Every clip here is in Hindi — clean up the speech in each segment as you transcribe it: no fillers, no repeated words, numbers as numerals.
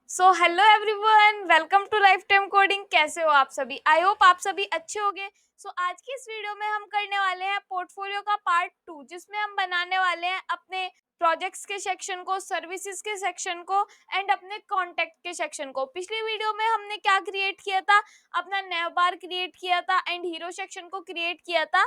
So hello everyone, welcome to life time coding. कैसे हो आप सभी? आई होप आप सभी अच्छे होंगे। सो आज की इस वीडियो में हम करने वाले हैं पोर्टफोलियो का पार्ट 2, जिसमें हम बनाने वाले हैं अपने प्रोजेक्ट्स के सेक्शन को, सर्विसेज के सेक्शन को एंड अपने कॉन्टेक्ट के सेक्शन को। पिछली वीडियो में हमने क्या क्रिएट किया था? अपना नैव बार क्रिएट किया था एंड हीरो सेक्शन को क्रिएट किया था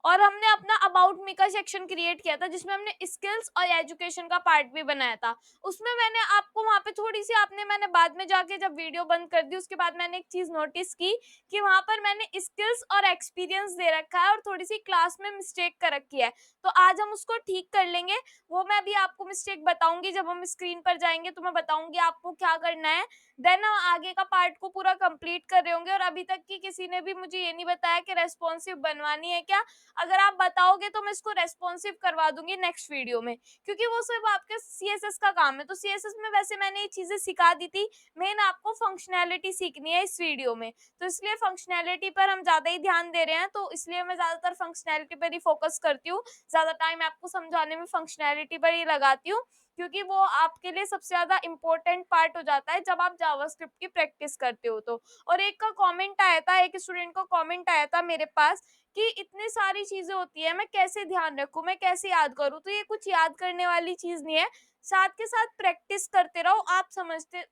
और हमने अपना अबाउट मी का सेक्शन क्रिएट किया था, जिसमें हमने स्किल्स और एजुकेशन का पार्ट भी बनाया था। उसमें मैंने आपको वहां पे थोड़ी सी आपने मैंने बाद में जाके जब वीडियो बंद कर दी उसके बाद मैंने एक चीज नोटिस की कि वहां पर मैंने स्किल्स और एक्सपीरियंस दे रखा है और थोड़ी सी क्लास में मिस्टेक कर रखी है। तो आज हम उसको ठीक कर लेंगे। वो मैं अभी आपको मिस्टेक बताऊंगी, जब हम स्क्रीन पर जाएंगे तो मैं बताऊंगी आपको क्या करना है। देन हम आगे का पार्ट को पूरा कंप्लीट कर रहे होंगे। और अभी तक की किसी ने भी मुझे ये नहीं बताया कि रेस्पॉन्सिव बनवानी है क्या। अगर आप बताओगे तो मैं इसको रेस्पॉन्सिव करवा दूंगी नेक्स्ट वीडियो में, क्योंकि वो सिर्फ आपके सीएसएस का काम है। तो सीएसएस में वैसे मैंने ये चीजें सिखा दी थी, मेन आपको फंक्शनैलिटी सीखनी है इस वीडियो में। तो इसलिए फंक्शनैलिटी पर हम ज्यादा ही ध्यान दे रहे हैं, तो इसलिए मैं ज्यादातर फंक्शनैलिटी पर ही फोकस करती हूँ। ज्यादा टाइम आपको समझाने में फंक्शनैलिटी पर ही लगाती हूँ, क्योंकि वो आपके लिए सबसे ज्यादा इंपॉर्टेंट पार्ट हो जाता है जब आप जावास्क्रिप्ट की प्रैक्टिस करते हो तो। और एक का कमेंट आया था, एक स्टूडेंट का कमेंट आया था मेरे पास कि इतनी सारी चीजें होती है, मैं कैसे ध्यान रखूं, मैं कैसे याद करूं। तो ये कुछ याद करने वाली चीज नहीं है, साथ के साथ प्रैक्टिस करते रहो,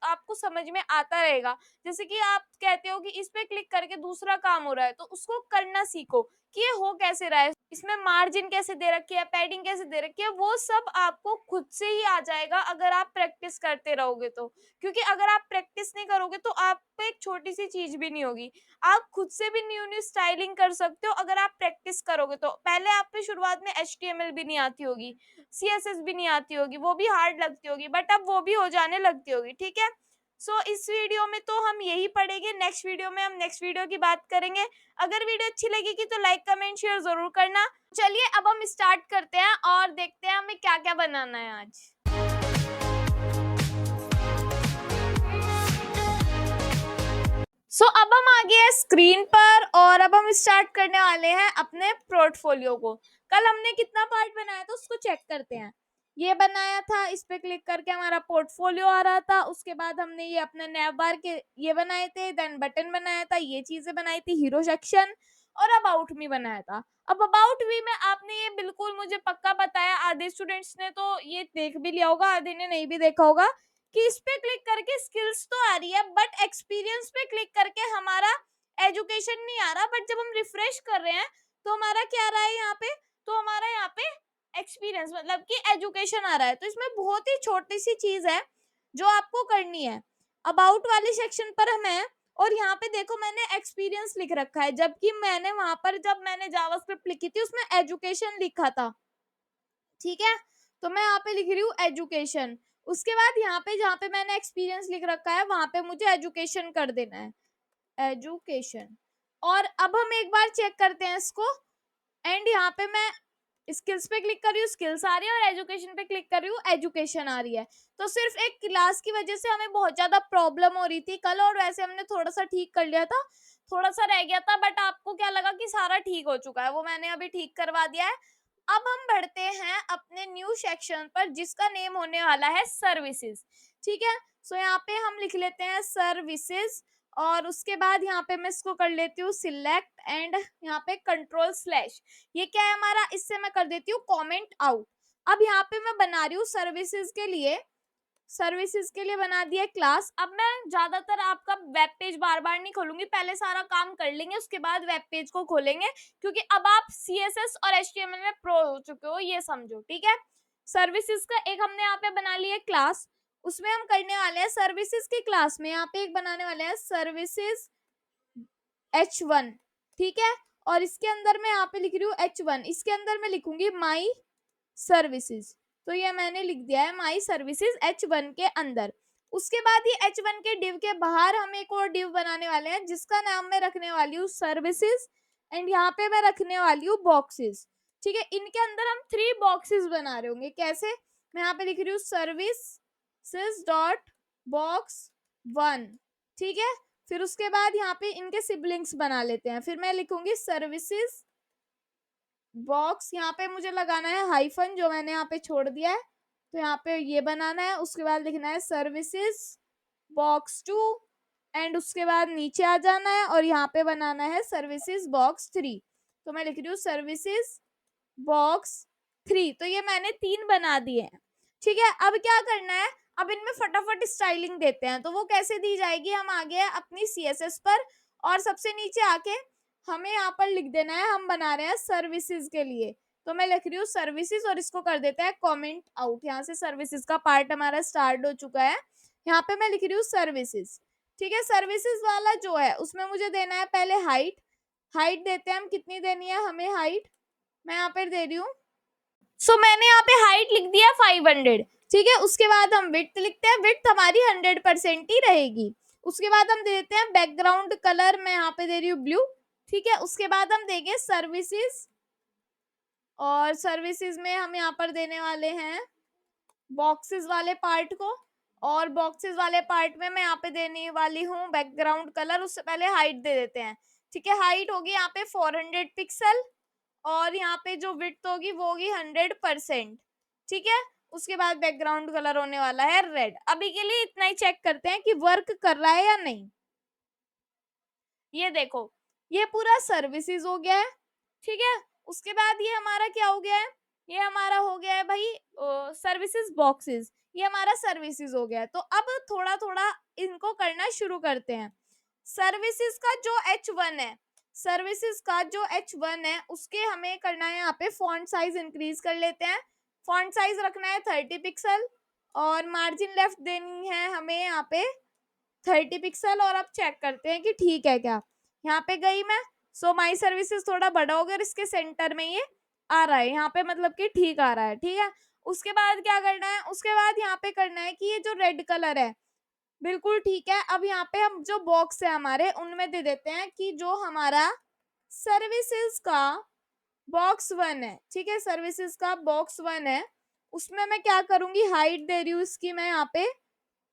आपको समझ में आता रहेगा। जैसे कि आप कहते हो कि इस पे क्लिक करके दूसरा काम हो रहा है, तो उसको करना सीखो कि ये हो कैसे रहा है, इसमें मार्जिन कैसे दे रखी है, पैडिंग कैसे दे रखी है। वो सब आपको खुद से ही आ जाएगा अगर आप प्रैक्टिस करते रहोगे तो। क्योंकि अगर आप प्रैक्टिस नहीं करोगे तो आप पे एक छोटी सी चीज भी नहीं होगी। आप खुद से भी न्यू न्यू स्टाइलिंग कर सकते हो अगर आप प्रैक्टिस करोगे तो। पहले आप पे शुरुआत में HTML भी नहीं आती होगी, CSS भी नहीं आती होगी, वो भी हार्ड लगती होगी, बट अब वो भी हो जाने लगती होगी। ठीक है। इस वीडियो में तो हम यही पढ़ेंगे, नेक्स्ट वीडियो में हम नेक्स्ट वीडियो की बात करेंगे। अगर वीडियो अच्छी लगेगी तो लाइक कमेंट शेयर जरूर करना। चलिए अब हम स्टार्ट करते हैं और देखते हैं हमें क्या क्या बनाना है आज। अब हम आ गए हैं स्क्रीन पर और अब हम स्टार्ट करने वाले हैं अपने पोर्टफोलियो को। कल हमने कितना पार्ट बनाया था उसको चेक करते हैं। ये बनाया था, इस पे क्लिक करके हमारा पोर्टफोलियो आ रहा था। उसके बाद हमने ये अपने नैव बार के ये बनाए थे, देन बटन बनाया था, ये चीजें बनाई थी, हीरो सेक्शन और अबाउट मी बनाया था। अब अबाउट मी में आपने ये बिल्कुल मुझे पक्का बताया, आधे स्टूडेंट्स ने तो ये देख भी लिया होगा, आधे ने नहीं भी देखा होगा, कि इस पे क्लिक करके स्किल्स तो आ रही है बट एक्सपीरियंस पे क्लिक करके हमारा एजुकेशन नहीं आ रहा। बट जब हम रिफ्रेश कर रहे हैं तो हमारा क्या आ रहा है यहाँ पे? तो हमारा यहाँ पे एक्सपीरियंस मतलब कि एजुकेशन आ रहा है। तो इसमें बहुत ही छोटी सी चीज है जो आपको करनी है। अबाउट वाले सेक्शन पर हम है और यहाँ पे देखो मैंने एक्सपीरियंस लिख रखा है, जबकि मैंने वहां पर जब मैंने जावास्क्रिप्ट लिखी थी उसमें एजुकेशन लिखा था। ठीक है, तो मैं यहाँ पे लिख रही हूँ एजुकेशन। उसके बाद यहाँ पे जहाँ पे मैंने एक्सपीरियंस लिख रखा है वहां पे मुझे एजुकेशन कर देना है, एजुकेशन। और अब हम एक बार चेक करते हैं इसको। एंड यहाँ पे मैं स्किल्स पे क्लिक कर रही हूँ, स्किल्स आ रही है, और एजुकेशन पे क्लिक कर रही हूँ, एजुकेशन आ रही है। तो सिर्फ एक क्लास की वजह से हमें बहुत ज्यादा प्रॉब्लम हो रही थी कल, और वैसे हमने थोड़ा सा ठीक कर लिया था, थोड़ा सा रह गया था, बट आपको क्या लगा कि सारा ठीक हो चुका है, वो मैंने अभी ठीक करवा दिया है। अब हम बढ़ते हैं अपने न्यू सेक्शन पर, जिसका नेम होने वाला है सर्विसेज। ठीक है, यहाँ पे हम लिख लेते हैं सर्विसेज, और उसके बाद यहाँ पे मैं इसको कर लेती हूँ सिलेक्ट एंड यहाँ पे कंट्रोल/। ये क्या है हमारा, इससे मैं कर देती हूँ कमेंट आउट। अब यहाँ पे मैं बना रही हूँ सर्विसेज के लिए बना दिया क्लास। अब मैं ज्यादातर आपका वेब पेज बार बार नहीं खोलूंगी, पहले सारा काम कर लेंगे उसके बाद वेब पेज को खोलेंगे, क्योंकि अब आप CSS और HTML में प्रो हो चुके हो, ये समझो। ठीक है, सर्विसेज का एक हमने यहाँ पे बना लिया क्लास, उसमें हम करने वाले हैं सर्विसेज की क्लास में यहाँ पे एक बनाने वाले हैं सर्विसेज H1। ठीक है, और इसके अंदर मैं यहाँ पे लिख रही हूँ H1, इसके अंदर मैं लिखूंगी माई सर्विसेज। तो ये मैंने लिख दिया है माई सर्विसेज H1 के अंदर। उसके बाद ये H1 के डिव के बाहर हम एक और डिव बनाने वाले हैं, जिसका नाम मैं रखने वाली हूँ सर्विसेज, एंड यहाँ पे मैं रखने वाली हूँ बॉक्सेस। ठीक है, इनके अंदर हम 3 बॉक्सेस बना रहे होंगे। कैसे? मैं यहाँ पे लिख रही हूँ सर्विसेज डॉट बॉक्स 1। ठीक है, फिर उसके बाद यहाँ पे इनके सिबलिंग्स बना लेते हैं। फिर मैं लिखूंगी सर्विसेज बॉक्स, यहाँ पे मुझे लगाना है हाइफन जो मैंने यहाँ पे छोड़ दिया है, तो यहाँ पे ये बनाना है, उसके बाद लिखना है सर्विसेज बॉक्स 2 एंड उसके बाद नीचे आ जाना है और यहाँ पे बनाना है सर्विसेज बॉक्स 3। तो मैं लिख रही हूँ सर्विसेज बॉक्स 3। तो ये मैंने 3 बना दिए हैं। ठीक है, अब क्या करना है, अब इनमें फटाफट स्टाइलिंग देते हैं। तो वो कैसे दी जाएगी, हम आ गए अपनी CSS पर और सबसे नीचे आके हमें यहाँ पर लिख देना है, हम बना रहे हैं सर्विसेज के लिए। तो मैं लिख रही हूँ सर्विसेज और इसको कर देते हैं कमेंट आउट। यहाँ से सर्विसेज का पार्ट हमारा स्टार्ट हो चुका है। यहाँ पे मैं लिख रही हूँ सर्विसेज। ठीक है, सर्विसेज वाला जो है उसमें मुझे देना है पहले हाइट। हाइट देते हैं हम, कितनी देनी है हमें हाइट, मैं यहाँ पर दे रही हूँ। सो मैंने यहाँ पे हाइट लिख दिया 500। ठीक है, उसके बाद हम विड्थ लिखते हैं, विड्थ हमारी 100% ही रहेगी। उसके बाद हम दे देते हैं बैकग्राउंड कलर, मैं यहाँ पे दे रही हूँ ब्लू। ठीक है, उसके बाद हम देंगे सर्विसेज और सर्विसेज में हम यहाँ पर देने वाले हैं बॉक्सेस वाले पार्ट को, और बॉक्सेस वाले पार्ट में मैं यहाँ पे देने वाली हूँ बैकग्राउंड कलर। उससे पहले हाइट दे देते हैं। ठीक है, हाइट होगी यहाँ पे 400 पिक्सल और यहाँ पे जो विड्थ होगी वो होगी 100%। ठीक है, उसके बाद बैकग्राउंड कलर होने वाला है रेड। अभी के लिए इतना ही चेक करते हैं कि वर्क कर रहा है या नहीं। ये देखो, ये पूरा सर्विसेज हो गया है। ठीक है, उसके बाद ये हमारा क्या हो गया है, ये हमारा हो गया है भाई सर्विसेज बॉक्सेस। ये हमारा सर्विसेज हो गया है। तो अब थोड़ा थोड़ा इनको करना शुरू करते हैं। सर्विसेज का जो H1 है, सर्विसेज का जो H1 है उसके हमें करना है यहाँ पे फॉन्ट साइज इंक्रीज कर लेते हैं। फॉन्ट साइज रखना है 30 पिक्सल और मार्जिन लेफ्ट देनी है हमें यहाँ पे 30 पिक्सल। और अब चेक करते हैं कि ठीक है क्या। यहाँ पे गई मैं, सो माई सर्विसेज थोड़ा बड़ा हो गया और इसके सेंटर में ये आ रहा है यहाँ पे, मतलब कि ठीक आ रहा है। ठीक है, उसके बाद क्या करना है, उसके बाद यहाँ पे करना है कि ये जो रेड कलर है बिल्कुल ठीक है। अब यहाँ पे हम जो बॉक्स है हमारे उनमें दे देते हैं कि जो हमारा सर्विसेज का बॉक्स 1 है। ठीक है, सर्विसेज का बॉक्स 1 है, उसमें मैं क्या करूंगी, हाइट दे रही हूँ इसकी मैं यहाँ पे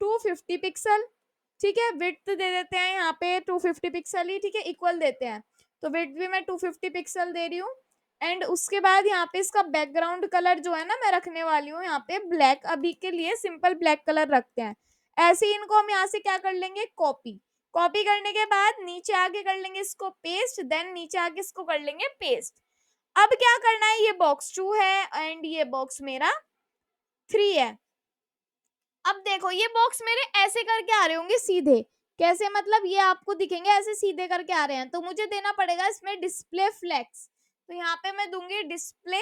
250 पिक्सल। ठीक है, विड्थ दे देते हैं यहाँ पे 250 पिक्सल ही। ठीक है, इक्वल देते हैं, तो विड्थ भी मैं 250 पिक्सल दे रही हूँ। एंड उसके बाद यहाँ पे इसका बैकग्राउंड कलर जो है ना मैं रखने वाली हूँ यहाँ पे ब्लैक। अभी के लिए सिंपल ब्लैक कलर रखते हैं। ऐसे ही इनको हम यहाँ से क्या कर लेंगे, कॉपी। कॉपी करने के बाद नीचे आके कर लेंगे इसको पेस्ट, देन नीचे आके इसको कर लेंगे पेस्ट। अब क्या करना है, ये बॉक्स 2 है एंड ये बॉक्स मेरा 3 है। अब देखो ये बॉक्स मेरे ऐसे करके आ रहे होंगे सीधे, कैसे मतलब ये आपको दिखेंगे ऐसे सीधे करके आ रहे हैं, तो मुझे देना पड़ेगा इसमें डिस्प्ले फ्लेक्स। तो यहाँ पे मैं दूंगी डिस्प्ले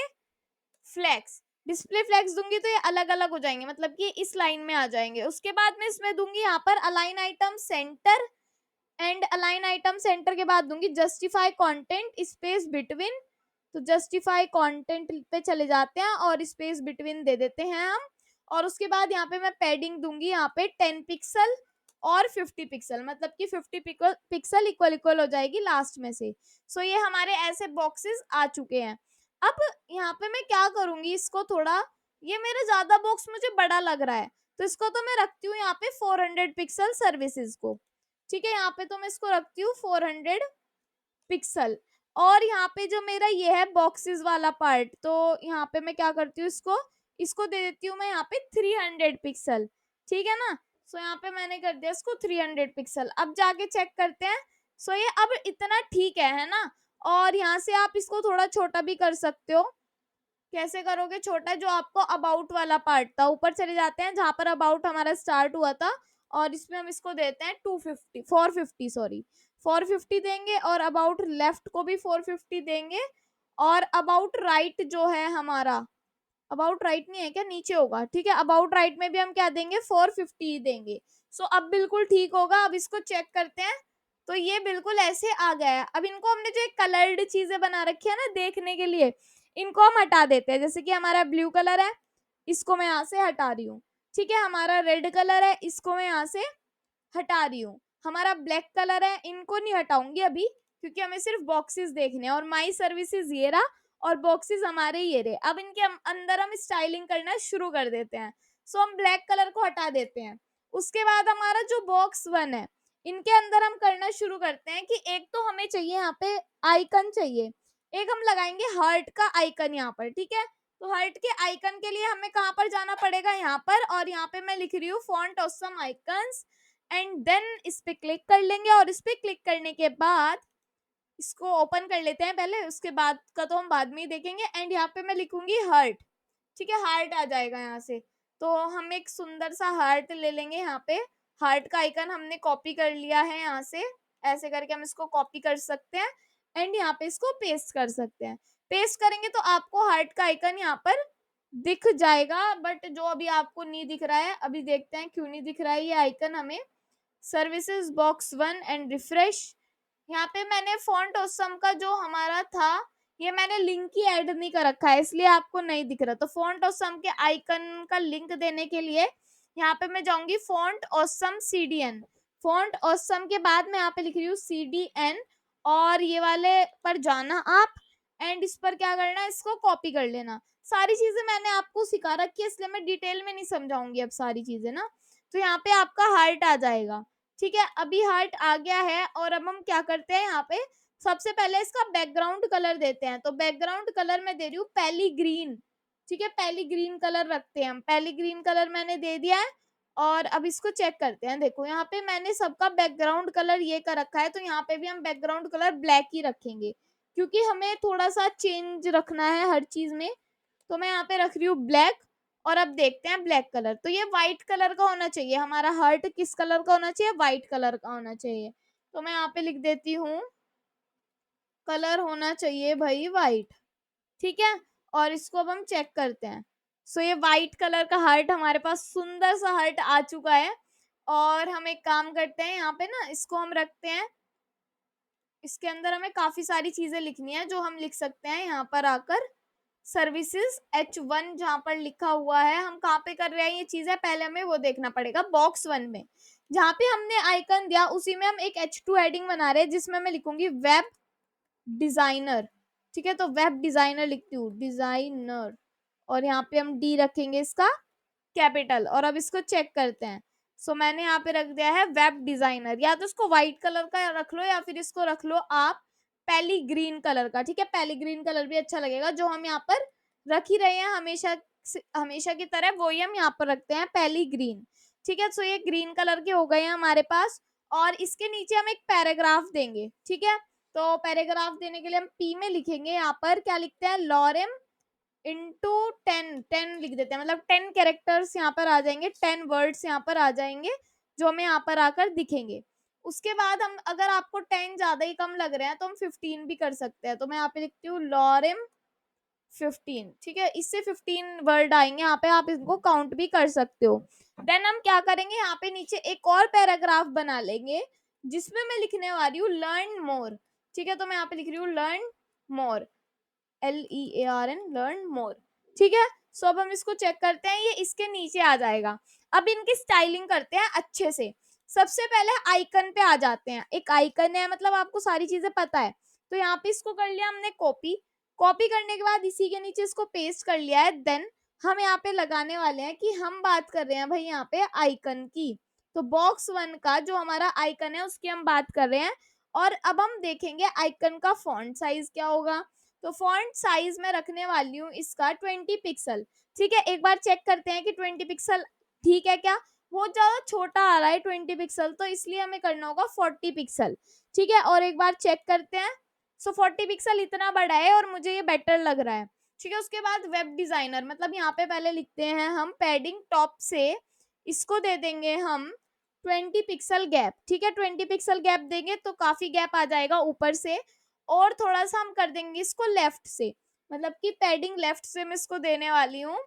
फ्लेक्स। डिस्प्ले फ्लेक्स दूंगी तो ये अलग अलग हो जाएंगे, मतलब कि इस लाइन में आ जाएंगे। उसके बाद मैं इसमें दूंगी यहाँ पर align item centre and align item centre के बाद दूंगी जस्टिफाई कंटेंट स्पेस बिटवीन। तो जस्टिफाई कंटेंट पे चले जाते हैं और स्पेस बिटवीन दे देते हैं हम। और उसके बाद यहाँ पे मैं पैडिंग दूंगी यहाँ पे 10 पिक्सल और 50 पिक्सल, मतलब कि 50 पिक्सल इक्वल इक्वल हो जाएगी लास्ट में से। सो ये हमारे ऐसे बॉक्सेस आ चुके हैं। अब यहाँ पे मैं क्या करूंगी, इसको थोड़ा, ये मेरा ज्यादा बॉक्स मुझे बड़ा लग रहा है तो इसको तो मैं रखती हूँ यहाँ पे 400 पिक्सल सर्विसेज को। ठीक है, यहाँ पे तो मैं इसको रखती हूँ 400 पिक्सल। और यहाँ पे जो मेरा ये है बॉक्सेस वाला पार्ट, तो यहाँ पे मैं क्या करती हूँ, इसको इसको दे देती हूँ मैं यहाँ पे 300 पिक्सल। ठीक है ना, सो यहाँ पे मैंने कर दिया इसको 300 पिक्सल। अब जाके चेक करते हैं। सो ये अब इतना ठीक है ना। और यहाँ से आप इसको थोड़ा छोटा भी कर सकते हो। कैसे करोगे छोटा, जो आपको अबाउट वाला पार्ट था, ऊपर चले जाते हैं जहां पर अबाउट हमारा स्टार्ट हुआ था और इसमें हम इसको देते हैं 450 सॉरी 450 देंगे और अबाउट लेफ्ट को भी 450 देंगे। और अबाउट राइट जो है हमारा, अबाउट राइट नहीं है क्या, नीचे होगा। ठीक है, अबाउट राइट में भी हम क्या देंगे 450 ही देंगे। सो अब बिल्कुल ठीक होगा। अब इसको चेक करते हैं, तो ये बिल्कुल ऐसे आ गया है। अब इनको हमने जो एक कलर्ड चीजें बना रखी है ना देखने के लिए, इनको हम हटा देते हैं। जैसे कि हमारा ब्लू कलर है, इसको मैं यहाँ से हटा रही हूँ। ठीक है, हमारा रेड कलर है, इसको मैं यहाँ से हटा रही हूँ। हमारा ब्लैक कलर है, इनको नहीं हटाऊंगी अभी क्योंकि हमें सिर्फ बॉक्सेस देखने हैं। और माई सर्विसेज ये रहा और बॉक्सेस हमारे ये रहे। अब इनके अंदर हम स्टाइलिंग करना शुरू कर देते हैं। सो हम ब्लैक कलर को हटा देते हैं। उसके बाद हमारा जो बॉक्स 1 है, इनके अंदर हम करना शुरू करते हैं कि एक तो हमें चाहिए यहाँ पे आइकन चाहिए, एक हम लगाएंगे हार्ट का आइकन यहाँ पर। ठीक है, तो हार्ट के आइकन के लिए हमें कहाँ पर जाना पड़ेगा, यहाँ पर, और यहाँ पे मैं लिख रही हूँ font awesome icons, and then इस पे क्लिक कर लेंगे। और इस पे क्लिक करने के बाद इसको ओपन कर लेते हैं पहले, उसके बाद का तो हम बाद में ही देखेंगे। एंड यहाँ पे मैं लिखूंगी हार्ट, ठीक है, हार्ट आ जाएगा यहाँ से। तो हम एक सुंदर सा हार्ट ले लेंगे। यहाँ पे हार्ट का आइकन हमने कॉपी कर लिया है, यहाँ से ऐसे करके हम इसको कॉपी कर सकते हैं एंड यहाँ पे इसको पेस्ट कर सकते हैं। पेस्ट करेंगे तो आपको हार्ट का आइकन यहाँ पर दिख जाएगा, बट जो अभी आपको नहीं दिख रहा है, अभी देखते हैं क्यों नहीं दिख रहा है ये आइकन हमें। सर्विसेज बॉक्स 1 एंड रिफ्रेश, यहाँ पे मैंने फॉन्ट ऑसम का जो हमारा था, ये मैंने लिंक ही ऐड नहीं कर रखा है, इसलिए आपको नहीं दिख रहा। तो फॉन्ट ऑसम के आइकन का लिंक देने के लिए यहाँ पे मैं जाऊंगी font awesome CDN। Font awesome के बाद मैं यहाँ पे लिख रही हूँ CDN, और ये वाले पर जाना आप, एंड इस पर क्या करना है, इसको कॉपी कर लेना। सारी चीजें मैंने आपको सिखा रखी है, इसलिए मैं डिटेल में नहीं समझाऊंगी अब सारी चीजें ना। तो यहाँ पे आपका हार्ट आ जाएगा, ठीक है। अभी हार्ट आ गया है, और अब हम क्या करते हैं, यहाँ पे सबसे पहले इसका बैकग्राउंड कलर देते हैं। तो बैकग्राउंड कलर मैं दे रही हूँ पहली ग्रीन, ठीक है, पहली ग्रीन कलर रखते हैं हम। पहली ग्रीन कलर मैंने दे दिया है, और अब इसको चेक करते हैं। देखो यहाँ पे मैंने सबका बैकग्राउंड कलर ये कर रखा है, तो यहाँ पे भी हम बैकग्राउंड कलर ब्लैक ही रखेंगे, क्योंकि हमें थोड़ा सा चेंज रखना है हर चीज में। तो मैं यहाँ पे रख रही हूँ ब्लैक, और अब देखते हैं ब्लैक कलर। तो ये व्हाइट कलर का होना चाहिए, हमारा हार्ट किस कलर का होना चाहिए, व्हाइट कलर का होना चाहिए। तो मैं यहाँ पे लिख देती हूँ कलर होना चाहिए भाई व्हाइट, ठीक है। और इसको अब हम चेक करते हैं। सो ये व्हाइट कलर का हार्ट हमारे पास सुंदर सा हार्ट आ चुका है। और हम एक काम करते हैं, यहाँ पे ना इसको हम रखते हैं, इसके अंदर हमें काफी सारी चीजें लिखनी है जो हम लिख सकते हैं यहाँ पर आकर। सर्विसेज H1 जहां पर लिखा हुआ है, हम कहाँ पे कर रहे हैं ये चीजें, पहले हमें वो देखना पड़ेगा। बॉक्स 1 में जहां पे हमने आइकन दिया, उसी में हम एक H2 हेडिंग बना रहे हैं, जिसमें मैं लिखूंगी वेब डिजाइनर, ठीक है। तो वेब डिजाइनर लिखती हूँ, डिजाइनर, और यहाँ पे हम D रखेंगे इसका कैपिटल। और अब इसको चेक करते हैं। सो मैंने यहाँ पे रख दिया है वेब डिजाइनर। या तो इसको व्हाइट कलर का रख लो, या फिर इसको रख लो आप पहली ग्रीन कलर का, ठीक है। पहली ग्रीन कलर भी अच्छा लगेगा, जो हम यहाँ पर रख ही रहे हैं हमेशा हमेशा की तरह, वही हम यहाँ पर रखते हैं, पहली ग्रीन, ठीक है। सो ये ग्रीन कलर के हो गए हैं हमारे पास। और इसके नीचे हम एक पैराग्राफ देंगे, ठीक है। तो पैराग्राफ देने के लिए हम P में लिखेंगे, यहाँ पर क्या लिखते हैं, लॉरेम इंटू 10 लिख देते हैं, मतलब 10 कैरेक्टर्स यहाँ पर आ जाएंगे, 10 वर्ड्स यहाँ पर आ जाएंगे, जो हमें यहाँ पर आकर दिखेंगे। उसके बाद हम, अगर आपको 10 ज्यादा ही कम लग रहे हैं, तो हम 15 भी कर सकते हैं। तो मैं यहाँ पे लिखती हूँ लॉरेम 15, ठीक है। इससे 15 वर्ड आएंगे, यहाँ पे आप इनको काउंट भी कर सकते हो। देन हम क्या करेंगे, यहाँ पे नीचे एक और पैराग्राफ बना लेंगे, जिसमें मैं लिखने वाली हूँ लर्न मोर, ठीक है। तो मैं यहाँ पे लिख रही हूँ learn more, LEARN, learn more, ठीक है। सो अब हम इसको चेक करते हैं, ये इसके नीचे आ जाएगा। अब इनकी स्टाइलिंग करते हैं अच्छे से। सबसे पहले आइकन पे आ जाते हैं। एक आइकन है, मतलब आपको सारी चीजें पता है। तो यहाँ पे इसको कर लिया हमने कॉपी। कॉपी करने के बाद इसी के नीचे इसको पेस्ट कर लिया है। देन हम यहाँ पे लगाने वाले हैं कि हम बात कर रहे हैं भाई यहाँ पे आइकन की। तो बॉक्स 1 का जो हमारा आइकन है, उसकी हम बात कर रहे हैं। और अब हम देखेंगे आइकन का फॉन्ट साइज क्या होगा। तो फॉन्ट साइज में रखने वाली हूँ इसका 20 पिक्सल, ठीक है। एक बार चेक करते हैं कि 20 पिक्सल ठीक है क्या। बहुत ज्यादा छोटा आ रहा है 20 पिक्सल, तो इसलिए हमें करना होगा 40 पिक्सल, ठीक है। और एक बार चेक करते हैं। सो 40 पिक्सल इतना बड़ा है और मुझे ये बेटर लग रहा है, ठीक है। उसके बाद वेब डिजाइनर, मतलब यहाँ पे पहले लिखते हैं हम पैडिंग टॉप से, इसको दे देंगे हम 20 पिक्सल गैप, ठीक है। 20 पिक्सल गैप देंगे तो काफी गैप आ जाएगा ऊपर से। और थोड़ा सा हम कर देंगे इसको लेफ्ट से, मतलब कि पैडिंग लेफ्ट से मैं इसको देने वाली हूँ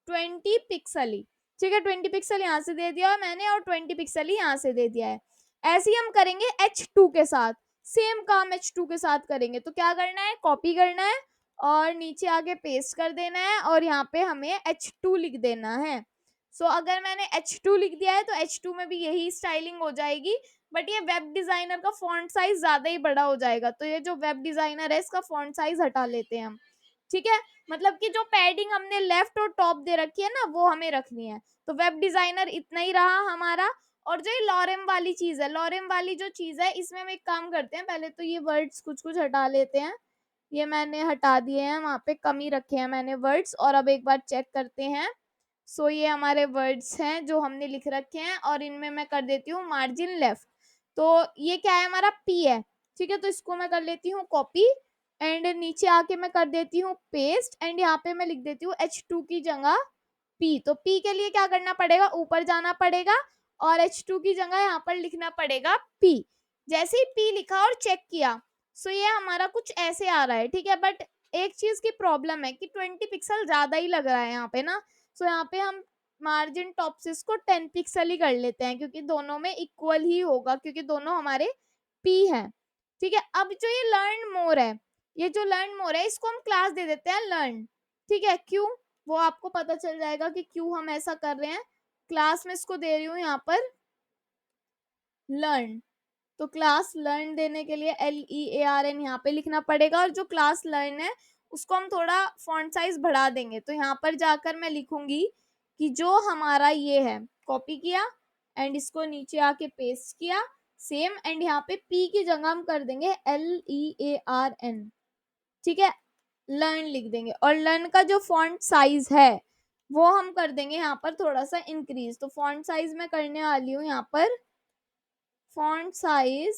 20 पिक्सल ही, ठीक है। 20 पिक्सल यहाँ से दे दिया मैंने, और 20 पिक्सल ही यहाँ से दे दिया है। ऐसे ही हम करेंगे H2 के साथ, सेम काम H2 के साथ करेंगे। तो क्या करना है, कॉपी करना है और नीचे आके पेस्ट कर देना है, और यहाँ पे हमें H2 लिख देना है। सो अगर मैंने H2 लिख दिया है, तो H2 में भी यही स्टाइलिंग हो जाएगी। बट ये वेब डिजाइनर का फॉन्ट साइज ज्यादा ही बड़ा हो जाएगा, तो ये जो वेब डिजाइनर है इसका फॉन्ट साइज हटा लेते हैं हम, ठीक है। मतलब कि जो पैडिंग हमने लेफ्ट और टॉप दे रखी है ना, वो हमें रखनी है। तो वेब डिजाइनर इतना ही रहा हमारा। और जो ये लॉरेम वाली चीज है, लॉरेम वाली जो चीज है, इसमें हम एक काम करते हैं, पहले तो ये वर्ड्स कुछ कुछ हटा लेते हैं। ये मैंने हटा दिए हैं, वहाँ पे कम ही रखे हैं मैंने वर्ड्स। और अब एक बार चेक करते हैं। सो ये हमारे वर्ड्स हैं जो हमने लिख रखे हैं, और इनमें मैं कर देती हूँ मार्जिन लेफ्ट। तो ये क्या है, हमारा पी है, ठीक है। तो इसको मैं कर लेती हूँ कॉपी, एंड नीचे आके मैं कर देती हूँ पेस्ट, एंड यहाँ पे मैं लिख देती हूँ H2 की जगह पी। तो पी के लिए क्या करना पड़ेगा, ऊपर जाना पड़ेगा, और H2 की जगह यहाँ पर लिखना पड़ेगा पी। जैसे ही पी लिखा और चेक किया, सो ये हमारा कुछ ऐसे आ रहा है, ठीक है। बट एक चीज की प्रॉब्लम है कि 20 पिक्सल ज्यादा ही लग रहा है यहाँ पे ना। सो यहाँ पे हम मार्जिन टॉपसिस को 10 पिक्सल ही कर लेते हैं, क्योंकि दोनों में इक्वल ही होगा, क्योंकि दोनों हमारे पी हैं, ठीक है। अब जो ये लर्न मोर है, ये जो लर्न मोर है, इसको हम क्लास दे देते हैं लर्न, ठीक है। क्यों, वो आपको पता चल जाएगा कि क्यों हम ऐसा कर रहे हैं। क्लास में इसको दे रही हूँ यहाँ पर लर्न। तो क्लास लर्न देने के लिए LEARN यहाँ पे लिखना पड़ेगा, और जो क्लास लर्न है उसको हम थोड़ा फॉन्ट साइज बढ़ा देंगे। तो यहाँ पर जाकर मैं लिखूंगी कि जो हमारा ये है, कॉपी किया एंड इसको नीचे आके पेस्ट किया सेम, एंड यहाँ पे पी की जगह हम कर देंगे LEARN, ठीक है। लर्न लिख देंगे, और लर्न का जो फॉन्ट साइज है वो हम कर देंगे यहाँ पर थोड़ा सा इंक्रीज। तो फॉन्ट साइज मैं करने वाली हूँ यहाँ पर फॉन्ट साइज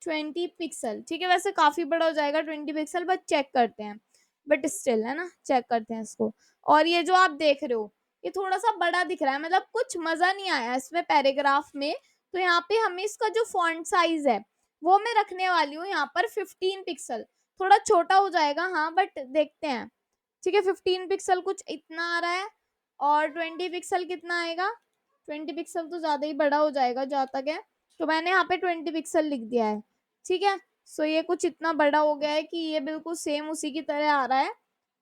20 पिक्सल, ठीक है। वैसे काफी बड़ा हो जाएगा 20 पिक्सल, बट चेक करते हैं, बट स्टिल है ना, चेक करते हैं इसको। और ये जो आप देख रहे हो, ये थोड़ा सा बड़ा दिख रहा है, मतलब कुछ मजा नहीं आया इसमें पैराग्राफ में। तो यहाँ पे हमें इसका जो फॉन्ट साइज है वो मैं रखने वाली हूँ यहाँ पर 15 पिक्सल। थोड़ा छोटा हो जाएगा हाँ, बट देखते हैं, ठीक है। 15 पिक्सल कुछ इतना आ रहा है, और 20 पिक्सल कितना आएगा, 20 पिक्सल तो ज्यादा ही बड़ा हो जाएगा जहाँ तक है। तो मैंने यहाँ पे 20 पिक्सल लिख दिया है, ठीक है। सो ये कुछ इतना बड़ा हो गया है कि ये बिल्कुल सेम उसी की तरह आ रहा है।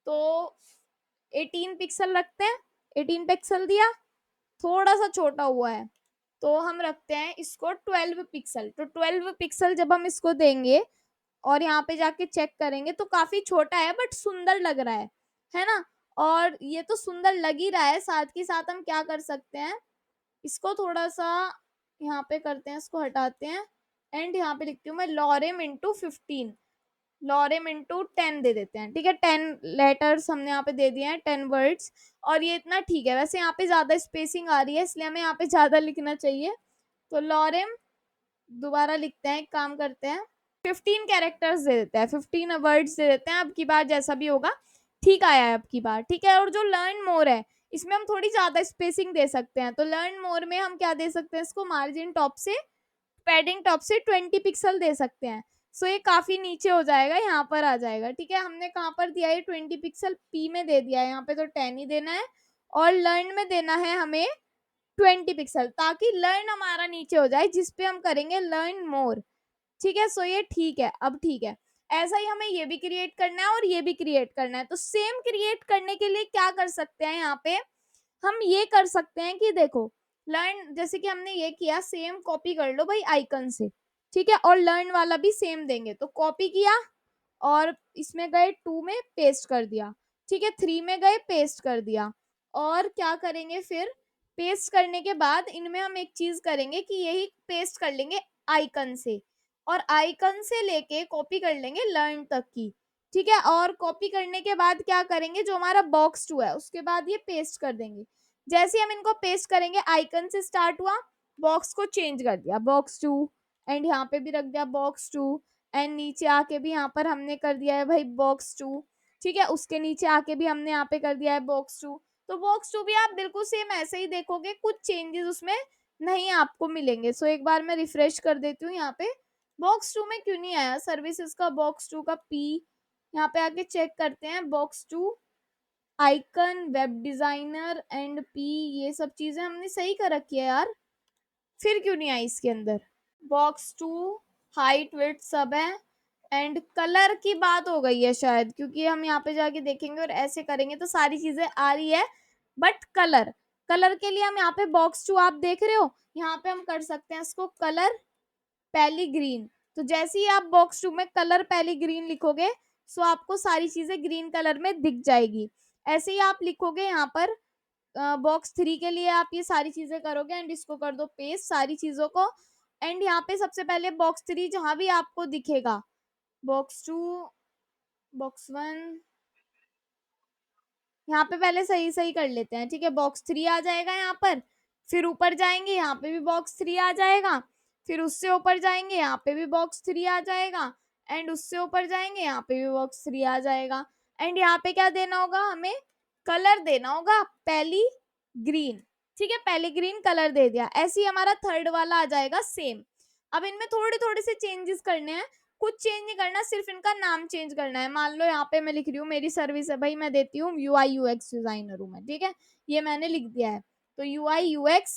तो 18 पिक्सल रखते हैं, 18 पिक्सल दिया, थोड़ा सा छोटा हुआ है, तो हम रखते हैं इसको 12 पिक्सल। तो 12 पिक्सल जब हम इसको देंगे और यहाँ पे जाके चेक करेंगे तो काफी छोटा है, बट सुंदर लग रहा है ना। और ये तो सुंदर लग ही रहा है, साथ ही साथ हम क्या कर सकते हैं, इसको थोड़ा सा यहाँ पे करते हैं, इसको हटाते हैं, एंड यहाँ पे लिखती हूँ मैं लॉरेम इंटू 15, लॉरेम इंटू 10 दे देते हैं, ठीक है। 10 लेटर्स हमने यहाँ पे दे दिए हैं, 10 वर्ड्स, और ये इतना ठीक है। वैसे यहाँ पे ज्यादा स्पेसिंग आ रही है, इसलिए हमें यहाँ पे ज्यादा लिखना चाहिए। तो लॉरेम दोबारा लिखते हैं, एक काम करते हैं 15 कैरेक्टर्स दे देते हैं, 15 वर्ड्स दे देते हैं। अब की बार जैसा भी होगा ठीक आया है अब की बार, ठीक है। और जो लर्न मोर है, इसमें हम थोड़ी ज्यादा स्पेसिंग दे सकते हैं। तो लर्न मोर में हम क्या दे सकते हैं, इसको मार्जिन टॉप से, पैडिंग टॉप से 20 पिक्सल दे सकते हैं। सो ये काफी नीचे हो जाएगा, यहाँ पर आ जाएगा, ठीक है। हमने कहाँ पर दिया है 20 पिक्सल, पी में दे दिया है, यहाँ पे तो 10 ही देना है, और लर्न में देना है हमें 20 पिक्सल, ताकि लर्न हमारा नीचे हो जाए, जिसपे हम करेंगे लर्न मोर, ठीक है। सो ये ठीक है, अब ठीक है। ऐसा ही हमें ये भी क्रिएट करना है और ये भी क्रिएट करना है। तो सेम क्रिएट करने के लिए क्या कर सकते हैं, यहाँ पे हम ये कर सकते हैं कि देखो, लर्न जैसे कि हमने ये किया, सेम कॉपी कर लो भाई आइकन से, ठीक है। और लर्न वाला भी सेम देंगे, तो कॉपी किया और इसमें गए 2 में पेस्ट कर दिया, ठीक है। 3 में गए पेस्ट कर दिया, और क्या करेंगे फिर, पेस्ट करने के बाद इनमें हम एक चीज करेंगे कि यही पेस्ट कर लेंगे आइकन से, और आइकन से लेके कॉपी कर लेंगे लर्न तक की, ठीक है। और कॉपी करने के बाद क्या करेंगे, जो हमारा बॉक्स 2 है उसके बाद ये पेस्ट कर देंगे। जैसे हम इनको पेस्ट करेंगे, आइकन से स्टार्ट हुआ, बॉक्स को चेंज कर दिया बॉक्स 2, एंड यहाँ पे भी रख दिया बॉक्स 2, एंड नीचे आके भी यहाँ पर हमने कर दिया है भाई बॉक्स 2, ठीक है। उसके नीचे आके भी हमने यहाँ पे कर दिया है बॉक्स 2। तो बॉक्स 2 भी आप बिल्कुल सेम ऐसे ही देखोगे, कुछ चेंजेस उसमें नहीं आपको मिलेंगे। सो एक बार मैं रिफ्रेश कर देती हूँ, यहाँ पे बॉक्स 2 में क्यों नहीं आया, सर्विसेज का बॉक्स 2 का पी, यहाँ पे आके चेक करते हैं box 2, icon, web designer and P, ये सब चीजें हमने सही कर रखी है यार, फिर क्यों नहीं आई इसके अंदर। बॉक्स 2 हाइट विड्थ सब है, एंड कलर की बात हो गई है शायद, क्योंकि हम यहाँ पे जाके देखेंगे और ऐसे करेंगे तो सारी चीजें आ रही है, बट कलर, कलर के लिए हम यहाँ पे बॉक्स 2 आप देख रहे हो, यहाँ पे हम कर सकते हैं इसको कलर पहली ग्रीन। तो जैसे ही आप बॉक्स 2 में कलर पहली ग्रीन लिखोगे, सो आपको सारी चीजें ग्रीन कलर में दिख जाएगी। ऐसे ही आप लिखोगे यहाँ पर बॉक्स 3 के लिए आप ये सारी चीजें करोगे, एंड इसको कर दो पेस्ट सारी चीजों को, एंड यहाँ पे सबसे पहले बॉक्स 3 जहां भी आपको दिखेगा, बॉक्स 2, बॉक्स 1 यहाँ पे पहले सही सही कर लेते हैं, ठीक है। बॉक्स 3 आ जाएगा यहाँ पर, फिर ऊपर जाएंगे यहाँ पे भी बॉक्स 3 आ जाएगा, फिर उससे ऊपर जाएंगे यहाँ पे भी बॉक्स 3 आ जाएगा, एंड उससे ऊपर जाएंगे यहाँ पे भी बॉक्स 3 आ जाएगा। एंड यहाँ पे क्या देना होगा, हमें कलर देना होगा, पहली ग्रीन, ठीक है। पहले ग्रीन कलर दे दिया, ऐसे ही हमारा थर्ड वाला आ जाएगा सेम। अब इनमें थोड़े थोड़े से चेंजेस करने हैं, कुछ चेंज नहीं करना, सिर्फ इनका नाम चेंज करना है। मान लो यहाँ पे मैं लिख रही हूँ मेरी सर्विस है भाई, मैं देती हूँ UI UX डिजाइनर हूँ मैं, ठीक है, ये मैंने लिख दिया है, तो UI UX,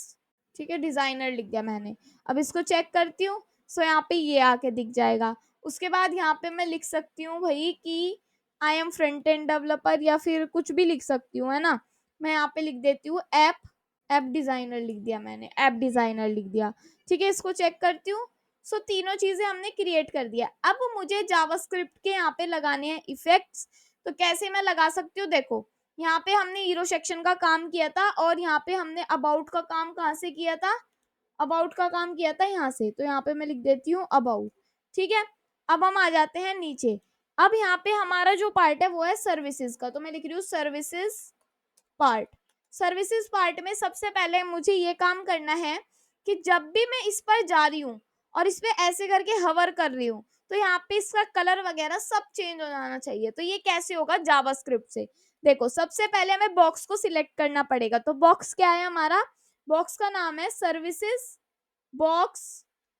ठीक है, डिजाइनर लिख दिया मैंने। अब इसको चेक करती हूँ, सो यहाँ पे ये आके दिख जाएगा। उसके बाद यहाँ पे मैं लिख सकती हूँ भाई कि I am front end developer, या फिर कुछ भी लिख सकती हूँ, है ना। मैं यहाँ पे लिख देती हूँ ऐप डिजाइनर लिख दिया मैंने, ऐप डिजाइनर लिख दिया, ठीक है। इसको चेक करती हूँ, सो तीनों चीजें हमने क्रिएट कर दिया। अब मुझे जावास्क्रिप्ट के यहाँ पे लगाने हैं इफेक्ट्स, तो कैसे मैं लगा सकती हूँ, देखो यहाँ पे हमने हीरो सेक्शन का काम किया था, और यहाँ पे हमने अबाउट का काम कहाँ से किया था, अबाउट का काम किया था यहाँ से, तो यहाँ पे मैं लिख देती हूँ अबाउट, ठीक है। अब हम आ जाते हैं नीचे। अब यहाँ पे हमारा जो पार्ट है वो है सर्विसेज का, तो मैं लिख रही हूँ सर्विसेज पार्ट। सर्विसेज पार्ट में सबसे पहले मुझे ये काम करना है कि जब भी मैं इस पर जा रही हूँ और इस पे ऐसे करके हवर कर रही हूँ, तो यहाँ पे इसका कलर वगैरह सब चेंज हो जाना चाहिए। तो ये कैसे होगा, जावास्क्रिप्ट से। देखो सबसे पहले हमें बॉक्स को सिलेक्ट करना पड़ेगा, तो बॉक्स क्या है हमारा, बॉक्स का नाम है सर्विसेज बॉक्स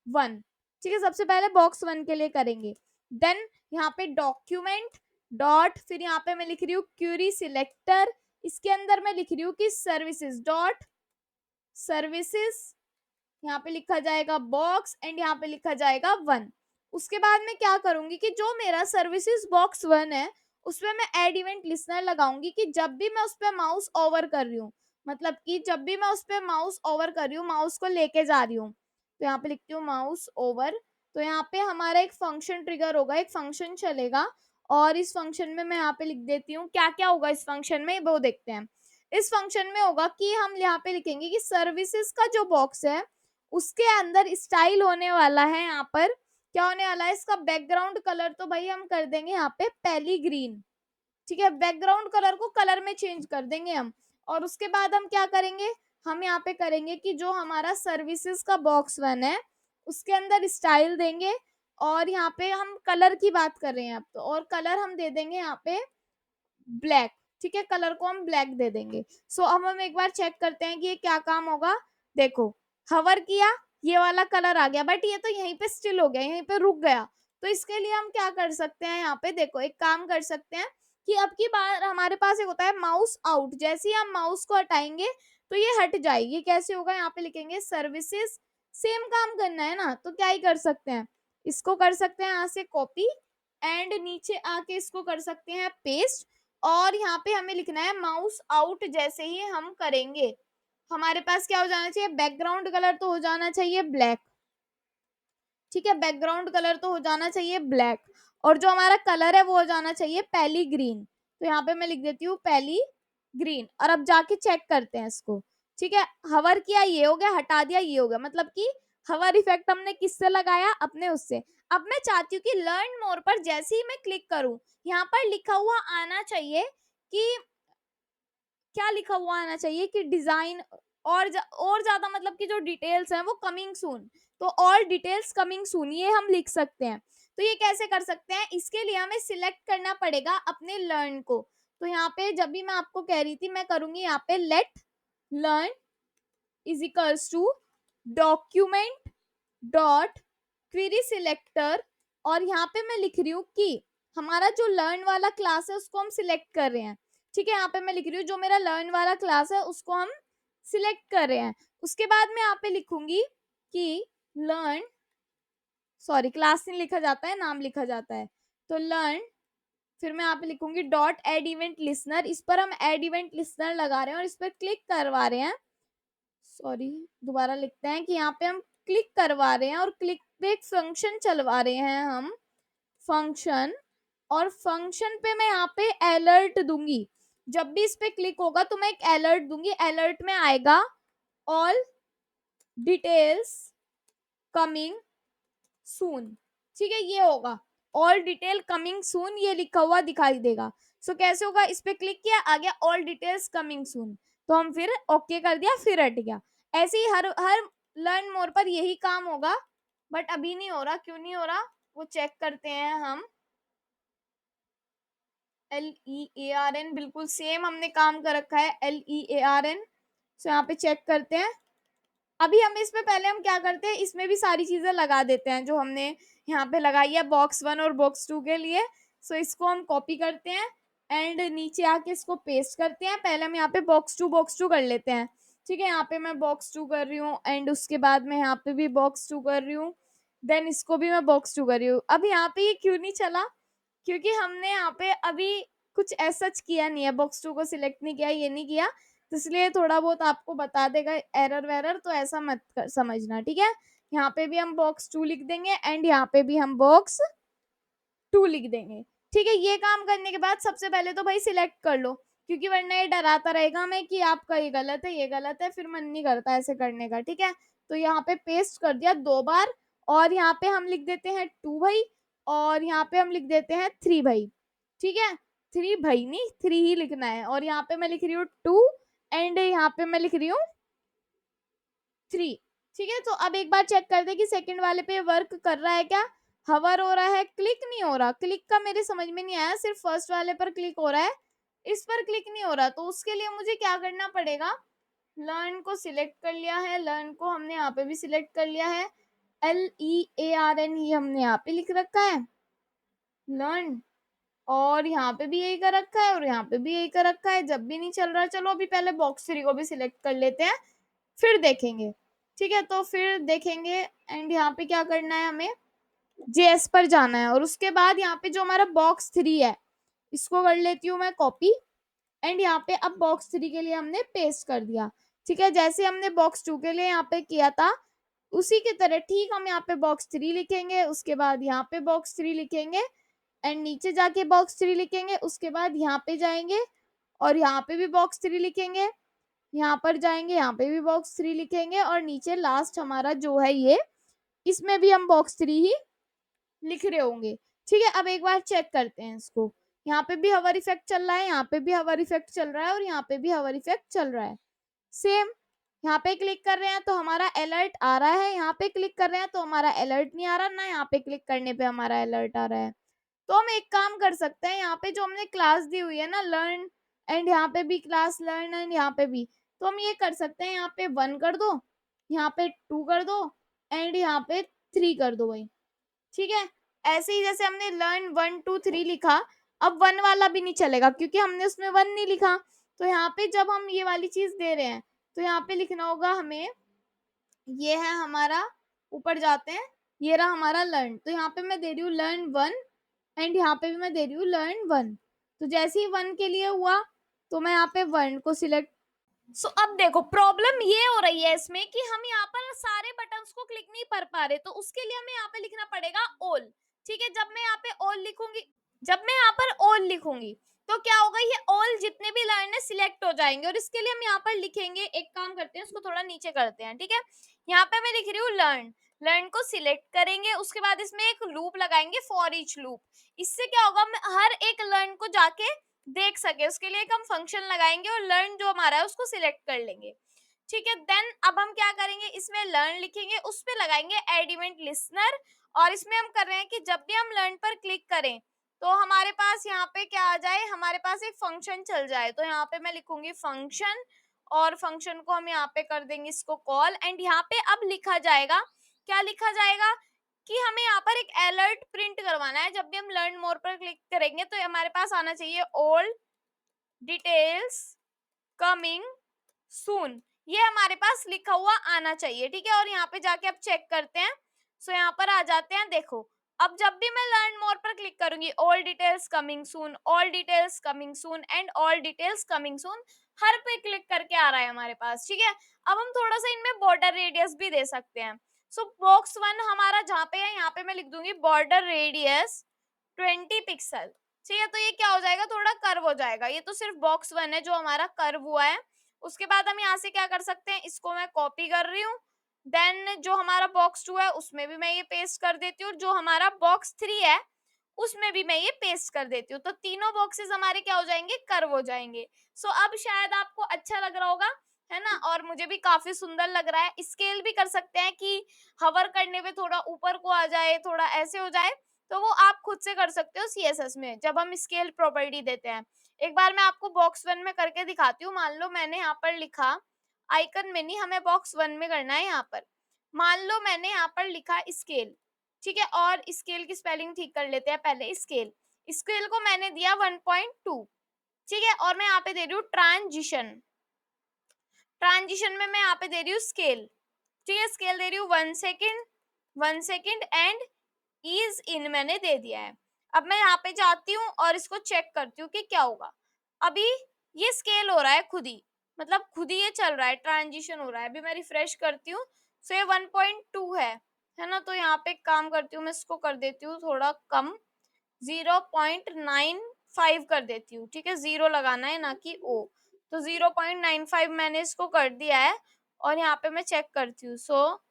1, ठीक है। सबसे पहले बॉक्स 1 के लिए करेंगे। देन यहाँ पे डॉक्यूमेंट डॉट, फिर यहाँ पे मैं लिख रही हूँ क्यूरी सिलेक्टर, इसके अंदर मैं लिख रही हूँ कि सर्विसेज डॉट सर्विसेज, यहाँ पे लिखा जाएगा बॉक्स, एंड यहाँ पे लिखा जाएगा 1। उसके बाद मैं क्या करूंगी कि जो मेरा सर्विसेज बॉक्स 1 है उसमें मैं एड इवेंट लिस्नर लगाऊंगी, कि जब भी मैं उस पर माउस ओवर कर रही हूँ, मतलब कि जब भी मैं उस पर माउस ओवर कर रही हूँ, माउस को लेके जा रही हूँ, तो यहाँ पे लिखती हूँ माउस ओवर, तो यहाँ पे हमारा एक फंक्शन ट्रिगर होगा, एक फंक्शन चलेगा, और इस फंक्शन में मैं यहाँ पे लिख देती हूँ क्या क्या होगा इस फंक्शन में, वो देखते हैं। इस फंक्शन में होगा कि हम यहाँ पे लिखेंगे कि सर्विसेज का जो बॉक्स है उसके अंदर स्टाइल होने वाला है, यहाँ पर क्या होने वाला है, इसका बैकग्राउंड कलर तो भाई हम कर देंगे यहाँ पे पहली ग्रीन, ठीक है। बैकग्राउंड कलर को कलर में चेंज कर देंगे हम। और उसके बाद हम क्या करेंगे, हम यहाँ पे करेंगे कि जो हमारा सर्विसेज का बॉक्स 1 है उसके अंदर स्टाइल देंगे, और यहाँ पे हम कलर की बात कर रहे हैं अब तो, और कलर हम दे देंगे यहाँ पे ब्लैक, ठीक है, कलर को हम ब्लैक दे देंगे। सो अब हम एक बार चेक करते हैं कि ये क्या काम होगा। देखो हवर किया, ये वाला कलर आ गया, बट ये तो यहीं पे स्टिल हो गया, यहीं पे रुक गया। तो इसके लिए हम क्या कर सकते हैं, यहाँ पे देखो एक काम कर सकते हैं कि अब की बार हमारे पास एक होता है माउस आउट, जैसे ही हम माउस को हटाएंगे तो ये हट जाएगी। कैसे होगा, यहाँ पे लिखेंगे सर्विसेज, सेम काम करना है ना, तो क्या ही कर सकते हैं, इसको कर सकते हैं यहाँ से कॉपी, एंड नीचे आके इसको कर सकते हैं पेस्ट, और यहाँ पे हमें लिखना है माउस आउट। जैसे ही हम करेंगे हमारे पास क्या हो जाना चाहिए, बैकग्राउंड कलर तो हो जाना चाहिए ब्लैक, ठीक है, बैकग्राउंड कलर तो हो जाना चाहिए ब्लैक, और जो हमारा कलर है वो हो जाना चाहिए पहली ग्रीन। तो यहाँ पे मैं लिख देती हूँ पहली ग्रीन, और अब जाके चेक करते हैं इसको, ठीक है। हवर किया ये हो गया, हटा दिया ये हो गया, मतलब कि हवर इफेक्ट हमने किससे लगाया, अपने उससे। अब मैं चाहती हूँ कि लर्न मोर पर जैसे ही मैं क्लिक करूँ यहाँ पर लिखा हुआ आना चाहिए कि क्या लिखा हुआ आना चाहिए कि डिजाइन और ज्यादा, मतलब कि जो डिटेल्स हैं वो कमिंग सून, तो ऑल डिटेल्स कमिंग सून ये हम लिख सकते हैं। तो ये कैसे कर सकते हैं, इसके लिए हमें सिलेक्ट करना पड़ेगा अपने लर्न को। तो यहाँ पे जब भी मैं आपको कह रही थी, मैं करूंगी यहाँ पे let learn is equals to document dot query selector, और यहाँ पे मैं लिख रही हूँ कि हमारा जो लर्न वाला क्लास है उसको हम सिलेक्ट कर रहे हैं, ठीक है। यहाँ पे मैं लिख रही हूँ जो मेरा लर्न वाला क्लास है उसको हम सिलेक्ट कर रहे हैं। उसके बाद मैं यहाँ पे लिखूंगी कि लर्न, सॉरी क्लास नहीं लिखा जाता है, नाम लिखा जाता है, तो लर्न, फिर मैं यहाँ पे लिखूंगी डॉट एड इवेंट लिसनर, इस पर हम एड इवेंट लिसनर लगा रहे हैं और इस पर क्लिक करवा रहे हैं, सॉरी दोबारा लिखते हैं कि यहाँ पे हम क्लिक करवा रहे हैं, और क्लिक पे एक फंक्शन चलवा रहे हैं हम फंक्शन, और फंक्शन पे मैं यहाँ पे अलर्ट दूंगी, जब भी इस पे क्लिक होगा तो मैं एक अलर्ट दूंगी, अलर्ट में आएगा ऑल डिटेल्स कमिंग सून, ठीक है, ये होगा। ऑल डिटेल कमिंग सून ये लिखा हुआ दिखाई देगा। सो कैसे होगा, इस पे क्लिक किया, आ गया ऑल डिटेल्स कमिंग सून, तो हम फिर ओके कर दिया, फिर हट गया। ऐसे ही हर हर लर्न मोर पर यही काम होगा, बट अभी नहीं हो रहा, क्यों नहीं हो रहा वो चेक करते हैं हम। LEARN बिल्कुल सेम हमने काम कर रखा है, LEARN। सो यहाँ पे चेक करते हैं। अभी हम इसमें पहले हम क्या करते हैं, इसमें भी सारी चीजें लगा देते हैं जो हमने यहाँ पे लगाई है बॉक्स 1 और बॉक्स 2 के लिए। सो इसको हम कॉपी करते हैं एंड नीचे आके इसको पेस्ट करते हैं। पहले हम यहाँ पे बॉक्स 2 कर लेते हैं। ठीक है, यहाँ पे मैं बॉक्स 2 कर रही हूँ एंड उसके बाद मैं यहाँ पे भी बॉक्स 2 कर रही हूँ, देन इसको भी मैं बॉक्स 2 कर रही हूँ। अब यहाँ पे ये क्यों नहीं चला, क्योंकि हमने यहाँ पे अभी कुछ ऐसा किया नहीं है, बॉक्स 2 को सिलेक्ट नहीं किया, ये नहीं किया, तो इसलिए थोड़ा बहुत आपको बता देगा एरर वेरर, तो ऐसा मत समझना। ठीक है, यहाँ पे भी हम बॉक्स 2 लिख देंगे एंड यहाँ पे भी हम बॉक्स 2 लिख देंगे। ठीक है, ये काम करने के बाद सबसे पहले तो भाई सिलेक्ट कर लो, क्योंकि वरना ये डराता रहेगा हमें कि आपका ये गलत है, ये गलत है, फिर मन नहीं करता ऐसे करने का। ठीक है, तो यहाँ पे पेस्ट कर दिया 2 बार, और यहाँ पे हम लिख देते हैं 2 भाई, और यहाँ पे हम लिख देते हैं 3 भाई। ठीक है, 3 भाई नहीं, 3 ही लिखना है, और यहाँ पे मैं लिख रही हूँ 2 एंड यहाँ पे मैं लिख रही हूँ 3। ठीक है, तो अब एक बार चेक कर दे कि सेकंड वाले पे वर्क कर रहा है क्या, हवर हो रहा है, क्लिक नहीं हो रहा। क्लिक का मेरे समझ में नहीं आया, सिर्फ फर्स्ट वाले पर क्लिक हो रहा है, इस पर क्लिक नहीं हो रहा। तो उसके लिए मुझे क्या करना पड़ेगा, लर्न को सिलेक्ट कर लिया है, लर्न को हमने यहाँ पे भी सिलेक्ट कर लिया है, LEARN ही हमने यहाँ पे लिख रखा है लर्न, और यहाँ पे भी यही कर रखा है और यहाँ पे भी यही कर रखा है। जब भी नहीं चल रहा, चलो अभी पहले बॉक्स 3 को भी सिलेक्ट कर लेते हैं, फिर देखेंगे। ठीक है, तो फिर देखेंगे एंड यहाँ पे क्या करना है, हमें JS पर जाना है, और उसके बाद यहाँ पे जो हमारा बॉक्स 3 है इसको कर लेती हूँ मैं कॉपी, एंड यहाँ पे अब बॉक्स 3 के लिए हमने पेस्ट कर दिया। ठीक है, जैसे हमने बॉक्स 2 के लिए यहाँ पे किया था उसी की तरह ठीक हम यहाँ पे बॉक्स 3 लिखेंगे, उसके बाद यहाँ पे बॉक्स 3 लिखेंगे एंड नीचे जाके बॉक्स 3 लिखेंगे, उसके बाद यहाँ पे जाएंगे और यहाँ पे भी बॉक्स 3 लिखेंगे, यहाँ पर जाएंगे, यहाँ पे भी बॉक्स 3 लिखेंगे, और नीचे लास्ट हमारा जो है ये, इसमें भी हम बॉक्स 3 ही लिख रहे होंगे। ठीक है, अब एक बार चेक करते हैं इसको, यहाँ पे भी हवर इफेक्ट चल रहा है, यहाँ पे भी हवर इफेक्ट चल रहा है, और यहाँ पे भी हवर इफेक्ट चल रहा है सेम। यहाँ पे क्लिक कर रहे हैं तो हमारा अलर्ट आ रहा है, यहाँ पे क्लिक कर रहे हैं तो हमारा अलर्ट नहीं आ रहा, ना यहाँ पे क्लिक करने पे हमारा अलर्ट आ रहा है। तो हम एक काम कर सकते हैं, यहाँ पे जो हमने क्लास दी हुई है ना लर्न, एंड यहाँ पे भी क्लास लर्न एंड यहाँ पे भी, तो हम ये कर सकते हैं, यहाँ पे 1 कर दो, यहाँ पे 2 कर दो एंड यहाँ पे 3 कर दो भाई। ठीक है, ऐसे ही जैसे हमने लर्न 1 2 3 लिखा, अब 1 वाला भी नहीं चलेगा क्योंकि हमने उसमें 1 नहीं लिखा। तो यहाँ पे जब हम ये वाली चीज दे रहे हैं तो यहाँ पे लिखना होगा हमें, ये है हमारा, ऊपर जाते हैं, ये रहा हमारा लर्न, तो यहाँ पे मैं दे रही हूँ लर्न 1 एंड यहाँ पे भी मैं दे रही हूँ लर्न 1। तो जैसे ही 1 के लिए हुआ तो मैं यहाँ पे 1 को सिलेक्ट। सो अब देखो प्रॉब्लम ये हो रही है इसमें कि हम यहाँ पर सारे बटन्स को क्लिक नहीं कर पा रहे, तो उसके लिए हमें यहाँ पे लिखना पड़ेगा ऑल। ठीक है, जब मैं यहाँ पे ऑल लिखूंगी, जब मैं यहाँ पर ऑल लिखूंगी तो क्या होगा, ये ऑल जितने भी लाइन है सिलेक्ट हो जाएंगे, और इसके लिए हम यहाँ पर लिखेंगे, एक काम करते हैं उसको थोड़ा नीचे करते हैं। ठीक है, यहाँ पे मैं लिख रही हूँ लर्न, लर्न को सिलेक्ट करेंगे, उसके बाद इसमें एक लूप लगाएंगे, फॉर ईच लूप। इससे क्या होगा, मैं हर एक लर्न को जाके देख सके, उसके लिए एक हम फंक्शन लगाएंगे और लर्न जो हमारा है उसको सिलेक्ट कर लेंगे। ठीक है, देन अब हम क्या करेंगे, इसमें लर्न लिखेंगे, उस पे लगाएंगे एड इवेंट लिसनर, और इसमें हम कर रहे हैं कि जब भी हम लर्न पर क्लिक करें तो हमारे पास यहाँ पे क्या आ जाए, हमारे पास एक फंक्शन चल जाए। तो यहाँ पे मैं लिखूंगी फंक्शन, और फंक्शन को हम यहाँ पे कर देंगे इसको कॉल, एंड यहाँ पे अब लिखा जाएगा, क्या लिखा जाएगा कि हमें यहाँ पर एक अलर्ट प्रिंट करवाना है। जब भी हम लर्न मोर पर क्लिक करेंगे तो हमारे पास आना चाहिए ऑल डिटेल्स कमिंग सून, ये हमारे पास लिखा हुआ आना चाहिए। ठीक है, और यहाँ पे जाके अब चेक करते हैं। सो यहाँ पर आ जाते हैं, देखो अब जब भी मैं लर्न मोर पर क्लिक करूंगी, all details coming soon, all details coming soon and all details coming soon, हर पे क्लिक करके आ रहा है हमारे पास। ठीक है, अब हम थोड़ा सा इनमें बॉर्डर रेडियस भी दे सकते हैं। सो बॉक्स 1 हमारा जहाँ पे है, यहाँ पे मैं लिख दूंगी बॉर्डर रेडियस 20 पिक्सल। ठीक है, तो ये क्या हो जाएगा, थोड़ा कर्व हो जाएगा, ये तो सिर्फ बॉक्स 1 है जो हमारा कर्व हुआ है। उसके बाद हम यहाँ से क्या कर सकते हैं, इसको मैं कॉपी कर रही हूँ, देन जो हमारा बॉक्स 2 है उसमें भी मैं ये पेस्ट कर देती हूँ, जो हमारा बॉक्स 3 है उसमें भी मैं ये पेस्ट कर देती हूँ। तो तीनों बॉक्सेस हमारे क्या हो जाएंगे, कर्व हो जाएंगे। सो अब शायद आपको अच्छा लग रहा होगा, है ना, और मुझे भी काफी सुंदर लग रहा है। स्केल भी कर सकते हैं कि हवर करने पे थोड़ा ऊपर को आ जाए, थोड़ा ऐसे हो जाए, तो वो आप खुद से कर सकते हो सीएसएस में जब हम स्केल प्रॉपर्टी देते हैं। एक बार मैं आपको बॉक्स 1 में करके दिखाती हूँ। मान लो मैंने यहाँ पर लिखा आइकन मिनी, हमें बॉक्स 1 में करना है यहाँ पर। मान लो मैंने यहाँ पर लिखा स्केल, ठीक है, और स्केल की स्पेलिंग ठीक कर लेते हैं पहले। स्केल स्केल को मैंने दिया 1.2, ठीक है, और मैं यहाँ पे दे रही हूँ ट्रांजिशन। ट्रांजिशन में मैं यहाँ पे दे रही हूँ स्केल, ठीक है, स्केल दे रही हूँ 1 second, 1 second and is in मैंने दे दिया है। अब मैं यहाँ पे जाती हूँ और इसको चेक करती हूँ कि क्या होगा। अभी ये स्केल हो रहा है खुद ही, मतलब खुद ही ये चल रहा है, ट्रांजिशन हो रहा है। अभी मैं रिफ्रेश करती हूँ, सो ये 1.2 है ना। तो यहाँ पे एक काम करती हूँ, मैं इसको कर देती हूँ थोड़ा कम, 0.95 कर देती हूँ, ठीक है, जीरो लगाना है ना कि ओ। तो 0.95 मैंने इसको कर दिया है और यहाँ पे मैं चेक करती हूँ। सो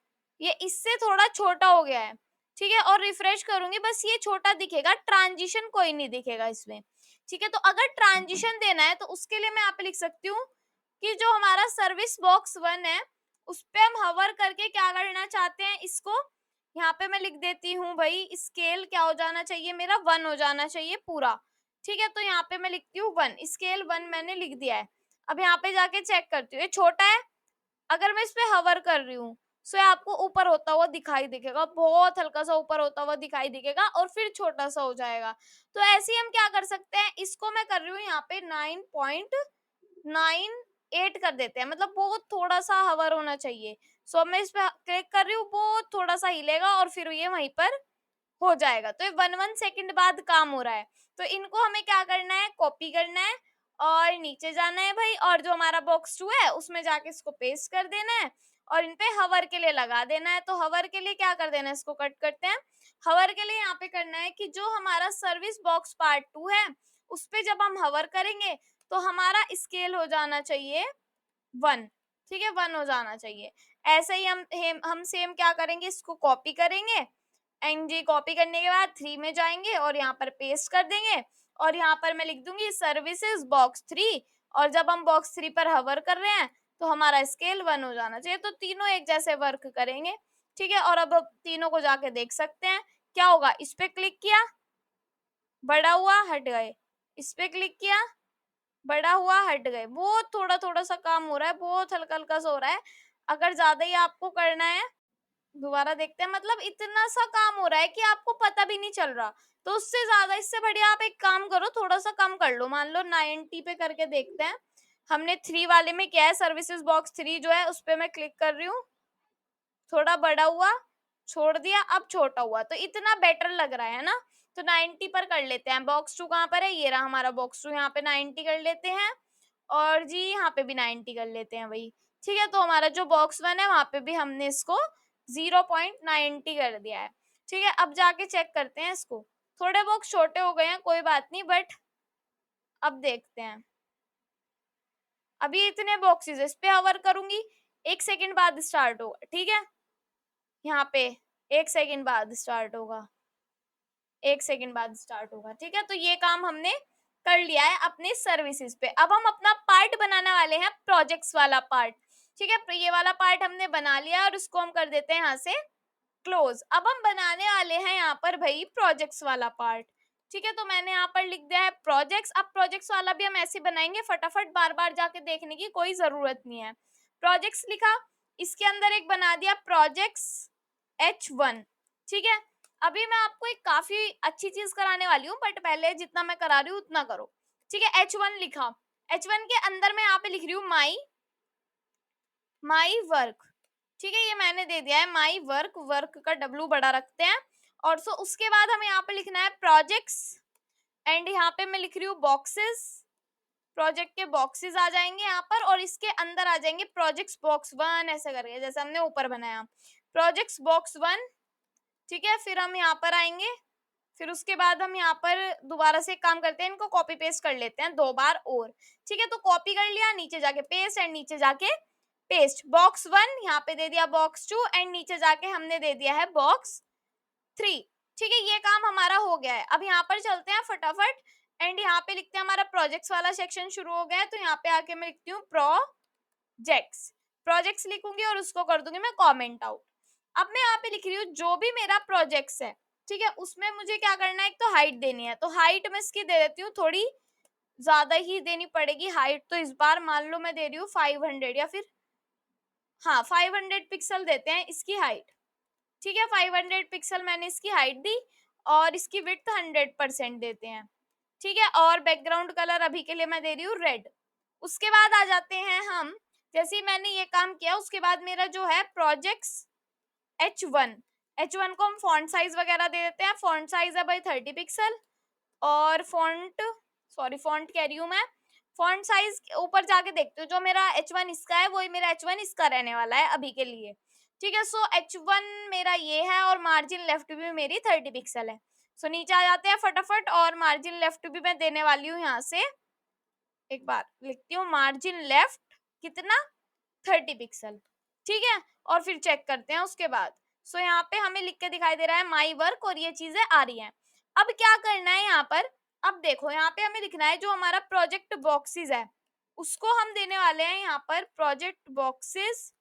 ये इससे थोड़ा छोटा हो गया है, ठीक है, और रिफ्रेश करूंगी, बस ये छोटा दिखेगा, ट्रांजिशन कोई नहीं दिखेगा इसमें, ठीक है। तो अगर ट्रांजिशन देना है तो उसके लिए मैं यहाँ पे लिख सकती हूँ कि जो हमारा सर्विस बॉक्स 1 है उस पे हम हवर करके क्या करना चाहते हैं, इसको यहाँ पे मैं लिख देती हूँ भाई, स्केल क्या हो जाना चाहिए मेरा, 1 हो जाना चाहिए पूरा, ठीक है। तो यहाँ पे मैं लिखती हूँ 1, स्केल 1 मैंने लिख दिया है। अब यहाँ पे जाके चेक करती हूँ, ये छोटा है। अगर मैं इस पे हवर कर रही हूँ, सो ये आपको ऊपर होता हुआ दिखाई दिखेगा, बहुत हल्का सा ऊपर होता हुआ दिखाई दिखेगा और फिर छोटा सा हो जाएगा। तो ऐसे ही हम क्या कर सकते हैं, इसको मैं कर रही हूँ यहाँ पे 9.98 कर देते हैं, मतलब बहुत थोड़ा सा हवर होना चाहिए। सो मैं इस पे क्लिक कर रही हूँ, बहुत थोड़ा सा हिलेगा और फिर ये वहीं पर हो जाएगा। तो ये 1 सेकंड बाद काम हो रहा है। तो इनको हमें क्या करना है, कॉपी करना है और नीचे जाना है भाई, और जो हमारा बॉक्स 2 है उसमें जाके इसको पेस्ट कर देना है और इन पे हवर के लिए लगा देना है। तो हवर के लिए क्या कर देना है, इसको कट करते हैं। हवर के लिए यहाँ पे करना है कि जो हमारा सर्विस बॉक्स पार्ट 2 है उस पे जब हम हवर करेंगे तो हमारा स्केल हो जाना चाहिए 1, ठीक है, 1 हो जाना चाहिए। ऐसे ही हम सेम क्या करेंगे, इसको कॉपी करेंगे, एंड जी कॉपी करने के बाद 3 में जाएंगे और यहाँ पर पेस्ट कर देंगे और यहाँ पर मैं लिख दूंगी सर्विसेज बॉक्स 3, और जब हम बॉक्स 3 पर हवर कर रहे हैं तो हमारा स्केल 1 हो जाना चाहिए। तो तीनों एक जैसे वर्क करेंगे, ठीक है। और अब तीनों को जाके देख सकते हैं क्या होगा। इस पे क्लिक किया, बड़ा हुआ, हट गए, इस पे क्लिक किया, बड़ा हुआ, हट गए। बहुत थोड़ा थोड़ा सा काम हो रहा है, बहुत हल्का हल्का सा हो रहा है। अगर ज्यादा ही आपको करना है, दोबारा देखते हैं, मतलब इतना सा काम हो रहा है कि आपको पता भी नहीं चल रहा। तो उससे ज्यादा, इससे बढ़िया आप एक काम करो, थोड़ा सा कम कर लो, मान लो 90 पे करके देखते हैं। हमने 3 वाले में क्या है, सर्विसेज बॉक्स 3 जो है उस पे मैं क्लिक कर रही हूँ, थोड़ा बड़ा हुआ, छोड़ दिया, अब छोटा हुआ, तो इतना बेटर लग रहा है ना। तो 90 पर कर लेते हैं। बॉक्स 2 कहाँ पर है, ये रहा हमारा बॉक्स 2, यहाँ पे 90 कर लेते हैं और जी यहाँ पे भी 90 कर लेते हैं वही, ठीक है। तो हमारा जो बॉक्स 1 है वहां पे भी हमने इसको 0.90 कर दिया है, ठीक है। अब जाके चेक करते हैं इसको, थोड़े बॉक्स छोटे हो गए हैं, कोई बात नहीं, बट अब देखते हैं। अभी इतने बॉक्सेस, इस पे हवर करूंगी, 1 सेकंड बाद स्टार्ट होगा, ठीक है। यहाँ पे 1 सेकंड बाद स्टार्ट होगा, 1 सेकंड बाद स्टार्ट होगा, ठीक है। तो ये काम हमने कर लिया है अपने सर्विसेज पे। अब हम अपना पार्ट बनाने वाले हैं, प्रोजेक्ट्स वाला पार्ट, ठीक है। तो ये वाला पार्ट हमने बना लिया और इसको हम कर देते हैं यहाँ से क्लोज। अब हम बनाने वाले हैं यहाँ पर भाई प्रोजेक्ट्स वाला पार्ट, ठीक है। तो मैंने यहाँ पर लिख दिया है प्रोजेक्ट्स। अब प्रोजेक्ट्स वाला भी हम ऐसे बनाएंगे, फटाफट बार बार जाके देखने की कोई जरूरत नहीं है। प्रोजेक्ट्स लिखा, इसके अंदर एक बना दिया प्रोजेक्ट्स H1, ठीक है। अभी मैं आपको एक काफी अच्छी चीज कराने वाली हूँ, बट पहले जितना मैं करा रही हूँ उतना करो, ठीक है। H1 लिखा, H1 के अंदर मैं यहाँ पे लिख रही हूँ माई वर्क, ठीक है। ये मैंने दे दिया है माई वर्क, वर्क का W बड़ा रखते हैं। और सो उसके बाद हमें यहाँ पे लिखना है प्रोजेक्ट्स, एंड यहाँ पे मैं लिख रही हूँ बॉक्सेस, प्रोजेक्ट के बॉक्सेस आ जाएंगे यहाँ पर और इसके अंदर आ जाएंगे प्रोजेक्ट्स बॉक्स 1, ऐसे करके जैसे हमने ऊपर बनाया प्रोजेक्ट्स बॉक्स 1, ठीक है। फिर हम यहाँ पर आएंगे, फिर उसके बाद हम यहाँ पर दोबारा से एक काम करते हैं, इनको कॉपी पेस्ट कर लेते हैं 2 बार और, ठीक है। तो कॉपी कर लिया, नीचे जाके पेस्ट एंड नीचे जाके पेस्ट, बॉक्स 1 यहाँ पे दे दिया बॉक्स 2 एंड नीचे जाके हमने दे दिया है बॉक्स 3, ठीक है, ये काम हमारा हो गया है। अब यहाँ पर चलते हैं फटाफट एंड यहाँ पे लिखते हैं हमारा प्रोजेक्ट्स वाला सेक्शन शुरू हो गया है, तो यहाँ पे आके मैं लिखती हूँ प्रोजेक्ट्स। प्रोजेक्ट्स लिखूंगी और उसको कर दूंगी मैं कमेंट आउट। अब मैं यहाँ पे लिख रही हूँ जो भी मेरा प्रोजेक्ट्स है, ठीक है, उसमें मुझे क्या करना है, एक तो हाइट देनी है, तो हाइट मैं इसकी दे देती हूँ थोड़ी ज्यादा ही देनी पड़ेगी हाइट, तो इस बार मान लो मैं दे रही हूँ 500 या फिर हाँ 500 पिक्सल देते हैं इसकी हाइट। ठीक है, 500 पिक्सल मैंने इसकी हाइट दी और इसकी विड्थ 100% देते हैं। ठीक है, और बैकग्राउंड कलर अभी के लिए मैं दे रही हूँ रेड। उसके बाद आ जाते हैं हम, जैसे ही मैंने ये काम किया उसके बाद मेरा जो है प्रोजेक्ट्स H1, H1 को हम फॉन्ट साइज वगैरह दे देते हैं। फॉन्ट साइज है भाई 30 पिक्सल और फॉन्ट कह रही हूँ मैं, फॉन्ट साइज ऊपर जाके देखते हो, जो मेरा H1 इसका है वही मेरा H1 इसका रहने वाला है अभी के लिए। ठीक है, सो H1 मेरा ये है और मार्जिन लेफ्ट भी मेरी 30 पिक्सल है। सो नीचे आ जाते हैं फटाफट और मार्जिन लेफ्ट भी मैं देने वाली हूँ यहाँ से, एक बार लिखती हूँ मार्जिन लेफ्ट कितना 30 पिक्सल। ठीक है, और फिर चेक करते हैं उसके बाद। सो यहाँ पे हमें लिख के दिखाई दे रहा है माई वर्क और ये चीजें आ रही हैं। अब क्या करना है यहाँ पर, अब देखो यहाँ पे हमें लिखना है जो हमारा प्रोजेक्ट बॉक्सेस है उसको हम देने वाले हैं यहाँ पर प्रोजेक्ट बॉक्सेस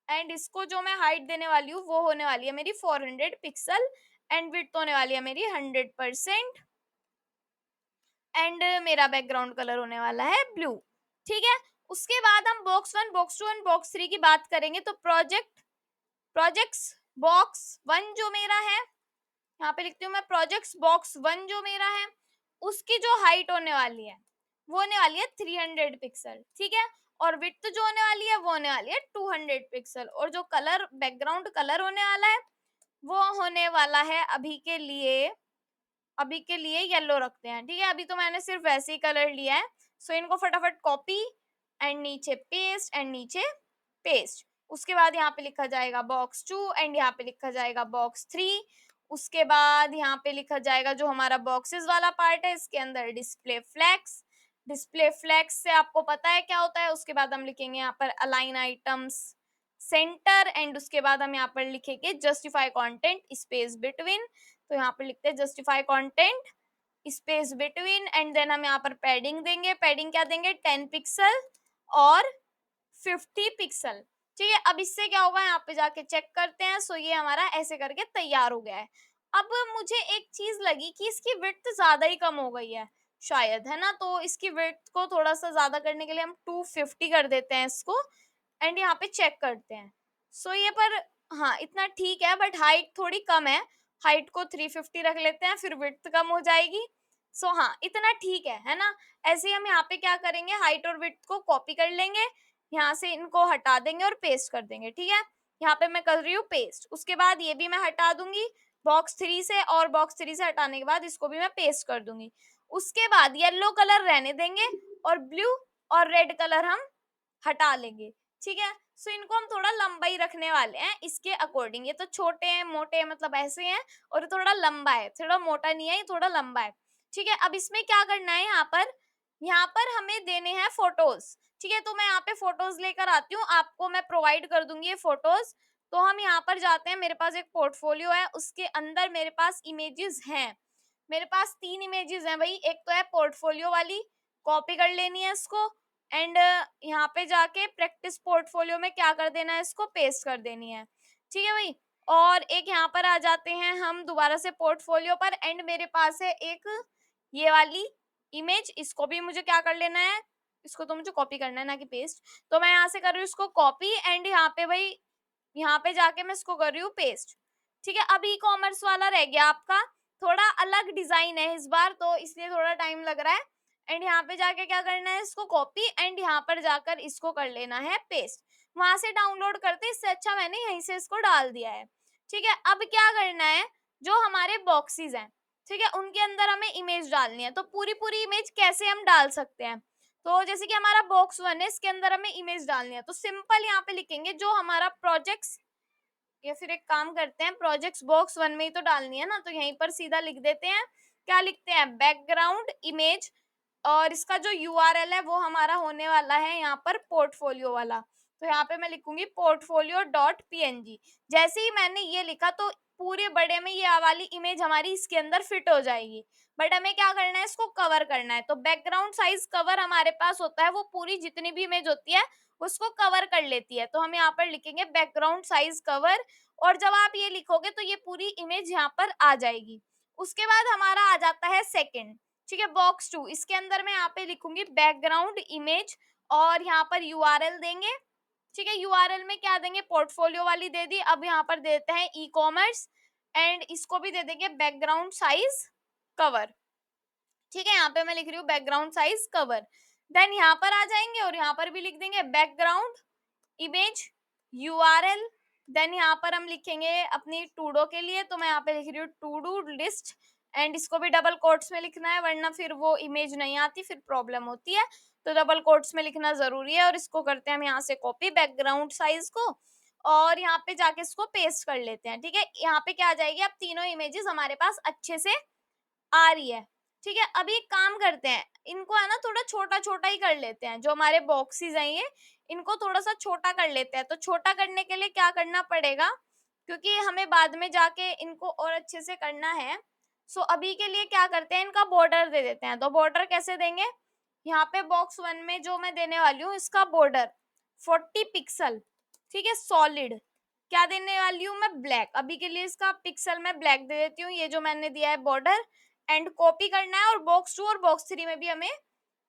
एंड इसको जो मैं हाइट देने वाली हूँ वो होने वाली है मेरी 400 पिक्सल एंड विड्थ होने वाली है मेरी 100% एंड मेरा बैकग्राउंड कलर होने वाला है ब्लू। ठीक है, उसके बाद हम बॉक्स 1 बॉक्स 2 एंड बॉक्स 3 की बात करेंगे, तो प्रोजेक्ट्स बॉक्स 1 जो मेरा है, यहाँ पे लिखती हूँ मैं प्रोजेक्ट्स बॉक्स 1 जो मेरा है उसकी जो हाइट होने वाली है वो होने वाली है 300 पिक्सल। ठीक है, और विड्थ जो होने वाली है वो होने वाली है 200 पिक्सल और जो कलर बैकग्राउंड कलर होने वाला है वो होने वाला है अभी के लिए येलो रखते हैं। ठीक है, अभी तो मैंने सिर्फ वैसे ही कलर लिया है। सो इनको फटाफट कॉपी एंड नीचे पेस्ट एंड नीचे पेस्ट। उसके बाद यहाँ पे लिखा जाएगा बॉक्स 2 एंड यहाँ पे लिखा जाएगा बॉक्स 3। उसके बाद यहाँ पे लिखा जाएगा जो हमारा बॉक्सेस वाला पार्ट है इसके अंदर डिस्प्ले फ्लेक्स से आपको पता है क्या होता है। उसके बाद हम लिखेंगे यहाँ पर अलाइन आइटम्स सेंटर एंड उसके बाद हम यहाँ पर लिखेंगे जस्टिफाई कंटेंट स्पेस बिटवीन। तो यहाँ पर लिखते हैं justify content space between and then हम यहाँ पर पैडिंग देंगे। पैडिंग क्या देंगे 10 पिक्सल और 50 पिक्सल। ठीक है, अब इससे क्या होगा यहाँ पे जाके चेक करते हैं। सो ये हमारा ऐसे करके तैयार हो गया है। अब मुझे एक चीज लगी कि इसकी विड्थ ज्यादा ही कम हो गई है शायद, है ना, तो इसकी विड्थ को थोड़ा सा ज्यादा करने के लिए हम 250 कर देते हैं इसको एंड यहाँ पे चेक करते हैं। सो ये पर हाँ इतना ठीक है बट हाइट थोड़ी कम है, हाइट को 350 रख लेते हैं फिर विड्थ कम हो जाएगी। सो हाँ इतना ठीक है ना। ऐसे ही हम यहाँ पे क्या करेंगे हाइट और विड्थ को कॉपी कर लेंगे, यहाँ से इनको हटा देंगे और पेस्ट कर देंगे। ठीक है, यहाँ पे मैं कर रही हूँ पेस्ट। उसके बाद ये भी मैं हटा दूंगी बॉक्स 3 से और बॉक्स 3 से हटाने के बाद इसको भी मैं पेस्ट कर दूंगी। उसके बाद येलो कलर रहने देंगे और ब्लू और रेड कलर हम हटा लेंगे। ठीक है, सो इनको हम थोड़ा लंबा ही रखने वाले हैं इसके अकॉर्डिंग। ये तो छोटे हैं मोटे मतलब ऐसे हैं और ये थोड़ा लंबा है, थोड़ा मोटा नहीं है, ये थोड़ा लंबा है। ठीक है, अब इसमें क्या करना है यहाँ पर हमें देने हैं फोटोज। ठीक है, तो मैं यहाँ पे फोटोज लेकर आती हूँ, आपको मैं प्रोवाइड कर दूंगी ये फोटोज। तो हम यहाँ पर जाते हैं, मेरे पास एक पोर्टफोलियो है उसके अंदर मेरे पास इमेजेस हैं। मेरे पास 3 इमेजेस हैं भाई। एक तो है पोर्टफोलियो वाली, कॉपी कर लेनी है इसको एंड यहाँ पे जाके प्रैक्टिस पोर्टफोलियो में क्या कर देना है इसको पेस्ट कर देनी है। ठीक है भाई, और एक यहाँ पर आ जाते हैं हम दोबारा से पोर्टफोलियो पर एंड मेरे पास है एक ये वाली इमेज, इसको भी मुझे क्या कर लेना है, इसको तो मुझे कॉपी करना है ना कि पेस्ट। तो मैं यहाँ से कर रही हूँ इसको कॉपी एंड यहाँ पे भाई यहाँ पे जाके मैं इसको कर रही हूँ पेस्ट। ठीक है, अब ई कॉमर्स वाला रह गया आपका, थोड़ा अलग डिजाइन है इस बार तो इसलिए थोड़ा टाइम लग रहा है एंड यहाँ पे जाके क्या करना है इसको कॉपी एंड यहाँ पर जाकर इसको कर लेना है पेस्ट। वहां से डाउनलोड करते इससे अच्छा मैंने यहीं से इसको डाल दिया है। ठीक है, अब क्या करना है जो हमारे बॉक्सेस हैं, ठीक है, उनके अंदर हमें इमेज डालनी है। तो पूरी पूरी इमेज कैसे हम डाल सकते हैं, तो जैसे कि हमारा बॉक्स 1 है इसके अंदर हमें इमेज डालनी है, तो सिंपल यहाँ पे लिखेंगे जो हमारा प्रोजेक्ट्स, या फिर एक काम करते हैं प्रोजेक्ट्स बॉक्स 1 में ही तो डालनी है ना, तो यहीं पर सीधा लिख देते हैं। क्या लिखते हैं बैकग्राउंड इमेज और इसका जो यूआरएल है वो हमारा होने वाला है यहाँ पर पोर्टफोलियो वाला। तो यहाँ पे मैं लिखूंगी portfolio.png। जैसे ही मैंने ये लिखा तो पूरे बड़े में ये वाली इमेज हमारी इसके अंदर फिट हो जाएगी। बट हमें क्या करना है, इसको कवर करना है। तो बैकग्राउंड साइज कवर हमारे पास होता है, वो पूरी जितनी भी इमेज होती है उसको कवर कर लेती है। तो हम यहाँ पर लिखेंगे बैकग्राउंड साइज कवर, और जब आप ये लिखोगे तो ये पूरी इमेज यहाँ पर आ जाएगी। उसके बाद हमारा आ जाता है सेकंड, ठीक है, बॉक्स 2। इसके अंदर मैं यहाँ पे लिखूंगी बैकग्राउंड इमेज, और यहाँ पर यूआरएल देंगे, ठीक है। यूआरएल में क्या देंगे, पोर्टफोलियो वाली दे दी। अब यहाँ पर देते हैं ई कॉमर्स, एंड इसको भी दे देंगे बैकग्राउंड साइज कवर, ठीक है। यहाँ पे मैं लिख रही हूँ बैकग्राउंड साइज कवर। देन यहाँ पर आ जाएंगे और यहाँ पर भी लिख देंगे बैकग्राउंड इमेज यूआरएल। देन यहाँ पर हम लिखेंगे अपनी टूडो के लिए, तो मैं यहाँ पे लिख रही हूँ टू डू लिस्ट, एंड इसको भी डबल कोट्स में लिखना है, वरना फिर वो इमेज नहीं आती, फिर प्रॉब्लम होती है। तो डबल कोट्स में लिखना जरूरी है। और इसको करते हैं हम यहाँ से कॉपी बैकग्राउंड साइज को, और यहाँ पे जाके इसको पेस्ट कर लेते हैं, ठीक है। यहाँ पे क्या आ जाएगी, अब तीनों इमेजेस हमारे पास अच्छे से आ रही है, ठीक है। अभी एक काम करते हैं, इनको है ना थोड़ा छोटा छोटा ही कर लेते हैं। जो हमारे बॉक्सेस हैं ये, इनको थोड़ा सा छोटा कर लेते हैं। तो छोटा करने के लिए क्या करना पड़ेगा, क्योंकि हमें बाद में जाके इनको और अच्छे से करना है। सो अभी के लिए क्या करते हैं, इनका बॉर्डर दे देते हैं। तो बॉर्डर कैसे देंगे, यहाँ पे बॉक्स 1 में जो मैं देने वाली हूँ, इसका बॉर्डर 40 पिक्सल, ठीक है, सॉलिड। क्या देने वाली हूँ मैं, ब्लैक। अभी के लिए इसका पिक्सल मैं ब्लैक दे देती हूँ, ये जो मैंने दिया है बॉर्डर। एंड कॉपी करना है, और बॉक्स 2 और बॉक्स 3 में भी हमें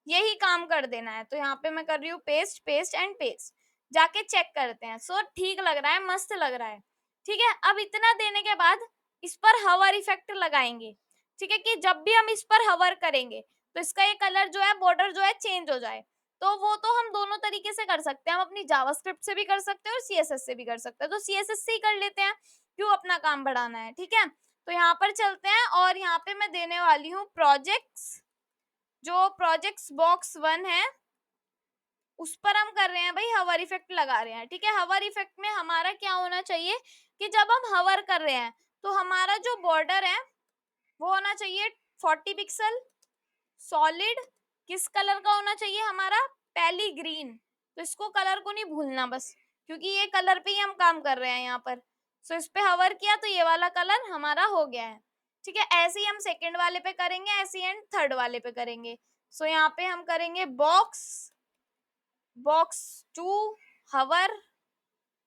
यही काम कर देना है। तो यहाँ पे मैं कर रही हूँ पेस्ट पेस्ट एंड पेस्ट। जाके चेक करते हैं। सो ठीक लग रहा है, मस्त लग रहा है, ठीक है। अब इतना देने के बाद इस पर हवर इफेक्ट लगाएंगे, ठीक है, कि जब भी हम इस पर हवर करेंगे तो इसका ये कलर जो है, बॉर्डर जो है, चेंज हो जाए। तो वो तो हम दोनों तरीके से कर सकते हैं, हम अपनी जावास्क्रिप्ट से भी कर सकते हैं और सीएसएस से भी कर सकते हैं। तो सीएसएस से ही कर लेते हैं, क्यों अपना काम बढ़ाना है, ठीक है। तो यहाँ पर चलते हैं, और यहाँ पे मैं देने वाली हूँ प्रोजेक्ट्स। जो प्रोजेक्ट्स बॉक्स 1 है उस पर हम कर रहे हैं भाई हवर इफेक्ट लगा रहे हैं, ठीक है। हवर इफेक्ट में हमारा क्या होना चाहिए कि जब हम हवर कर रहे हैं तो हमारा जो बॉर्डर है वो होना चाहिए 40 पिक्सल सॉलिड। किस कलर का होना चाहिए हमारा, पैली ग्रीन। तो इसको कलर को नहीं भूलना बस, क्योंकि ये कलर पे ही हम काम कर रहे हैं यहाँ पर। सो इस पे हवर किया तो ये वाला कलर हमारा हो गया है, ठीक है। ऐसे ही हम सेकंड वाले पे करेंगे, ऐसे ही एंड थर्ड वाले पे करेंगे। सो यहाँ पे हम करेंगे बॉक्स 2 हवर,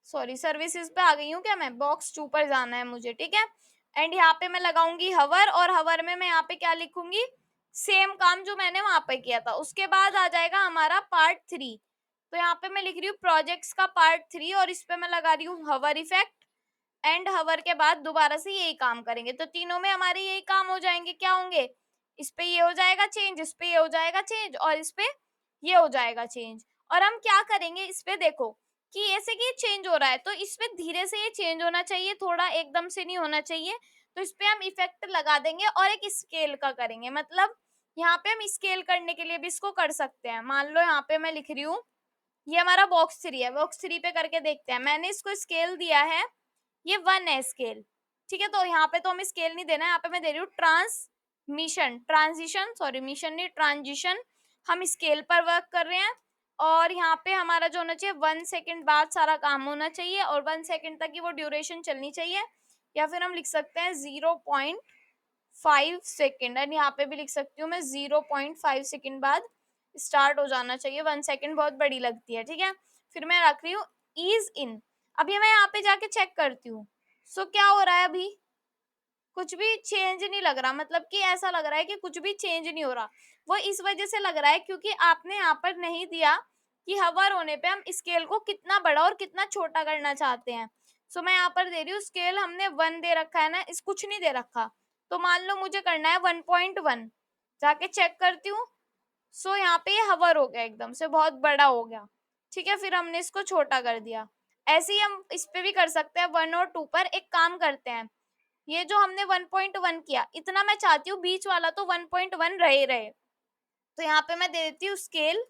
सॉरी सर्विसेज पे आ गई हूँ क्या मैं, बॉक्स 2 पर जाना है मुझे, ठीक है। एंड यहाँ पे मैं लगाऊंगी हवर, और हवर में मैं यहाँ पे क्या लिखूंगी, सेम काम जो मैंने वहां पे किया था। उसके बाद आ जाएगा हमारा पार्ट 3। तो यहाँ पे मैं लिख रही हूँ प्रोजेक्ट्स का पार्ट 3, और इस पे मैं लगा रही हूँ हवर इफेक्ट। एंड हवर के बाद दोबारा से यही काम करेंगे, तो तीनों में हमारे यही काम हो जाएंगे। क्या होंगे, इस पे ये हो जाएगा चेंज, इस पे ये हो जाएगा चेंज, और इस पे ये हो जाएगा चेंज। और हम क्या करेंगे, इस पे देखो कि ऐसे कि चेंज हो रहा है, तो इस पे धीरे से ये चेंज होना चाहिए, थोड़ा एकदम से नहीं होना चाहिए। तो इस पे हम इफेक्ट लगा देंगे और एक स्केल का करेंगे। मतलब यहाँ पे हम स्केल करने के लिए भी इसको कर सकते हैं। मान लो यहाँ पे मैं लिख रही हूँ, ये हमारा बॉक्स 3 है, बॉक्स 3 पे करके देखते हैं। मैंने इसको स्केल दिया है, ये 1 है स्केल, ठीक है। तो यहाँ पे तो हमें स्केल नहीं देना है, यहाँ पे मैं दे रही हूँ ट्रांजिशन, सॉरी मिशन नहीं, ट्रांजिशन। हम स्केल पर वर्क कर रहे हैं, और यहाँ पे हमारा जो होना चाहिए 1 सेकंड बाद सारा काम होना चाहिए, और 1 सेकंड तक की वो ड्यूरेशन चलनी चाहिए। या फिर हम लिख सकते हैं 0.5 सेकंड, एंड यहाँ पे भी लिख सकती हूँ मैं 0.5 सेकंड बाद स्टार्ट हो जाना चाहिए। 1 सेकंड बहुत बड़ी लगती है, ठीक है। फिर मैं रख रही हूँ ईज इन। अभी मैं यहाँ पे जाके चेक करती हूँ। सो क्या हो रहा है, अभी कुछ भी चेंज नहीं लग रहा। मतलब कि ऐसा लग रहा है कि कुछ भी चेंज नहीं हो रहा। वो इस वजह से लग रहा है क्योंकि आपने यहाँ पर नहीं दिया कि हवर होने पे हम स्केल को कितना बड़ा और कितना छोटा करना चाहते हैं। सो मैं यहाँ पर दे रही हूँ स्केल, हमने 1 दे रखा है ना, इस कुछ नहीं दे रखा। तो मान लो मुझे करना है 1.1, जाके चेक करती हूँ। सो यहाँ पे ये हवर हो गया, एकदम से बहुत बड़ा हो गया, ठीक है। फिर हमने इसको छोटा कर दिया। ऐसे ही हम इस पे भी कर सकते हैं 1 और 2 पर। एक काम करते हैं, ये जो हमने 1.1 किया, इतना मैं चाहती हूँ बीच वाला तो 1.1 रहे। तो यहाँ पे मैं दे देती हूँ स्केल,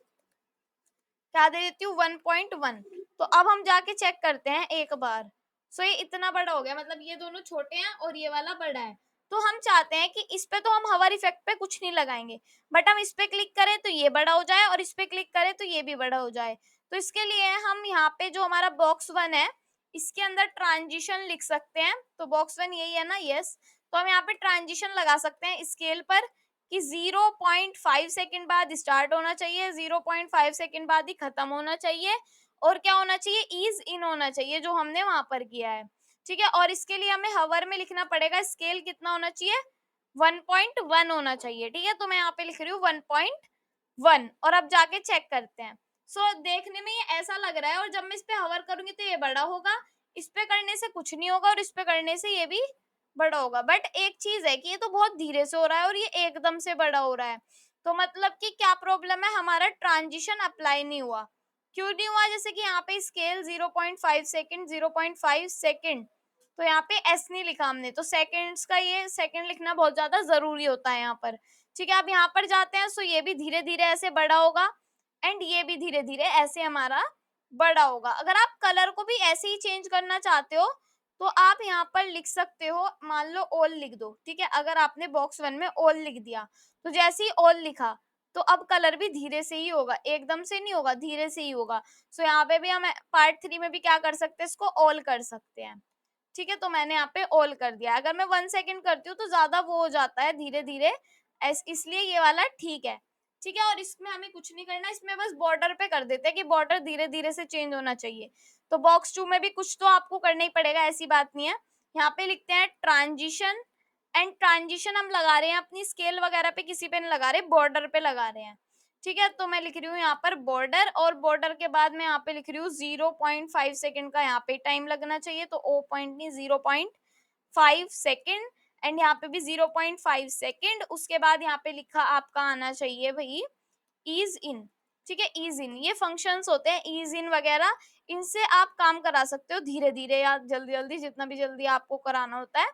क्या दे देती हूँ 1.1। तो अब हम जाके चेक करते हैं एक बार। सो ये इतना बड़ा हो गया, मतलब ये दोनों छोटे हैं और ये वाला बड़ा है। तो हम चाहते हैं कि इस पे तो हम हवर इफेक्ट पे कुछ नहीं लगाएंगे, बट हम इस पे क्लिक करें तो ये बड़ा हो जाए और इस पे क्लिक करें तो ये भी बड़ा हो जाए। तो इसके लिए हम यहाँ पे जो हमारा बॉक्स 1 है, इसके अंदर ट्रांजिशन लिख सकते हैं। तो बॉक्स 1 यही है ना, यस। तो हम यहाँ पे ट्रांजिशन लगा सकते हैं स्केल पर कि 0.5 सेकंड बाद स्टार्ट होना चाहिए, 0.5 सेकंड बाद ही खत्म होना चाहिए, और क्या होना चाहिए, ईज इन होना चाहिए, जो हमने वहां पर किया है। ठीक है, और इसके लिए हमें हवर में लिखना पड़ेगा, स्केल कितना होना चाहिए, 1.1 होना चाहिए। ठीक है, तो मैं यहाँ पे लिख रही हूँ 1.1, और अब जाके चेक करते हैं। देखने में ये ऐसा लग रहा है, और जब मैं इस पे हवर करूंगी तो ये बड़ा होगा, इस पे करने से कुछ नहीं होगा, और इस पे करने से ये भी बड़ा होगा। बट एक चीज है कि ये तो बहुत धीरे से हो रहा है और ये एकदम से बड़ा हो रहा है। तो मतलब कि क्या प्रॉब्लम है, हमारा ट्रांजिशन अप्लाई नहीं हुआ। क्यों नहीं हुआ, जैसे कि यहाँ पे स्केल 0.5 सेकंड, 0.5 सेकंड, तो यहाँ पे एस नहीं लिखा हमने, तो सेकंड्स का ये सेकंड लिखना बहुत ज्यादा जरूरी होता है यहाँ पर। ठीक है, अब यहाँ पर जाते हैं, सो ये भी धीरे धीरे ऐसे बड़ा होगा, एंड ये भी धीरे धीरे ऐसे हमारा बड़ा होगा। अगर आप कलर को भी ऐसे ही चेंज करना चाहते हो तो आप यहाँ पर लिख सकते हो, मान लो ऑल लिख दो। ठीक है, अगर आपने बॉक्स 1 में ऑल लिख दिया, तो जैसे ही ऑल लिखा तो अब कलर भी धीरे से ही होगा, एकदम से नहीं होगा, धीरे से ही होगा। यहाँ पे भी हम पार्ट 3 में भी क्या कर सकते हैं, इसको ऑल कर सकते हैं। ठीक है, तो मैंने यहाँ पे ऑल कर दिया। अगर मैं 1 सेकंड करती हूँ तो ज्यादा वो हो जाता है, धीरे धीरे, इसलिए ये वाला ठीक है। ठीक है, और इसमें हमें कुछ नहीं करना, इसमें बस बॉर्डर पे कर देते हैं कि बॉर्डर धीरे धीरे से चेंज होना चाहिए। तो बॉक्स 2 में भी कुछ तो आपको करना ही पड़ेगा, ऐसी बात नहीं है। यहाँ पे लिखते हैं ट्रांजिशन, एंड ट्रांजिशन हम लगा रहे हैं अपनी स्केल वगैरह पे किसी पे नहीं लगा रहे, बॉर्डर पे लगा रहे हैं। ठीक है, तो मैं लिख रही हूँ यहाँ पर बॉर्डर, और बॉर्डर के बाद मैं यहाँ पे लिख रही हूँ 0.5 सेकंड का यहाँ पे टाइम लगना चाहिए, तो ओ पॉइंट नहीं, 0.5 सेकंड, एंड यहाँ पे भी 0.5 सेकंड। उसके बाद यहाँ पे लिखा आपका आना चाहिए भाई ईज इन। ठीक है, ईज इन, ये फंक्शंस होते हैं ईज इन वगैरह, इनसे आप काम करा सकते हो धीरे धीरे या जल्दी जल्दी, जितना भी जल्दी आपको कराना होता है।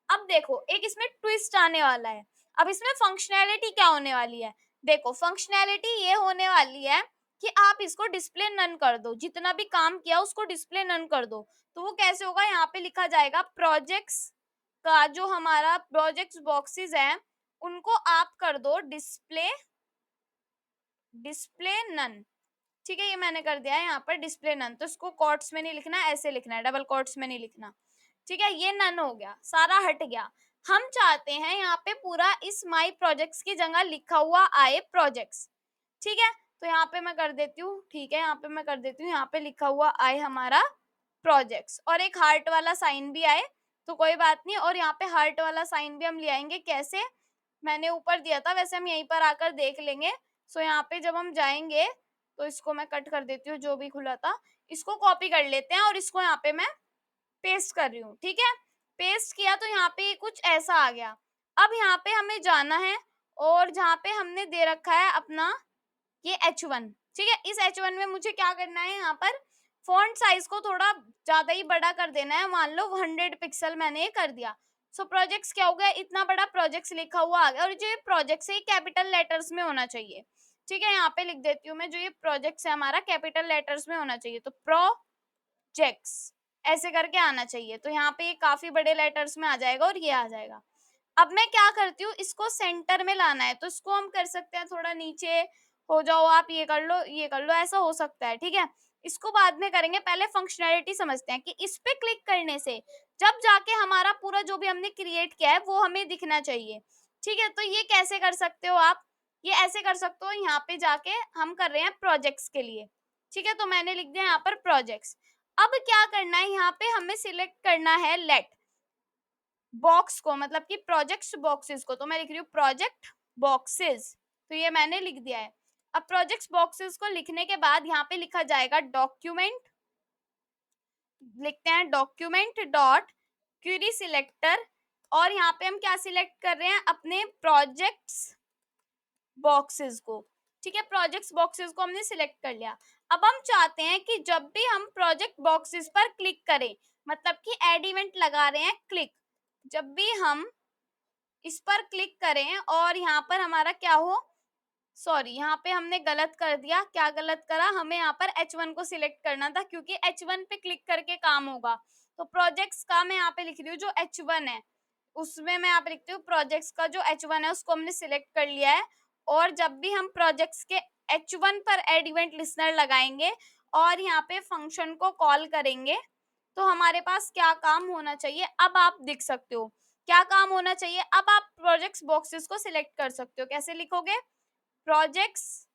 अब देखो, एक इसमें ट्विस्ट आने वाला है। अब इसमें फंक्शनैलिटी क्या होने वाली है, देखो फंक्शनैलिटी ये होने वाली है कि आप इसको डिस्प्ले नन कर दो, जितना भी काम किया उसको डिस्प्ले नन कर दो। तो वो कैसे होगा, यहाँ पे लिखा जाएगा प्रोजेक्ट्स का, जो हमारा प्रोजेक्ट्स बॉक्सेस है उनको आप कर दो डिस्प्ले डिस्प्ले नन। ठीक है, ये मैंने कर दिया है यहाँ पर डिस्प्ले नन, तो इसको कोट्स में नहीं लिखना, ऐसे लिखना है, डबल कोट्स में नहीं लिखना। ठीक है, ये नन हो गया, सारा हट गया। हम चाहते हैं यहाँ पे पूरा इस माई प्रोजेक्ट्स की जगह लिखा हुआ आए प्रोजेक्ट्स। ठीक है, तो यहाँ पे मैं कर देती हूँ, ठीक है, यहाँ पे मैं कर देती हूँ, यहाँ पे लिखा हुआ आए हमारा प्रोजेक्ट्स, और एक हार्ट वाला साइन भी आए, तो कोई बात नहीं। और यहाँ पे हार्ट वाला साइन भी हम ले आएंगे, कैसे, मैंने ऊपर दिया था, वैसे हम यहीं पर आकर देख लेंगे। यहाँ पे जब हम जाएंगे, तो इसको मैं कट कर देती हूँ, जो भी खुला था इसको कॉपी कर लेते हैं, और इसको यहाँ पे मैं पेस्ट कर रही हूँ। ठीक है, पेस्ट किया तो यहाँ पे कुछ ऐसा आ गया। अब यहाँ पे हमें जाना है, और जहाँ पे हमने दे रखा है अपना ये H1। ठीक है, इस H1 में मुझे क्या करना है, यहाँ पर फॉन्ट साइज को थोड़ा ज्यादा ही बड़ा कर देना है, मान लो 100 पिक्सल मैंने ये कर दिया। प्रोजेक्ट्स क्या हो गया, इतना बड़ा प्रोजेक्ट्स लिखा हुआ आ गया, और जो ये प्रोजेक्ट्स है कैपिटल लेटर्स में होना चाहिए। ठीक है, यहाँ पे लिख देती हूँ मैं, जो ये प्रोजेक्ट्स है हमारा कैपिटल लेटर्स में होना चाहिए, तो प्रोजेक्ट्स ऐसे करके आना चाहिए। तो यहाँ पे ये काफी बड़े लेटर्स में आ जाएगा, और ये आ जाएगा। अब मैं क्या करती हूँ, इसको सेंटर में लाना है, तो इसको हम कर सकते हैं थोड़ा नीचे हो जाओ, आप ये कर लो, ये कर लो, ऐसा हो सकता है। ठीक है, इसको बाद में करेंगे, पहले फंक्शनैलिटी समझते हैं कि इस पे क्लिक करने से जब जाके हमारा पूरा जो भी हमने क्रिएट किया है वो हमें दिखना चाहिए। ठीक है, तो ये कैसे कर सकते हो आप, ये ऐसे कर सकते हो, यहाँ पे जाके हम कर रहे हैं प्रोजेक्ट्स के लिए। ठीक है, तो मैंने लिख दिया यहाँ पर प्रोजेक्ट्स। अब क्या करना है, यहाँ पे हमें सिलेक्ट करना है लेट बॉक्स को, मतलब कि प्रोजेक्ट बॉक्सेस को, तो मैं लिख रही हूँ प्रोजेक्ट बॉक्सेस, तो ये मैंने लिख दिया है। अब प्रोजेक्ट बॉक्सेस को लिखने के बाद यहाँ पे लिखा जाएगा डॉक्यूमेंट, लिखते हैं डॉक्यूमेंट डॉट क्वेरी सिलेक्टर, और यहाँ पे हम क्या सिलेक्ट कर रहे हैं, अपने प्रोजेक्ट्स बॉक्सेस को। ठीक है, प्रोजेक्ट्स बॉक्सेस को हमने सिलेक्ट कर लिया। अब हम चाहते हैं कि जब भी हम प्रोजेक्ट बॉक्सेस पर क्लिक करें, मतलब कि एड इवेंट लगा रहे हैं क्लिक, जब भी हम इस पर क्लिक करें और यहाँ पर हमारा क्या हो, सॉरी यहाँ पे हमने गलत कर दिया, क्या गलत करा, हमें यहाँ पर H1 को सिलेक्ट करना था, क्योंकि H1 पे क्लिक करके काम होगा। तो प्रोजेक्ट्स का मैं यहाँ पे लिख रही हूँ जो H1 है, उसमें मैं यहाँ पे लिखती हूँ प्रोजेक्ट्स का जो H1 है उसको हमने सिलेक्ट कर लिया है। और जब भी हम प्रोजेक्ट्स के H1 पर एड इवेंट लिस्नर लगाएंगे और यहाँ पे फंक्शन को कॉल करेंगे, तो हमारे पास क्या काम होना चाहिए अब आप देख सकते हो। क्या काम होना चाहिए, अब आप प्रोजेक्ट्स बॉक्सेस को सिलेक्ट कर सकते हो। कैसे लिखोगे, प्रोजेक्ट्स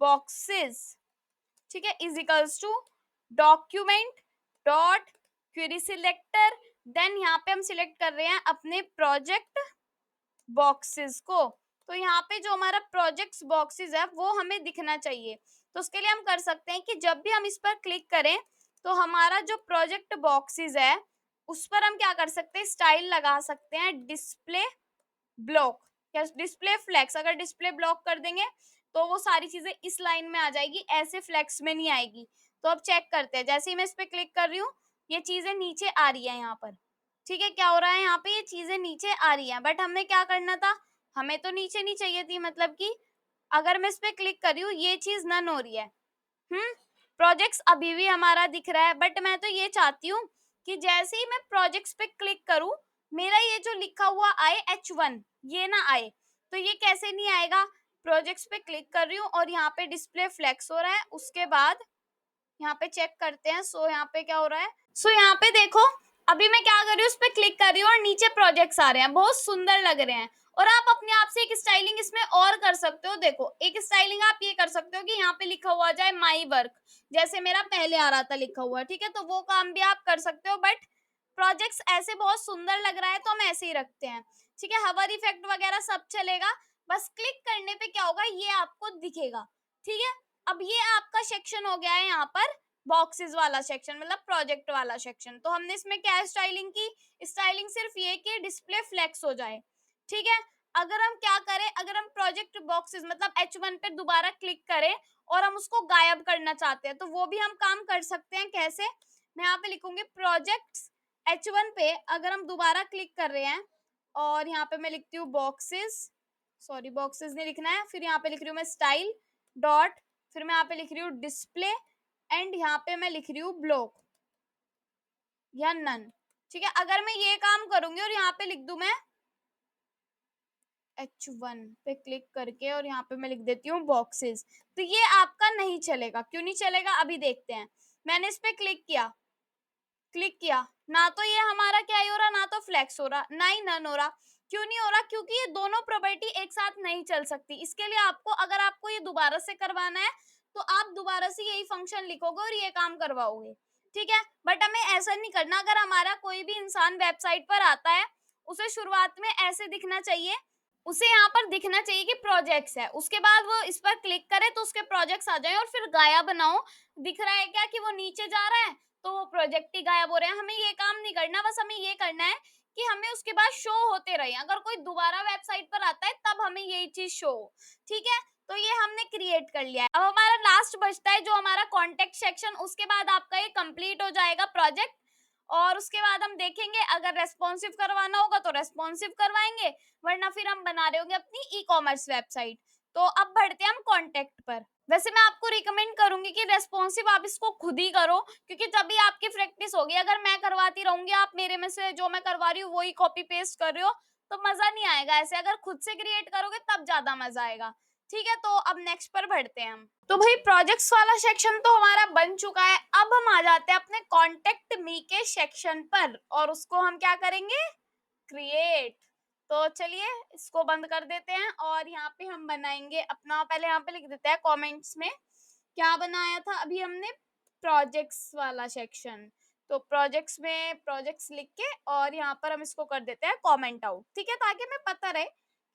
बॉक्सेस, ठीक है, is equals to document dot query selector. Then यहाँ पे हम सिलेक्ट कर रहे हैं अपने प्रोजेक्ट बॉक्सेस को। तो यहाँ पे जो हमारा प्रोजेक्ट्स बॉक्सेस है वो हमें दिखना चाहिए। तो उसके लिए हम कर सकते हैं कि जब भी हम इस पर क्लिक करें तो हमारा जो प्रोजेक्ट बॉक्सेस है उस पर हम क्या कर सकते हैं, स्टाइल लगा सकते हैं डिस्प्ले ब्लॉक या डिस्प्ले फ्लेक्स। अगर डिस्प्ले ब्लॉक कर देंगे तो वो सारी चीजें इस लाइन में आ जाएगी, ऐसे फ्लेक्स में नहीं आएगी। तो अब चेक करते हैं, जैसे ही मैं इस पे क्लिक कर रही हूँ ये चीजें नीचे आ रही है यहाँ पर। ठीक है, क्या हो रहा है यहाँ पे, ये चीजें नीचे आ रही है। बट हमें क्या करना था, हमें तो नीचे नहीं चाहिए थी, मतलब कि अगर मैं इस पे क्लिक कर रही हूँ ये चीज नन हो रही है। प्रोजेक्ट्स अभी भी हमारा दिख रहा है, बट मैं तो ये चाहती हूँ कि जैसे ही मैं प्रोजेक्ट्स पे क्लिक करूँ मेरा ये जो लिखा हुआ आए H1 ये ना आए। तो ये कैसे नहीं आएगा, प्रोजेक्ट्स पे क्लिक कर रही हूँ और यहाँ पे डिस्प्ले फ्लेक्स हो रहा है। उसके बाद यहाँ पे चेक करते हैं। सो यहाँ पे क्या हो रहा है, सो यहाँ पे देखो अभी मैं क्या कर रही हूँ, उस पर क्लिक कर रही हूँ और नीचे प्रोजेक्ट्स आ रहे हैं, बहुत सुंदर लग रहे हैं। और आप अपने आप से एक स्टाइलिंग इसमें और कर सकते हो। देखो एक स्टाइलिंग आप ये कर सकते हो कि यहाँ पे लिखा हुआ जाए माई वर्क, जैसे मेरा पहले आ रहा था लिखा हुआ, ठीक है, तो वो काम भी आप कर सकते हो। बट प्रोजेक्ट्स ऐसे बहुत सुंदर लग रहा है तो हम ऐसे ही रखते हैं, ठीक है। हवर इफेक्ट वगैरह सब चलेगा, बस क्लिक करने पे क्या होगा ये आपको दिखेगा, ठीक है। अब ये आपका सेक्शन हो गया है यहाँ पर बॉक्सेस वाला सेक्शन, मतलब प्रोजेक्ट वाला सेक्शन। तो हमने इसमें क्या स्टाइलिंग की, स्टाइलिंग सिर्फ ये कि डिस्प्ले फ्लेक्स हो जाए, ठीक है। अगर हम क्या करें, अगर हम प्रोजेक्ट बॉक्सेस मतलब H1 पे दोबारा क्लिक करें और हम उसको गायब करना चाहते हैं तो वो भी हम काम कर सकते हैं। कैसे, मैं यहाँ पे लिखूंगी प्रोजेक्ट्स H1 पे अगर हम दोबारा क्लिक कर रहे हैं और यहाँ पे मैं लिखती हूँ बॉक्सेस, सॉरी बॉक्सेस नहीं लिखना है, फिर यहाँ पे लिख रही हूँ मैं स्टाइल डॉट, फिर मैं यहाँ पे लिख रही हूँ डिस्प्ले एंड यहाँ पे मैं लिख रही हूँ ब्लॉक या नन, ठीक है। अगर मैं ये काम करूंगी और यहाँ पे लिख दूं मैं H1 पे क्लिक करके और यहाँ पे मैं लिख देती हूँ बॉक्सेस, तो ये आपका नहीं चलेगा। क्यों नहीं चलेगा अभी देखते हैं। मैंने इस पे क्लिक किया ना, तो ये हमारा क्या ही हो रहा, ना तो फ्लेक्स हो रहा ना ही नन हो रहा। क्यों नहीं हो रहा, क्योंकि ये दोनों प्रॉपर्टी एक साथ नहीं चल सकती। इसके लिए आपको, अगर आपको ये दोबारा से करवाना है तो आप दोबारा से यही फंक्शन लिखोगे और ये काम करवाओगे, ठीक है। बट हमें ऐसा नहीं करना। अगर हमारा कोई भी इंसान वेबसाइट पर आता है उसे शुरुआत में ऐसे दिखना चाहिए, उसे यहाँ पर दिखना चाहिए कि प्रोजेक्ट्स है, उसके बाद वो इस पर क्लिक करे तो उसके प्रोजेक्ट्स आ जाए और फिर गायब बनाओ। दिख रहा है क्या कि वो नीचे जा रहा है तो वो प्रोजेक्ट ही गायब हो रहे हैं। हमें ये काम नहीं करना, बस हमें ये करना है कि हमें उसके बाद शो होते रहे। अगर कोई दोबारा वेबसाइट पर आता है तब हमें यही चीज शो हो, ठीक है। तो ये हमने क्रिएट कर लिया है। अब हमारा लास्ट बचता है जो हमारा कॉन्टेक्ट सेक्शन, उसके बाद आपका ये कंप्लीट हो जाएगा प्रोजेक्ट। और उसके बाद हम देखेंगे अगर रेस्पॉन्सिव करवाना होगा तो रेस्पॉन्सिव करवाएंगे, वरना फिर हम बना रहे होंगे अपनी ई कॉमर्स वेबसाइट। तो अब बढ़ते हैं हम कॉन्टेक्ट पर। वैसे मैं आपको रिकमेंड करूंगी कि रेस्पॉन्सिव आप इसको खुद ही करो, क्योंकि तभी आपकी प्रैक्टिस होगी। अगर मैं करवाती रहूंगी, आप मेरे में से जो मैं करवा रही हूँ वही कॉपी पेस्ट कर रहे हो, तो मजा नहीं आएगा। ऐसे अगर खुद से क्रिएट करोगे तब ज्यादा मजा आएगा, ठीक है। तो अब नेक्स्ट पर बढ़ते हैं हम। तो भाई प्रोजेक्ट्स वाला सेक्शन तो हमारा बन चुका है। अब हम आ जाते हैं अपने कॉन्टेक्ट मी के सेक्शन पर और उसको हम क्या करेंगे, क्रिएट। तो चलिए इसको बंद कर देते हैं और यहाँ पे हम बनाएंगे अपना, पहले यहाँ पे लिख देते हैं कमेंट्स में क्या बनाया था अभी हमने, प्रोजेक्ट्स वाला सेक्शन। तो प्रोजेक्ट्स में प्रोजेक्ट्स लिख के और यहाँ पर हम इसको कर देते हैं कमेंट आउट, ठीक है, ताकि हमें पता रहे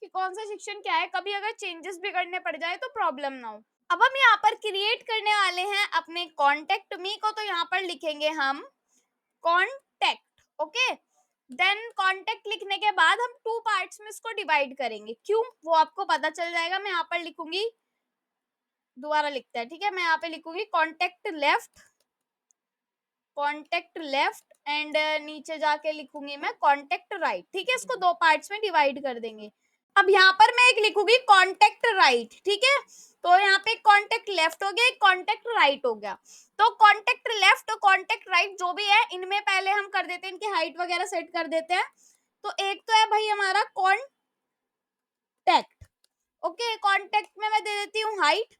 कि कौन सा सेक्शन क्या है, कभी अगर चेंजेस भी करने पड़ जाए तो प्रॉब्लम ना हो। अब हम यहाँ पर क्रिएट करने वाले हैं अपने कॉन्टेक्ट मी को, तो यहाँ पर लिखेंगे हम कॉन्टेक्ट, ओके। देन कॉन्टेक्ट लिखने के बाद हम टू पार्ट्स में इसको डिवाइड करेंगे। क्यों, वो आपको पता चल जाएगा। मैं यहाँ पर लिखूंगी, दोबारा लिखते हैं, ठीक है। मैं यहाँ पे लिखूंगी कॉन्टेक्ट लेफ्ट एंड नीचे जाके लिखूंगी मैं कॉन्टेक्ट राइट, ठीक है। इसको दो पार्ट्स में डिवाइड कर देंगे। अब यहाँ पर मैं एक लिखूंगी कॉन्टेक्ट राइट, ठीक है। तो यहाँ पे कॉन्टेक्ट लेफ्ट हो गया, एक कॉन्टेक्ट राइट हो गया। तो कॉन्टेक्ट लेफ्ट और कॉन्टेक्ट राइट जो भी है इनमें पहले हम कर देते हैं, इनकी हाइट वगैरह सेट कर देते हैं। तो एक तो है भाई हमारा कॉन्टैक्ट। ओके, कॉन्टैक्ट में मैं दे देती हूँ हाइट।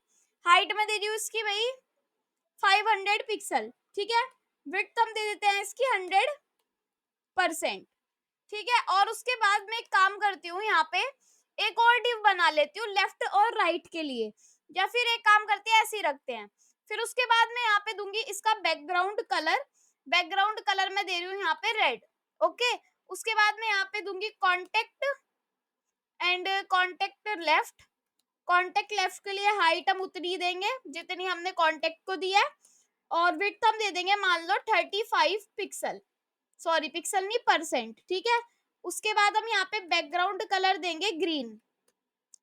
हाइट में दे रही हूँ इसकी भाई 500 पिक्सल, ठीक है। विड्थ हम दे देते हैं इसकी 100%, ठीक है। और उसके बाद मैं एक काम करती हूँ, यहाँ पे एक और डिव बना लेती हूँ लेफ्ट और राइट के लिए, या फिर एक काम करते हैं ऐसे ही रखते हैं। फिर उसके बाद मैं यहाँ पे दूंगी इसका बैकग्राउंड कलर। बैकग्राउंड कलर मैं दे रही हूँ यहाँ पे रेड। ओके, उसके बाद मैं यहाँ पे दूंगी contact and contact left. Contact left के लिए हाइट हम उतनी ही देंगे जितनी हमने कॉन्टेक्ट को दिया है, और विड्थ हम दे देंगे मान लो 35 पिक्सल, सॉरी पिक्सल नहीं परसेंट, ठीक है। उसके बाद हम यहाँ पे बैकग्राउंड कलर देंगे ग्रीन,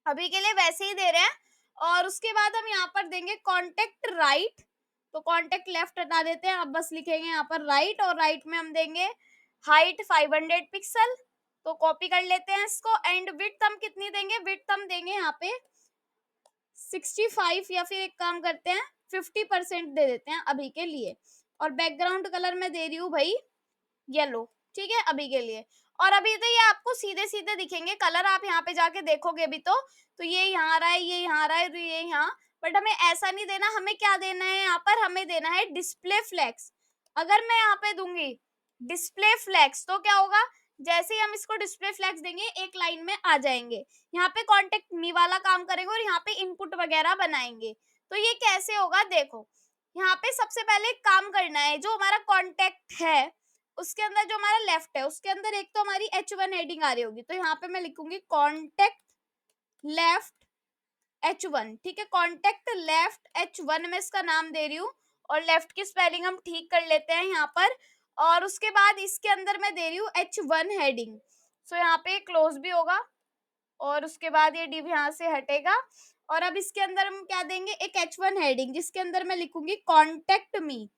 अभी के लिए वैसे ही दे रहे हैं। और उसके बाद हम यहाँ पर देंगे कॉन्टेक्ट राइट, तो कॉन्टेक्ट लेफ्ट हटा देते हैं, अब बस लिखेंगे यहाँ पर राइट, और राइट में हम देंगे हाइट 500 पिक्सल, तो कॉपी कर लेते हैं इसको। एंड विड्थ हम कितनी देंगे, विड्थ हम देंगे यहाँ पे 65, या फिर एक काम करते हैं 50% दे देते हैं अभी के लिए। और बैकग्राउंड कलर मैं दे रही हूँ भाई येलो, ठीक है अभी के लिए। और अभी तो ये आपको सीधे सीधे दिखेंगे कलर, आप यहाँ पे जाके देखोगे भी तो ये यहाँ आ रहा है, ये यहाँ आ रहा है, तो ये यहाँ। बट हमें ऐसा नहीं देना, हमें क्या देना है यहाँ पर, हमें देना है डिस्प्ले फ्लेक्स। अगर मैं यहाँ पे दूंगी डिस्प्ले फ्लेक्स तो क्या होगा, जैसे ही हम इसको डिस्प्ले फ्लेक्स देंगे एक लाइन में आ जाएंगे, यहाँ पे कॉन्टेक्ट मी वाला काम करेंगे और यहाँ पे इनपुट वगैरह बनाएंगे। तो ये कैसे होगा देखो, यहाँ पे सबसे पहले एक काम करना है, जो हमारा कॉन्टेक्ट है उसके अंदर जो हमारा लेफ्ट है उसके अंदर एक तो हमारी H1 हेडिंग आ रही होगी, तो यहाँ पे मैं लिखूंगी कॉन्टेक्ट लेफ्ट H1, ठीक है। कॉन्टेक्ट लेफ्ट H1 में इसका नाम दे रही हूँ, और लेफ्ट की स्पेलिंग हम ठीक कर लेते हैं यहाँ पर। और उसके बाद इसके अंदर मैं दे रही हूँ H1 हेडिंग, सो यहाँ पे क्लोज भी होगा, और उसके बाद ये डिव यहाँ से हटेगा। और अब इसके अंदर हम क्या देंगे, एक H1 हेडिंग जिसके अंदर मैं लिखूंगी कॉन्टेक्ट मी,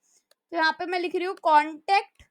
तो यहाँ पे मैं लिख रही हूँ कॉन्टेक्ट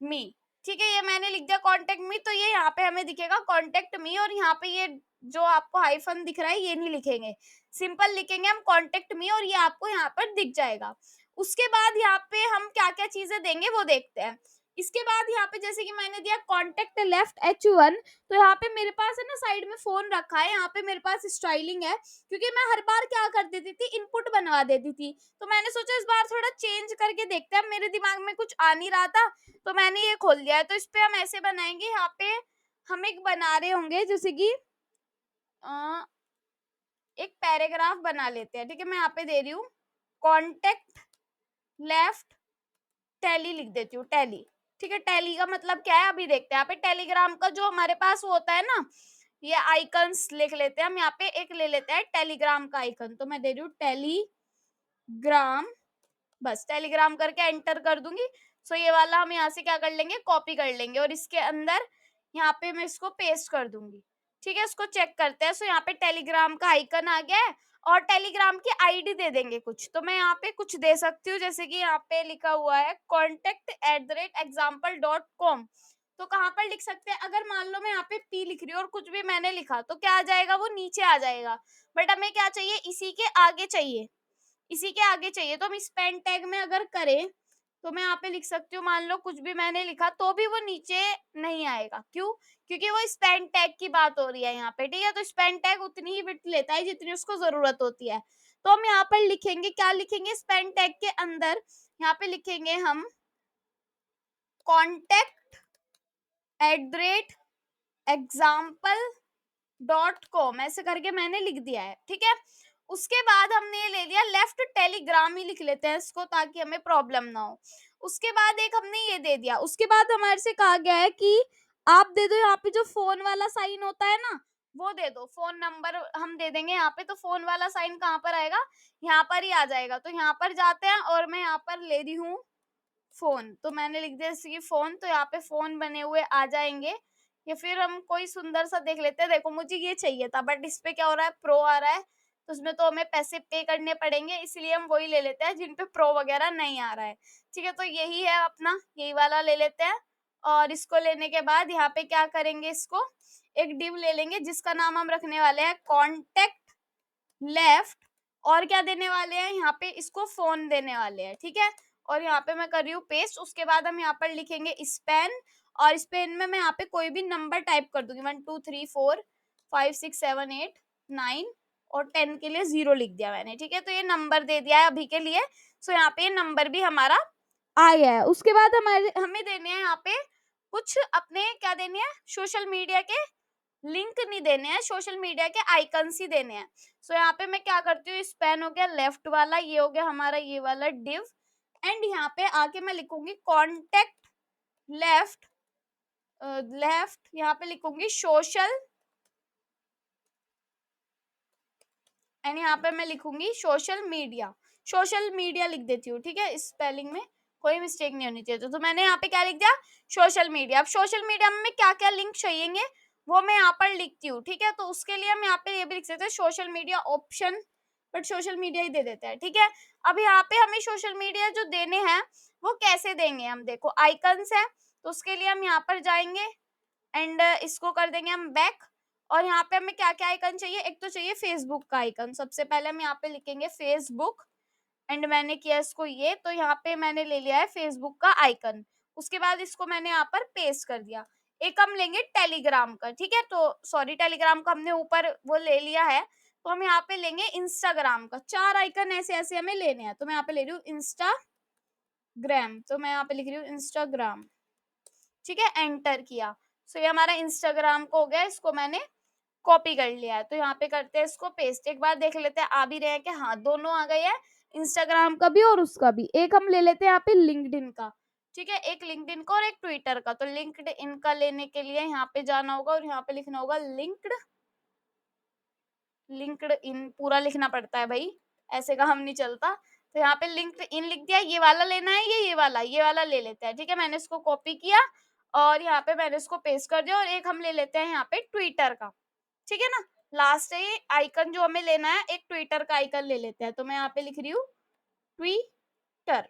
मी, ठीक है। ये मैंने लिख दिया कॉन्टेक्ट मी, तो ये यहाँ पे हमें दिखेगा कॉन्टेक्ट मी, और यहाँ पे ये जो आपको हाइफन दिख रहा है ये नहीं लिखेंगे, सिंपल लिखेंगे हम कॉन्टेक्ट मी, और ये आपको यहाँ पर दिख जाएगा। उसके बाद यहाँ पे हम क्या क्या चीजें देंगे वो देखते हैं। इसके बाद यहाँ पे जैसे कि मैंने दिया कॉन्टेक्ट लेफ्ट H1, तो यहाँ पे मेरे पास है ना साइड में फोन रखा है, यहाँ पे मेरे पास स्टाइलिंग है, क्योंकि मैं हर बार क्या कर देती थी, इनपुट बनवा देती थी। तो मैंने सोचा इस बार थोड़ा चेंज करके देखते हैं, मेरे दिमाग में कुछ आ नहीं रहा था, तो मैंने ये खोल दिया है। तो इस पे हम ऐसे बनाएंगे, यहाँ पे हम एक बना रहे होंगे जैसे कि एक पैराग्राफ बना लेते हैं, ठीक है। मैं यहाँ पे दे रही हूँ कॉन्टेक्ट लेफ्ट टैली, लिख देती हूँ टैली, ठीक है। टैली का मतलब क्या है अभी देखते हैं। यहाँ पे टेलीग्राम का जो हमारे पास वो होता है ना, ये आइकन्स लिख लेते हैं हम, यहाँ पे एक ले लेते हैं टेलीग्राम का आइकन, तो मैं दे रही हूँ टेलीग्राम, बस टेलीग्राम करके एंटर कर दूंगी। सो ये वाला हम यहाँ से क्या कर लेंगे, कॉपी कर लेंगे, और इसके अंदर यहाँ पे मैं इसको पेस्ट कर दूंगी, ठीक है। इसको चेक करते हैं। सो यहाँ पे टेलीग्राम का आइकन आ गया है, और टेलीग्राम की आईडी दे देंगे कुछ, तो मैं यहाँ पे कुछ दे सकती हूँ, जैसे कि यहाँ पे लिखा हुआ है contact@example.com, तो कहाँ पर लिख सकते हैं, अगर मान लो मैं यहाँ पे पी लिख रही हूँ और कुछ भी मैंने लिखा तो क्या आ जाएगा, वो नीचे आ जाएगा। बट हमें क्या चाहिए, इसी के आगे चाहिए, इसी के आगे चाहिए। तो हम इस पेन टैग में अगर करें तो मैं यहाँ पे लिख सकती हूँ, मान लो कुछ भी मैंने लिखा तो भी वो नीचे नहीं आएगा, क्यों, क्योंकि वो स्पेन टैग की बात हो रही है यहाँ पे, ठीक है। तो स्पेन टैग उतनी ही विड्थ लेता है जितनी उसको जरूरत होती है। तो हम यहाँ पर लिखेंगे, क्या लिखेंगे, स्पेन टैग के अंदर यहाँ पे लिखेंगे हम contact@example.com, ऐसे करके मैंने लिख दिया है, ठीक है। उसके बाद हमने ये ले लिया लेफ्ट टेलीग्राम ही लिख लेते हैं इसको, ताकि हमें प्रॉब्लम ना हो। उसके बाद एक हमने ये दे दिया, उसके बाद हमारे से कहा गया है कि आप दे दो यहाँ पे जो फोन वाला साइन होता है ना, वो दे दो। फोन नंबर हम दे देंगे यहाँ पे, तो फोन वाला साइन कहाँ पर आएगा, यहाँ पर ही आ जाएगा। तो यहाँ पर जाते हैं, और मैं यहाँ पर ले रही हूँ फोन, तो मैंने लिख दिया जैसे कि फोन, तो यहाँ पे फोन बने हुए आ जाएंगे। या फिर हम कोई सुंदर सा देख लेते हैं, देखो मुझे ये चाहिए था बट इस पे क्या हो रहा है, प्रो आ रहा है, तो उसमें तो हमें पैसे पे करने पड़ेंगे, इसलिए हम वही ले लेते हैं जिन पे प्रो वगैरह नहीं आ रहा है, ठीक है। तो यही है अपना, यही वाला ले लेते हैं। और इसको लेने के बाद यहाँ पे क्या करेंगे, इसको एक डिव ले लेंगे जिसका नाम हम रखने वाले हैं कॉन्टेक्ट लेफ्ट, और क्या देने वाले हैं यहाँ पे, इसको फोन देने वाले हैं, ठीक है। और यहाँ पे मैं कर रही हूँ पेस्ट। उसके बाद हम यहाँ पर लिखेंगे स्पेन, और इस पेन में मैं यहाँ पे कोई भी नंबर टाइप कर दूंगी, 1 2 3 4 5 6 7 8 9 और 10 के लिए 0 लिख दिया मैंने, ठीक है। तो ये नंबर दे दिया है अभी के लिए। सो यहाँ पे ये नंबर भी हमारा आ गया है। उसके बाद हमें देने हैं यहाँ पे कुछ अपने क्या देने हैं, सोशल मीडिया के लिंक नहीं देने हैं, सोशल मीडिया के आइकन्स ही देने हैं। सो यहाँ पे मैं क्या करती हूँ, स्पेन हो गया लेफ्ट वाला, ये हो गया हमारा ये वाला डिव, एंड यहाँ पे आके मैं लिखूंगी कॉन्टेक्ट लेफ्ट, लेफ्ट यहाँ पे लिखूंगी सोशल, एंड यहाँ पे मैं लिखूंगी सोशल मीडिया, सोशल मीडिया लिख देती हूँ, ठीक है। स्पेलिंग में कोई मिस्टेक नहीं होनी चाहिए। तो मैंने यहाँ पे क्या लिख दिया, सोशल मीडिया। अब सोशल मीडिया में क्या क्या लिंक चाहिए वो मैं यहाँ पर लिखती हूँ, ठीक है। तो उसके लिए हम यहाँ पे ये भी लिख सकते हैं social media option, but social media ही दे देते हैं, ठीक है। अब यहाँ पे हमें सोशल मीडिया जो देने हैं वो कैसे देंगे, हम देखो आइकन्स है, तो उसके लिए हम यहाँ पर जाएंगे एंड इसको कर देंगे हम बैक, और यहाँ पे हमें क्या क्या आइकन चाहिए, एक तो चाहिए फेसबुक का आइकन। सबसे पहले हम यहाँ पे लिखेंगे फेसबुक, एंड मैंने किया इसको ये, तो यहाँ पे मैंने ले लिया है फेसबुक का आइकन। उसके बाद इसको मैंने यहाँ पर पेस्ट कर दिया। एक हम लेंगे टेलीग्राम का, ठीक है। तो सॉरी, टेलीग्राम का हमने ऊपर वो ले लिया है, तो हम यहाँ पे लेंगे इंस्टाग्राम का। 4 आइकन ऐसे ऐसे हमें लेने हैं, तो मैं यहाँ पे ले रही हूँ इंस्टाग्राम, तो मैं यहाँ पे लिख रही हूँ इंस्टाग्राम, ठीक है। एंटर किया। सो ये हमारा इंस्टाग्राम को हो गया, इसको मैंने कॉपी कर लिया है। तो यहाँ पे करते हैं इसको पेस्ट। एक बार देख लेते हैं आ भी रहे हैं कि हाँ दोनों आ गए हैं, इंस्टाग्राम का भी और उसका भी। एक हम ले लेते हैं यहाँ पे लिंक्डइन का, ठीक है, एक लिंक्डइन का और एक ट्विटर का। तो लिंक्डइन का लेने के लिए यहाँ पे जाना होगा और यहाँ पे लिखना होगा लिंक्डइन पूरा लिखना पड़ता है भाई, ऐसे का हम नहीं चलता। तो यहाँ पे लिंक्डइन लिख दिया। ये वाला लेना है, ये वाला ले लेते हैं, ठीक है। मैंने इसको कॉपी किया और यहाँ पे मैंने इसको पेस्ट कर दिया। और एक हम ले लेते हैं यहाँ पे ट्विटर का, ठीक है ना। लास्ट है ये आइकन जो हमें लेना है, एक ट्विटर का आइकन ले लेते हैं। तो मैं यहाँ पे लिख रही हूँ ट्विटर,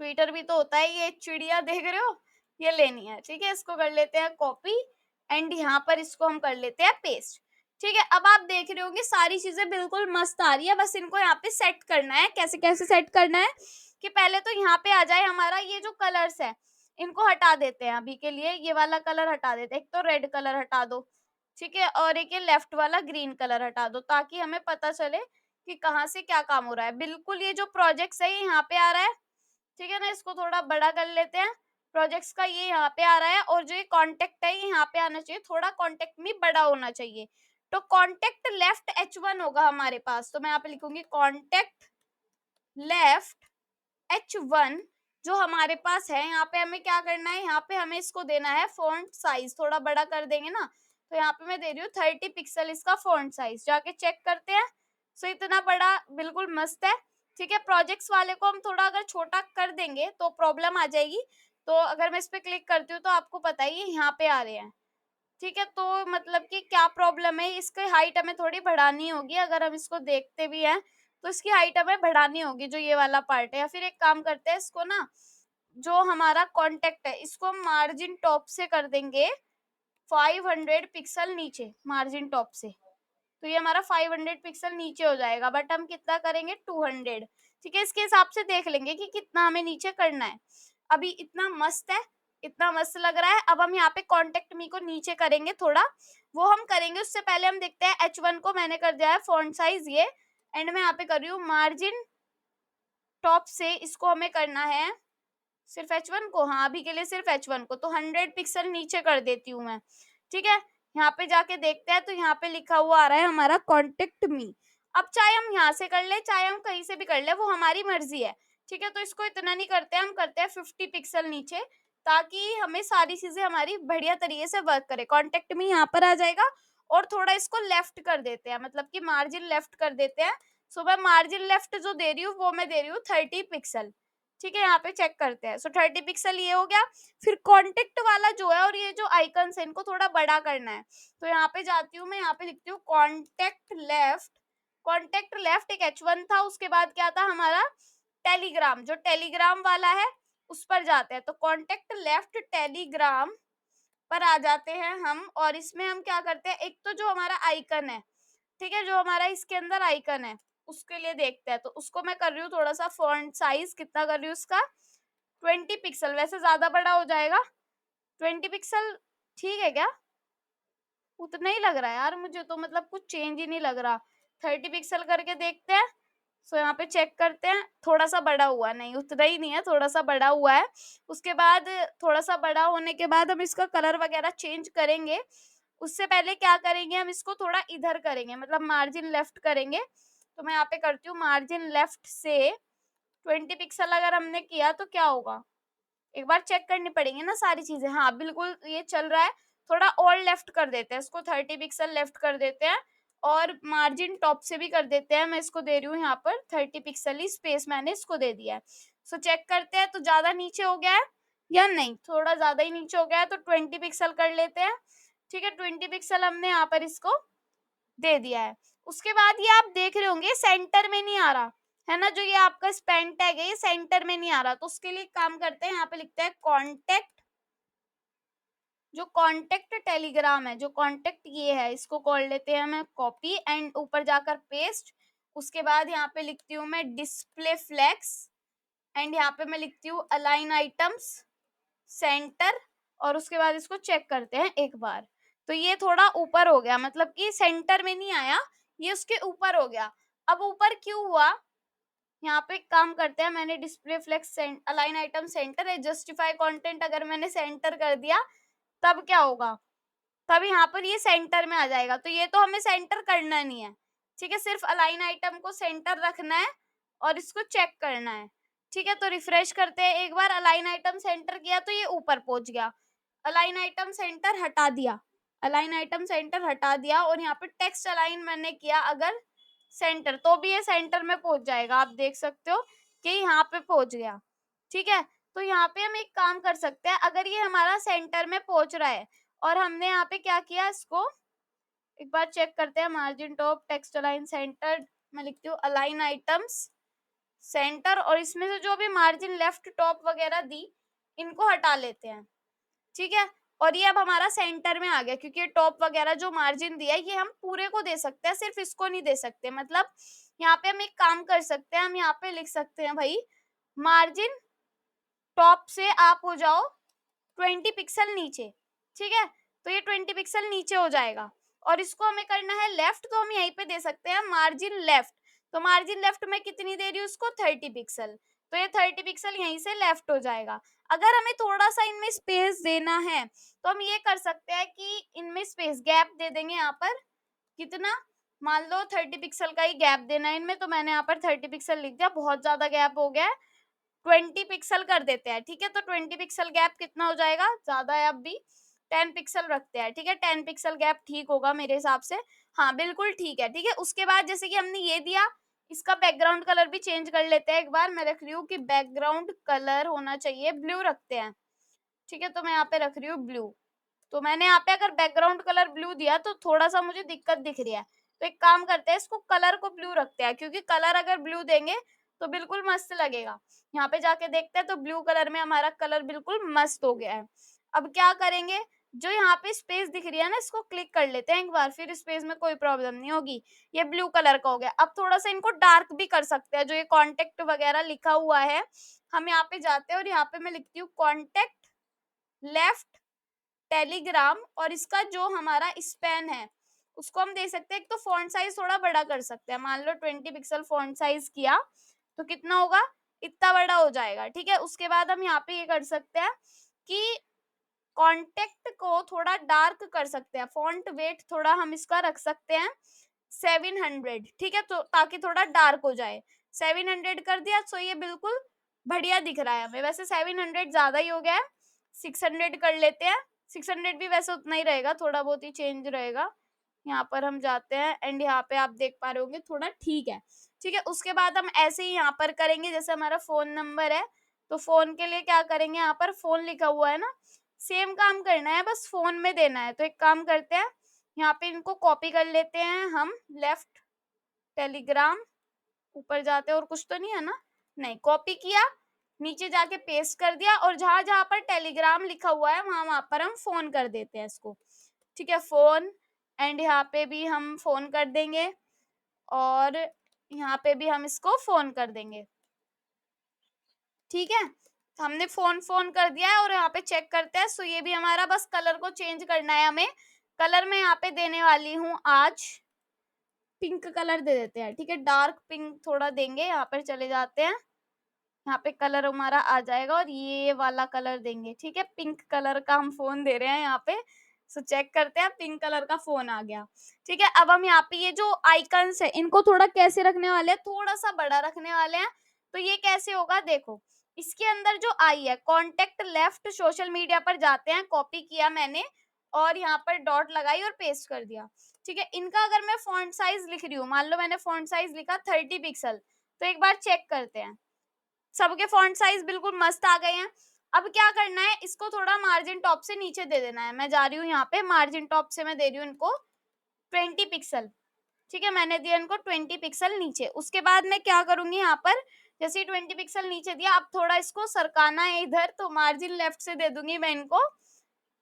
ट्विटर भी तो होता है, ये चिड़िया देख रहे हो, ये लेनी है, ठीक है। इसको कर लेते हैं कॉपी एंड यहाँ पर इसको हम कर लेते हैं पेस्ट, ठीक है। अब आप देख रहे होंगे सारी चीजें बिल्कुल मस्त आ रही है, बस इनको यहाँ पे सेट करना है। कैसे कैसे सेट करना है कि पहले तो यहाँ पे आ जाए हमारा ये जो कलर्स है, इनको हटा देते हैं अभी के लिए। ये वाला कलर हटा देते हैं, एक तो रेड कलर हटा दो, ठीक है, और एक ये लेफ्ट वाला ग्रीन कलर हटा दो, ताकि हमें पता चले कि कहाँ से क्या काम हो रहा है। बिल्कुल ये जो प्रोजेक्ट्स है ये यहाँ पे आ रहा है, ठीक है ना। इसको थोड़ा बड़ा कर लेते हैं, प्रोजेक्ट्स का ये यहाँ पे आ रहा है, और जो ये कॉन्टेक्ट है ये यहाँ पे आना चाहिए, थोड़ा कॉन्टेक्ट में बड़ा होना चाहिए। तो कॉन्टेक्ट लेफ्ट H1 होगा हमारे पास, तो मैं यहाँ पे लिखूंगी कॉन्टेक्ट लेफ्ट H1 जो हमारे पास है। यहाँ पे हमें क्या करना है, यहाँ पे हमें इसको देना है फॉन्ट साइज, थोड़ा बड़ा कर देंगे ना। तो यहाँ पे मैं दे रही हूँ 30 पिक्सल इसका फॉन्ट साइज, जाके चेक करते हैं। सो इतना बड़ा बिल्कुल मस्त है, ठीक है। प्रोजेक्ट्स वाले को हम थोड़ा अगर छोटा कर देंगे तो प्रॉब्लम आ जाएगी। तो अगर मैं इस पे क्लिक करती हूँ तो आपको पता ही है यहाँ पे आ रहे हैं, ठीक है। तो मतलब कि क्या प्रॉब्लम है, इसकी हाइट हमें थोड़ी बढ़ानी होगी। अगर हम इसको देखते भी हैं तो इसकी हाइट हमें बढ़ानी होगी, जो ये वाला पार्ट है। या फिर एक काम करते हैं, इसको ना जो हमारा कॉन्टेक्ट है इसको हम मार्जिन टॉप से कर देंगे 500 पिक्सल नीचे, मार्जिन टॉप से। तो ये हमारा 500 पिक्सल नीचे हो जाएगा, बट हम कितना करेंगे 200, ठीक है। इसके हिसाब से देख लेंगे कि कितना हमें नीचे करना है। अभी इतना मस्त है, इतना मस्त लग रहा है। अब हम यहाँ पे कॉन्टेक्ट मी को नीचे करेंगे थोड़ा, वो हम करेंगे उससे पहले हम देखते हैं H1 को मैंने कर दिया है फॉन्ट साइज ये, एंड मैं यहाँ पे कर रही हूँ मार्जिन टॉप से। इसको हमें करना है सिर्फ H1 को, हाँ अभी के लिए सिर्फ H1 को। तो 100 पिक्सल नीचे कर देती हूँ मैं, ठीक है। यहाँ पे जाके देखते हैं तो यहाँ पे लिखा हुआ आ रहा है हमारा कॉन्टेक्ट मी। अब चाहे हम यहाँ से कर ले चाहे हम कहीं से भी कर ले, वो हमारी मर्जी है, ठीक है। तो इसको इतना नहीं करते, हम करते हैं 50 पिक्सल नीचे, ताकि हमें सारी चीजें हमारी बढ़िया तरीके से वर्क करे। कॉन्टेक्ट मी यहाँ पर आ जाएगा, और थोड़ा इसको लेफ्ट कर देते हैं, मतलब कि मार्जिन लेफ्ट कर देते हैं। सो मैं मार्जिन लेफ्ट जो दे रही हूँ वो मैं दे रही हूँ 30 पिक्सल, ठीक है। यहाँ पे चेक करते हैं। सो 30 पिक्सल ये हो गया। फिर कॉन्टेक्ट वाला जो है और ये जो आइकन्स है इनको थोड़ा बड़ा करना है। तो यहाँ पे जाती हूँ मैं, यहाँ पे लिखती हूँ कॉन्टेक्ट लेफ्ट। कॉन्टेक्ट लेफ्ट एक H1 था, उसके बाद क्या था हमारा टेलीग्राम, जो टेलीग्राम वाला है उस पर जाते हैं। तो कॉन्टेक्ट लेफ्ट टेलीग्राम पर आ जाते हैं हम, और इसमें हम क्या करते हैं, एक तो जो हमारा आइकन है, ठीक है, जो हमारा इसके अंदर आइकन है उसके लिए देखते हैं। तो उसको मैं कर रही हूँ थोड़ा सा फॉन्ट साइज, कितना कर रही हूँ उसका 20 पिक्सल, वैसे ज्यादा बड़ा हो जाएगा 20 पिक्सल ठीक है क्या? उतना ही लग रहा है यार मुझे तो, मतलब कुछ चेंज ही नहीं लग रहा। 30 पिक्सल करके देखते हैं। सो यहाँ पे चेक करते हैं, थोड़ा सा बड़ा हुआ, नहीं उतना ही नहीं है, थोड़ा सा बड़ा हुआ है। उसके बाद थोड़ा सा बड़ा होने के बाद हम इसका कलर वगैरह चेंज करेंगे। उससे पहले क्या करेंगे, हम इसको थोड़ा इधर करेंगे, मतलब मार्जिन लेफ्ट करेंगे। तो मैं यहाँ पे करती हूँ मार्जिन लेफ्ट से 20 पिक्सल अगर हमने किया तो क्या होगा, एक बार चेक करनी पड़ेगी ना सारी चीजें। हाँ बिल्कुल ये चल रहा है। थोड़ा और लेफ्ट कर देते हैं इसको, 30 पिक्सल लेफ्ट कर देते हैं। और मार्जिन टॉप से भी कर देते हैं। मैं इसको दे रही हूँ यहाँ पर 30 पिक्सल ही स्पेस मैंने इसको दे दिया है। सो चेक करते हैं, तो ज्यादा नीचे हो गया है या नहीं, थोड़ा ज्यादा ही नीचे हो गया है, तो 20 पिक्सल कर लेते हैं। ठीक है, 20 पिक्सल हमने यहाँ पर इसको दे दिया है। उसके बाद ये आप देख रहे होंगे सेंटर में नहीं आ रहा है ना, जो ये आपका स्पेन टैग है ये सेंटर में नहीं आ रहा। तो उसके लिए काम करते हैं, यहाँ पे लिखते हैं कॉन्टेक्ट, जो कॉन्टेक्ट टेलीग्राम है, जो कॉन्टेक्ट ये है, इसको कर लेते हैं मैं कॉपी एंड ऊपर जाकर पेस्ट। उसके बाद यहाँ पे लिखती हूँ मैं डिस्प्ले फ्लेक्स एंड यहाँ पे मैं लिखती हूँ अलाइन आइटम्स सेंटर। और उसके बाद इसको चेक करते हैं एक बार। तो ये थोड़ा ऊपर हो गया, मतलब कि सेंटर में नहीं आया, ये उसके ऊपर हो गया। अब ऊपर क्यों हुआ, यहाँ पे काम करते हैं, मैंने display flex align item center है, जस्टिफाई कंटेंट अगर मैंने सेंटर कर दिया तब क्या होगा, तब यहाँ पर ये सेंटर में आ जाएगा। तो ये तो हमें सेंटर करना नहीं है, ठीक है, सिर्फ अलाइन आइटम को सेंटर रखना है और इसको चेक करना है। ठीक है, तो रिफ्रेश करते हैं एक बार, अलाइन आइटम सेंटर किया तो ये ऊपर पहुंच गया। अलाइन आइटम सेंटर हटा दिया, अलाइन आइटम सेंटर हटा दिया और यहाँ पे टेक्स्ट अलाइन मैंने किया अगर सेंटर, तो भी ये सेंटर में पहुंच जाएगा। आप देख सकते हो कि यहाँ पे पहुंच गया। ठीक है, तो यहाँ पे हम एक काम कर सकते हैं, अगर ये हमारा सेंटर में पहुंच रहा है और हमने यहाँ पे क्या किया, इसको एक बार चेक करते हैं, margin top text align centre, मैं लिखती हूँ अलाइन आइटम्स सेंटर, और इसमें से जो भी मार्जिन लेफ्ट टॉप वगैरह दी इनको हटा लेते हैं। ठीक है, और ये अब हमारा सेंटर में आ गया, क्योंकि टॉप वगैरह जो मार्जिन दिया है ये हम पूरे को दे सकते हैं, सिर्फ इसको नहीं दे सकते। मतलब यहाँ पे हम एक काम कर सकते हैं, हम यहाँ पे लिख सकते हैं भाई मार्जिन टॉप से आप हो जाओ 20 पिक्सल नीचे। ठीक है, तो ये 20 पिक्सल नीचे हो जाएगा और इसको हमें करना है लेफ्ट, तो हम यहीं पे दे सकते हैं मार्जिन लेफ्ट। तो मार्जिन लेफ्ट में कितनी दे रही हूँ उसको, 30 पिक्सल, तो ये 30 पिक्सल यहीं से लेफ्ट हो जाएगा। अगर हमें थोड़ा सा इनमें स्पेस देना है तो हम ये कर सकते हैं कि इनमें स्पेस गैप दे देंगे यहाँ पर, कितना, मान लो 30 पिक्सल का ही गैप देना है इनमें, तो मैंने यहाँ पर 30 पिक्सल लिख दिया, बहुत ज्यादा गैप हो गया है, 20 पिक्सल कर देते हैं। ठीक है, तो 20 पिक्सल गैप कितना हो जाएगा, ज्यादा है अब भी, 10 पिक्सल रखते हैं। ठीक है, 10 पिक्सल गैप ठीक होगा मेरे हिसाब से, हाँ बिल्कुल ठीक है। ठीक है, उसके बाद जैसे कि हमने ये दिया, इसका बैकग्राउंड कलर भी चेंज कर लेते हैं एक बार। मैं रख रही हूँ कि बैकग्राउंड कलर होना चाहिए ब्लू रखते हैं। ठीक है, तो मैं यहाँ पे रख रही हूँ ब्लू। तो मैंने यहाँ पे अगर बैकग्राउंड कलर ब्लू दिया तो थोड़ा सा मुझे दिक्कत दिख रही है, तो एक काम करते हैं, इसको कलर को ब्लू रखते हैं, क्योंकि कलर अगर ब्लू देंगे तो बिल्कुल मस्त लगेगा। यहाँ पे जाके देखते हैं तो ब्लू कलर में हमारा कलर बिल्कुल मस्त हो गया है। अब क्या करेंगे, जो यहाँ पे स्पेस दिख रही है ना, इसको क्लिक कर लेते हैं एक बार, फिर स्पेस में कोई प्रॉब्लम नहीं होगी। ये ब्लू कलर का हो गया। अब थोड़ा सा इनको डार्क भी कर सकते हैं, जो ये कॉन्टेक्ट वगैरह लिखा हुआ है, हम यहाँ पे जाते हैं और यहाँ पे मैं लिखती हूँ कॉन्टेक्ट लेफ्ट टेलीग्राम, और इसका जो हमारा स्पैन है उसको हम दे सकते हैं, एक तो फॉन्ट साइज थोड़ा बड़ा कर सकते हैं, मान लो 20 पिक्सल फॉन्ट साइज किया तो कितना होगा, इतना बड़ा हो जाएगा। ठीक है, उसके बाद हम यहाँ पे ये कर सकते हैं कि कॉन्टेक्ट को थोड़ा डार्क कर सकते हैं, फॉन्ट वेट थोड़ा हम इसका रख सकते हैं 700। ठीक है, तो ताकि थोड़ा डार्क हो जाए, 700 कर दिया, सो ये बिल्कुल बढ़िया दिख रहा है हमें। वैसे 700 ज्यादा ही हो गया है, 600 कर लेते हैं। 600 भी वैसे उतना ही रहेगा, थोड़ा बहुत ही चेंज रहेगा। यहाँ पर हम जाते हैं एंड यहाँ पे आप देख पा रहे होंगे थोड़ा ठीक है। ठीक है, उसके बाद हम ऐसे ही यहाँ पर करेंगे, जैसे हमारा फोन नंबर है तो फोन के लिए क्या करेंगे, यहाँ पर फोन लिखा हुआ है ना, सेम काम करना है, बस फोन में देना है। तो एक काम करते हैं, यहाँ पे इनको कॉपी कर लेते हैं हम, लेफ्ट टेलीग्राम, ऊपर जाते हैं और कुछ तो नहीं है ना, नहीं, कॉपी किया, नीचे जाके पेस्ट कर दिया, और जहां जहां पर टेलीग्राम लिखा हुआ है वहां वहां पर हम फोन कर देते हैं इसको। ठीक है, फोन, एंड यहाँ पे भी हम फोन कर देंगे और यहाँ पे भी हम इसको फोन कर देंगे। ठीक है, हमने फोन कर दिया है और यहाँ पे चेक करते हैं। सो ये भी हमारा बस कलर को चेंज करना है हमें। कलर मैं यहाँ पे देने वाली हूँ आज पिंक कलर दे देते हैं, ठीक है, डार्क पिंक थोड़ा देंगे। यहाँ पर चले जाते हैं, यहाँ पे कलर हमारा आ जाएगा और ये वाला कलर देंगे, ठीक है। पिंक कलर का हम फोन दे रहे हैं यहाँ पे। सो चेक करते हैं, पिंक कलर का फोन आ गया, ठीक है। अब हम यहाँ पे ये जो आइकन्स है इनको थोड़ा कैसे रखने वाले हैं, थोड़ा सा बड़ा रखने वाले हैं। तो ये कैसे होगा, देखो इसके अंदर जो आई है कॉन्टेक्ट लेफ्ट सोशल मीडिया पर जाते हैं, कॉपी किया मैंने और यहाँ पर डॉट लगाई और पेस्ट कर दिया, ठीक है। इनका अगर मैं फॉन्ट साइज लिख रही हूँ, मान लो मैंने फॉन्ट साइज लिखा 30 पिक्सल, तो एक बार चेक करते हैं, सबके फॉन्ट साइज बिल्कुल मस्त आ गए हैं। अब क्या करना है, इसको थोड़ा मार्जिन टॉप से नीचे दे देना है। मैं जा रही हूँ यहाँ पे मार्जिन टॉप से मैं दे रही हूँ इनको 20 पिक्सल, ठीक है। मैंने दिया इनको 20 पिक्सल नीचे। उसके बाद मैं क्या करूंगी, यहाँ पर जैसे 20 पिक्सल नीचे दिया, अब थोड़ा इसको सरकाना है इधर, तो मार्जिन लेफ्ट से दे दूंगी मैं इनको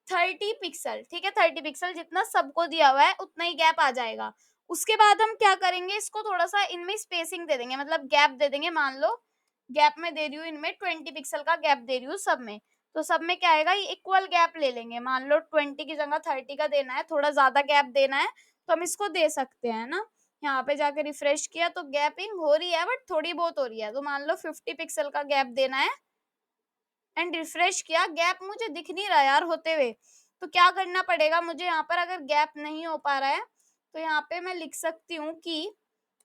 30 पिक्सल, ठीक है। 30 पिक्सल जितना सबको दिया हुआ है उतना ही गैप आ जाएगा। उसके बाद हम क्या करेंगे, इसको थोड़ा सा इनमें स्पेसिंग दे देंगे, मतलब गैप दे देंगे। मान लो गैप में दे रही हूँ, इनमें 20 पिक्सल का गैप दे रही हूँ सब में, तो सब में क्या आएगा, ये इक्वल गैप ले लेंगे। मान लो 20 की जगह 30 का देना है, थोड़ा ज्यादा गैप देना है तो हम इसको दे सकते हैं ना। यहाँ पे जाके रिफ्रेश किया तो गैपिंग हो रही है बट थोड़ी बहुत हो रही है, तो मान लो 50 पिक्सल का गैप देना है एंड रिफ्रेश किया, गैप मुझे दिख नहीं रहा यार होते हुए। तो क्या करना पड़ेगा मुझे, यहाँ पर अगर गैप नहीं हो पा रहा है तो यहाँ पे मैं लिख सकती हूँ कि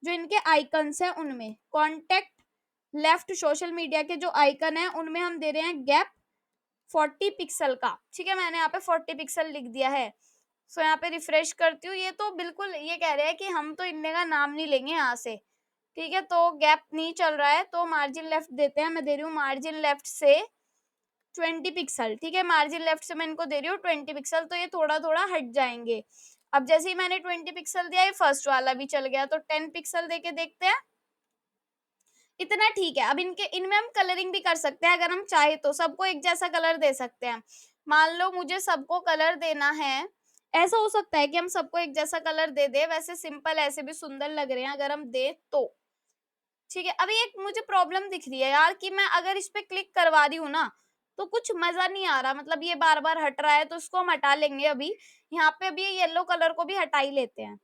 जो इनके आइकन्स हैं उनमें कॉन्टेक्ट लेफ्ट सोशल मीडिया के जो आइकन है उनमें हम दे रहे हैं गैप 40 पिक्सल का, ठीक है। मैंने यहाँ पे 40 पिक्सल लिख दिया है। सो यहाँ पे रिफ्रेश करती हूँ, ये तो बिल्कुल ये कह रहे हैं कि हम तो इनने का नाम नहीं लेंगे यहाँ से, ठीक है। तो गैप नहीं चल रहा है तो मार्जिन लेफ्ट देते हैं। मैं दे रही हूँ मार्जिन लेफ्ट से 20 पिक्सल, ठीक है। मार्जिन लेफ्ट से मैं इनको दे रही हूँ 20 पिक्सल, तो ये थोड़ा थोड़ा हट जाएंगे। अब जैसे ही मैंने 20 पिक्सल दिया, ये फर्स्ट वाला भी चल गया, तो 10 पिक्सल देके देखते हैं। इतना ठीक है। अब इनके इनमें हम कलरिंग भी कर सकते हैं, अगर हम चाहे तो सबको एक जैसा कलर दे सकते हैं। मान लो मुझे सबको कलर देना है, ऐसा हो सकता है कि हम सबको एक जैसा कलर दे दे, वैसे सिंपल ऐसे भी सुंदर लग रहे हैं अगर हम दे तो, ठीक है। अभी एक मुझे प्रॉब्लम दिख रही है यार कि मैं अगर इस पे क्लिक करवा रही हूँ ना तो कुछ मजा नहीं आ रहा, मतलब ये बार बार हट रहा है, तो इसको हम हटा लेंगे अभी। यहाँ पे अभी येलो कलर को भी हटा ही लेते हैं,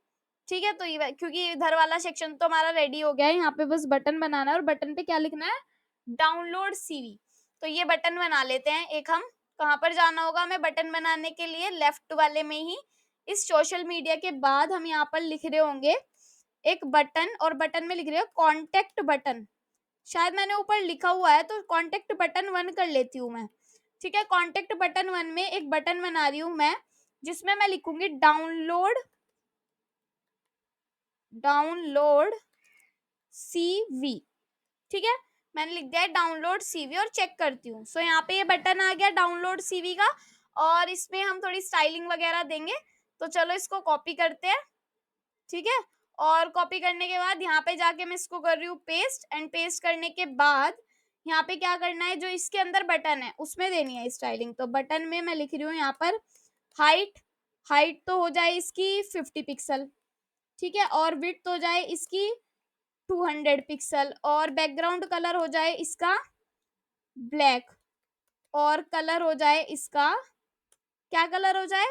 ठीक है। तो ये क्योंकि इधर वाला सेक्शन तो हमारा रेडी हो गया है, यहाँ पे बस बटन बनाना है और बटन पे क्या लिखना है, डाउनलोड सीवी। तो ये बटन बना लेते हैं एक हम। कहाँ पर जाना होगा हमें बटन बनाने के लिए, लेफ्ट वाले में ही। इस सोशल मीडिया के बाद हम यहाँ पर लिख रहे होंगे एक बटन, और बटन में लिख रहे हो कॉन्टेक्ट बटन, शायद मैंने ऊपर लिखा हुआ है, तो कॉन्टेक्ट बटन 1 कर लेती हूँ मैं, ठीक है। कॉन्टेक्ट बटन 1 में एक बटन बना रही हूँ मैं, जिसमें मैं लिखूंगी डाउनलोड सीवी, ठीक है। मैंने लिख दिया है डाउनलोड सीवी और चेक करती हूँ। सो यहाँ पे ये बटन आ गया डाउनलोड सीवी का, और इसमें हम थोड़ी स्टाइलिंग वगैरह देंगे। तो चलो इसको कॉपी करते हैं, ठीक है। और कॉपी करने के बाद यहाँ पे जाके मैं इसको कर रही हूँ पेस्ट, एंड पेस्ट करने के बाद यहाँ पे क्या करना है, जो इसके अंदर बटन है उसमें देनी है स्टाइलिंग। तो बटन में मैं लिख रही हूँ यहाँ पर हाइट, हाइट तो हो जाए इसकी 50 पिक्सल, ठीक है। और विड्थ हो जाए इसकी 200 पिक्सल, और बैकग्राउंड कलर हो जाए इसका ब्लैक, और कलर हो जाए इसका, क्या कलर हो जाए,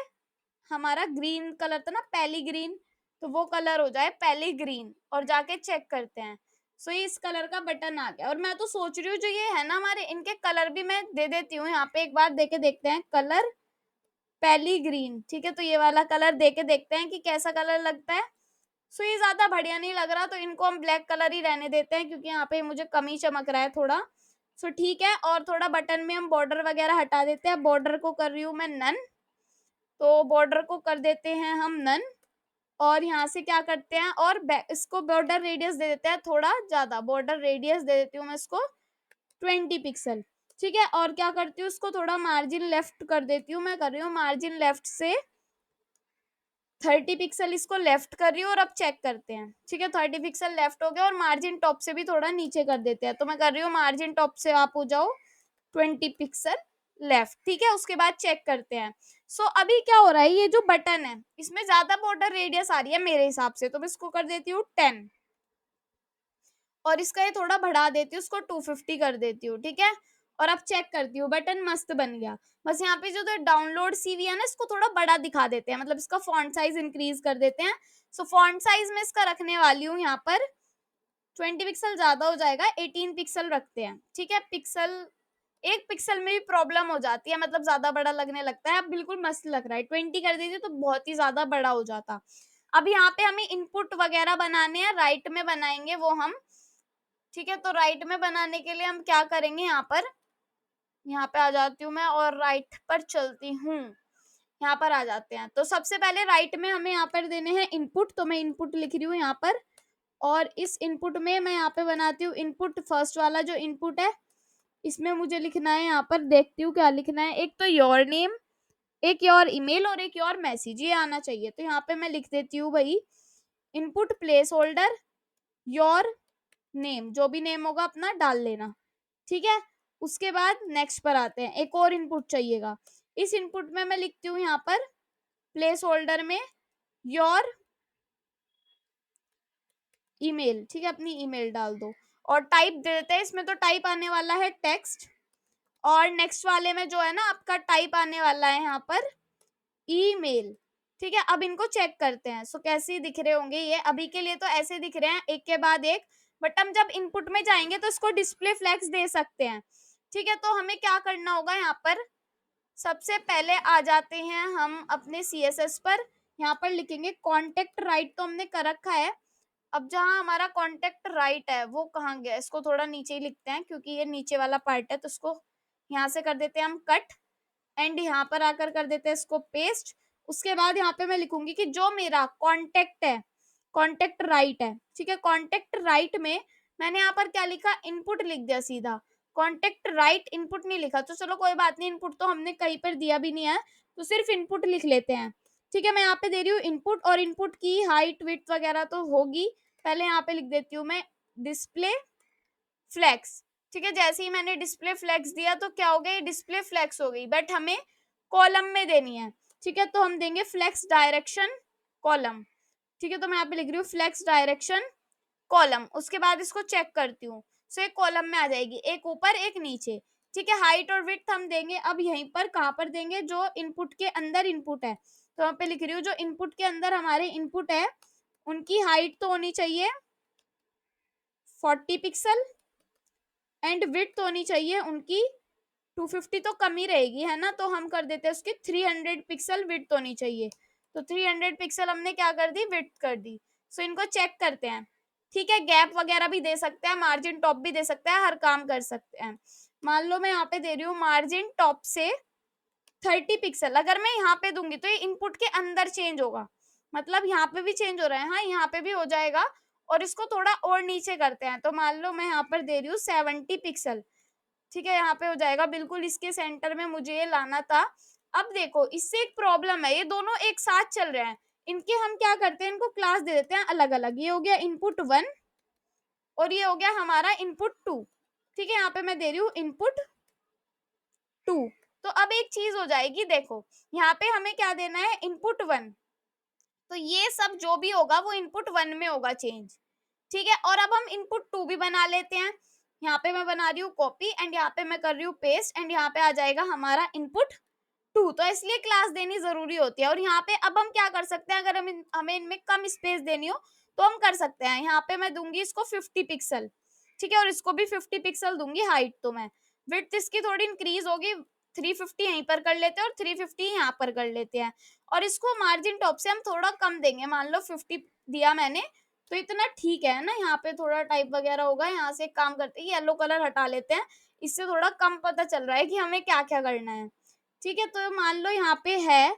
हमारा ग्रीन कलर था ना पहली ग्रीन, तो वो कलर हो जाए पहली ग्रीन, और जाके चेक करते हैं। सो ये इस कलर का बटन आ गया। और मैं तो सोच रही हूँ जो ये है ना हमारे, इनके कलर भी मैं दे देती हूँ यहाँ पे, एक बार देके देखते हैं कलर पहली ग्रीन, ठीक है। तो ये वाला कलर देके देखते हैं कि कैसा कलर लगता है। सो ये ज्यादा बढ़िया नहीं लग रहा, तो इनको हम ब्लैक कलर ही रहने देते हैं, क्योंकि यहाँ पे मुझे कम ही चमक रहा है थोड़ा। सो ठीक है। और थोड़ा बटन में हम बॉर्डर वगैरह हटा देते हैं, बॉर्डर को कर रही हूँ मैं नन, तो बॉर्डर को कर देते हैं हम नन। और यहाँ से क्या करते हैं, और इसको बॉर्डर रेडियस दे देते हैं थोड़ा ज्यादा, बॉर्डर रेडियस दे देती हूँ मैं इसको 20 पिक्सल, ठीक है। और क्या करती हूँ, इसको थोड़ा मार्जिन लेफ्ट कर देती हूँ, मैं कर रही हूँ मार्जिन लेफ्ट से 30 पिक्सल इसको लेफ्ट कर रही हूँ। और अब चेक करते हैं, ठीक है। 30 पिक्सल लेफ्ट हो गया, और मार्जिन टॉप से भी थोड़ा नीचे कर देते हैं। तो मैं कर रही हूँ मार्जिन टॉप से आप हो जाओ 20 पिक्सल लेफ्ट, ठीक है। उसके बाद चेक करते हैं। सो अभी क्या हो रहा है, ये जो बटन है इसमें ज्यादा बॉर्डर रेडियस आ रही है मेरे हिसाब से, तो मैं इसको कर देती हूँ 10, और इसका ये थोड़ा बढ़ा देती हूँ, उसको 250 कर देती हूँ, ठीक है। और अब चेक करती हूँ, बटन मस्त बन गया। बस यहाँ पे जो तो डाउनलोड सीवी है ना, इसको थोड़ा बड़ा दिखा देते हैं, मतलब इसका फॉन्ट साइज इंक्रीज कर देते हैं। सो फॉन्ट साइज में इसका रखने वाली हूँ यहाँ पर 20 पिक्सल, ज्यादा हो जाएगा, 18 पिक्सल रखते हैं। ठीक है, पिक्सल 1 पिक्सल में भी प्रॉब्लम हो जाती है, मतलब ज्यादा बड़ा लगने लगता है। अब बिल्कुल मस्त लग रहा है, 20 कर दीजिए तो बहुत ही ज्यादा बड़ा हो जाता। अब यहाँ पे हमें इनपुट वगैरह बनाने हैं, राइट में बनाएंगे वो हम। ठीक है, तो राइट में बनाने के लिए हम क्या करेंगे, यहाँ पे आ जाती हूँ मैं और राइट पर चलती हूँ। यहाँ पर आ जाते हैं, तो सबसे पहले राइट में हमें यहाँ पर देने हैं इनपुट, तो मैं इनपुट लिख रही हूँ यहाँ पर। और इस इनपुट में मैं यहाँ पे बनाती हूँ इनपुट, फर्स्ट वाला जो इनपुट है इसमें मुझे लिखना है, यहाँ पर देखती हूँ क्या लिखना है। एक तो योर नेम, एक योर ईमेल और एक योर मैसेज, ये आना चाहिए। तो यहाँ पे मैं लिख देती हूँ भाई input place holder your name, जो भी नेम होगा अपना डाल लेना। ठीक है, उसके बाद नेक्स्ट पर आते हैं, एक और इनपुट चाहिएगा। इस इनपुट में मैं लिखती हूँ यहाँ पर प्लेस होल्डर में योर ईमेल। ठीक है, अपनी ईमेल डाल दो और टाइप दे देते हैं, इसमें तो टाइप आने वाला है टेक्स्ट, और नेक्स्ट वाले में जो है ना आपका टाइप आने वाला है यहाँ पर ईमेल। ठीक है, अब इनको चेक करते हैं। सो कैसे दिख रहे होंगे ये, अभी के लिए तो ऐसे दिख रहे हैं एक के बाद एक, बट हम जब इनपुट में जाएंगे तो इसको डिस्प्ले फ्लैग्स दे सकते हैं। ठीक है, तो हमें क्या करना होगा, यहाँ पर सबसे पहले आ जाते हैं हम अपने CSS पर। यहाँ पर लिखेंगे कॉन्टेक्ट राइट, तो हमने कर रखा है। अब जहाँ हमारा कॉन्टेक्ट राइट है वो कहाँ गया, इसको थोड़ा नीचे ही लिखते हैं क्योंकि ये नीचे वाला पार्ट है, तो इसको यहाँ से कर देते हैं हम कट, एंड यहाँ पर आकर कर देते हैं इसको पेस्ट। उसके बाद यहाँ पे मैं लिखूंगी कि जो मेरा कॉन्टेक्ट है, कॉन्टेक्ट राइट है। ठीक है, कॉन्टेक्ट राइट में मैंने यहाँ पर क्या लिखा, इनपुट लिख दिया सीधा, कॉन्टेक्ट राइट इनपुट नहीं लिखा। तो चलो कोई बात नहीं, इनपुट तो हमने कहीं पर दिया भी नहीं है, तो सिर्फ इनपुट लिख लेते हैं। ठीक है, मैं यहाँ पे दे रही हूँ इनपुट, और इनपुट की हाइट विड्थ वगैरह तो होगी, पहले यहाँ पे लिख देती हूँ मैं डिस्प्ले फ्लेक्स। ठीक है, जैसे ही मैंने डिस्प्ले फ्लेक्स दिया तो क्या हो गई, डिस्प्ले फ्लेक्स हो गई, बट हमें कॉलम में देनी है। ठीक है, तो हम देंगे फ्लेक्स डायरेक्शन कॉलम। ठीक है, तो मैं यहाँ पे लिख रही हूँ फ्लेक्स डायरेक्शन कॉलम। उसके बाद इसको चेक करती हूँ, सो एक कॉलम में आ जाएगी, एक ऊपर एक नीचे। ठीक है, हाइट और विड्थ हम देंगे अब यहीं पर, कहाँ पर देंगे, जो इनपुट के अंदर इनपुट है। तो यहाँ पे लिख रही हूँ जो इनपुट के अंदर हमारे इनपुट है उनकी हाइट तो होनी चाहिए 40 पिक्सल, एंड विड्थ होनी चाहिए उनकी 250, तो कम ही रहेगी है ना, तो हम कर देते हैं उसकी 300 पिक्सल विड्थ होनी चाहिए। तो 300 पिक्सल हमने क्या कर दी, विड्थ कर दी। सो इनको चेक करते हैं। ठीक है, गैप वगैरह भी दे सकते हैं, मार्जिन टॉप भी दे सकते हैं, हर काम कर सकते हैं। मान लो मैं यहाँ पे दे रही हूँ मार्जिन टॉप से 30 पिक्सल, अगर मैं यहाँ पे दूंगी तो ये इनपुट के अंदर चेंज होगा, मतलब यहाँ पे भी चेंज हो रहा है, हाँ यहाँ पे भी हो जाएगा। और इसको थोड़ा और नीचे करते हैं, तो मान लो मैं यहाँ पर दे रही हूँ 70 पिक्सल। ठीक है, यहाँ पे हो जाएगा, बिल्कुल इसके सेंटर में मुझे ये लाना था। अब देखो इससे एक प्रॉब्लम है, ये दोनों एक साथ चल रहे हैं, इनके हम क्या करते हैं, इनको क्लास दे देते हैं अलग अलग। ये हो गया इनपुट 1 और ये हो गया हमारा इनपुट 2। ठीक है, यहाँ पे मैं दे रही हूँ इनपुट 2। तो अब एक चीज हो जाएगी, देखो यहाँ पे हमें क्या देना है, इनपुट 1, तो ये सब जो भी होगा वो इनपुट 1 में होगा चेंज। ठीक है, और अब हम इनपुट 2 भी बना लेते हैं। यहाँ पे मैं बना रही हूँ कॉपी, एंड यहाँ पे मैं कर रही हूँ पेस्ट, एंड यहाँ पे आ जाएगा हमारा इनपुट 2। तो इसलिए क्लास देनी जरूरी होती है। और यहाँ पे अब हम क्या कर सकते हैं, अगर हमें इनमें कम स्पेस देनी हो तो हम कर सकते हैं, यहाँ पे मैं दूंगी इसको 50 पिक्सल। ठीक है, और इसको भी 50 पिक्सल दूंगी हाइट, तो मैं विड्थ इसकी थोड़ी इंक्रीज होगी, 350 यहीं पर कर लेते हैं और 350 यहाँ पर कर लेते हैं। और इसको मार्जिन टॉप से हम थोड़ा कम देंगे, मान लो 50 दिया मैंने, तो इतना ठीक है ना। यहाँ पे थोड़ा टाइप वगैरह होगा, यहाँ से एक काम करते हैं येलो कलर हटा लेते हैं, इससे थोड़ा कम पता चल रहा है कि हमें क्या क्या करना है। ठीक है, तो मान लो यहाँ पे है,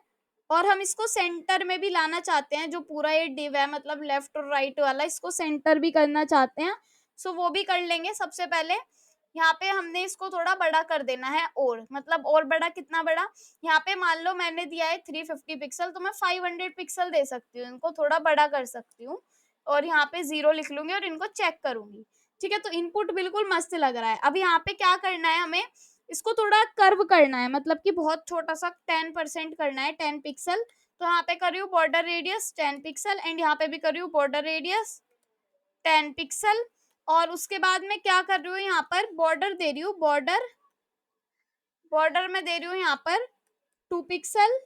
और हम इसको सेंटर में भी लाना चाहते हैं, जो पूरा ये डिव है मतलब लेफ्ट और राइट वाला, इसको सेंटर भी करना चाहते हैं। सो वो भी कर लेंगे। सबसे पहले यहाँ पे हमने इसको थोड़ा बड़ा कर देना है, और मतलब और बड़ा, कितना बड़ा, यहाँ पे मान लो मैंने दिया है 350 पिक्सल, तो मैं 500 पिक्सल दे सकती हूँ, इनको थोड़ा बड़ा कर सकती हूँ, और यहाँ पे 0 लिख लूंगी और इनको चेक करूंगी। ठीक है, तो इनपुट बिल्कुल मस्त लग रहा है। अब यहाँ पे क्या करना है, हमें इसको थोड़ा कर्व करना है, मतलब कि बहुत छोटा सा 10% करना है, 10 पिक्सल। तो यहाँ पे कर रही हूँ बॉर्डर रेडियस 10 पिक्सल, एंड यहाँ पे भी कर रही हूँ बॉर्डर रेडियस 10 पिक्सल। और उसके बाद में क्या कर रही हूँ, यहाँ पर बॉर्डर दे रही हूँ, बॉर्डर बॉर्डर मैं दे रही हूँ यहाँ पर 2 पिक्सल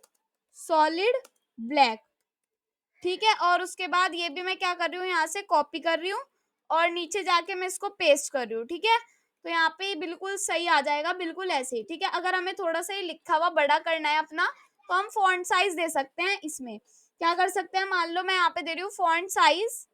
सॉलिड ब्लैक, ठीक है। और उसके बाद ये भी मैं क्या कर रही हूँ, यहाँ से कॉपी कर रही हूँ और नीचे जाके मैं इसको पेस्ट कर रही हूँ, ठीक है। तो यहाँ पे बिल्कुल सही आ जाएगा, बिल्कुल ऐसे ही, ठीक है। अगर हमें थोड़ा सा ये लिखा हुआ बड़ा करना है अपना, तो हम फॉन्ट साइज दे सकते हैं। इसमें क्या कर सकते हैं, मान लो मैं यहाँ पे दे रही हूँ फॉन्ट साइज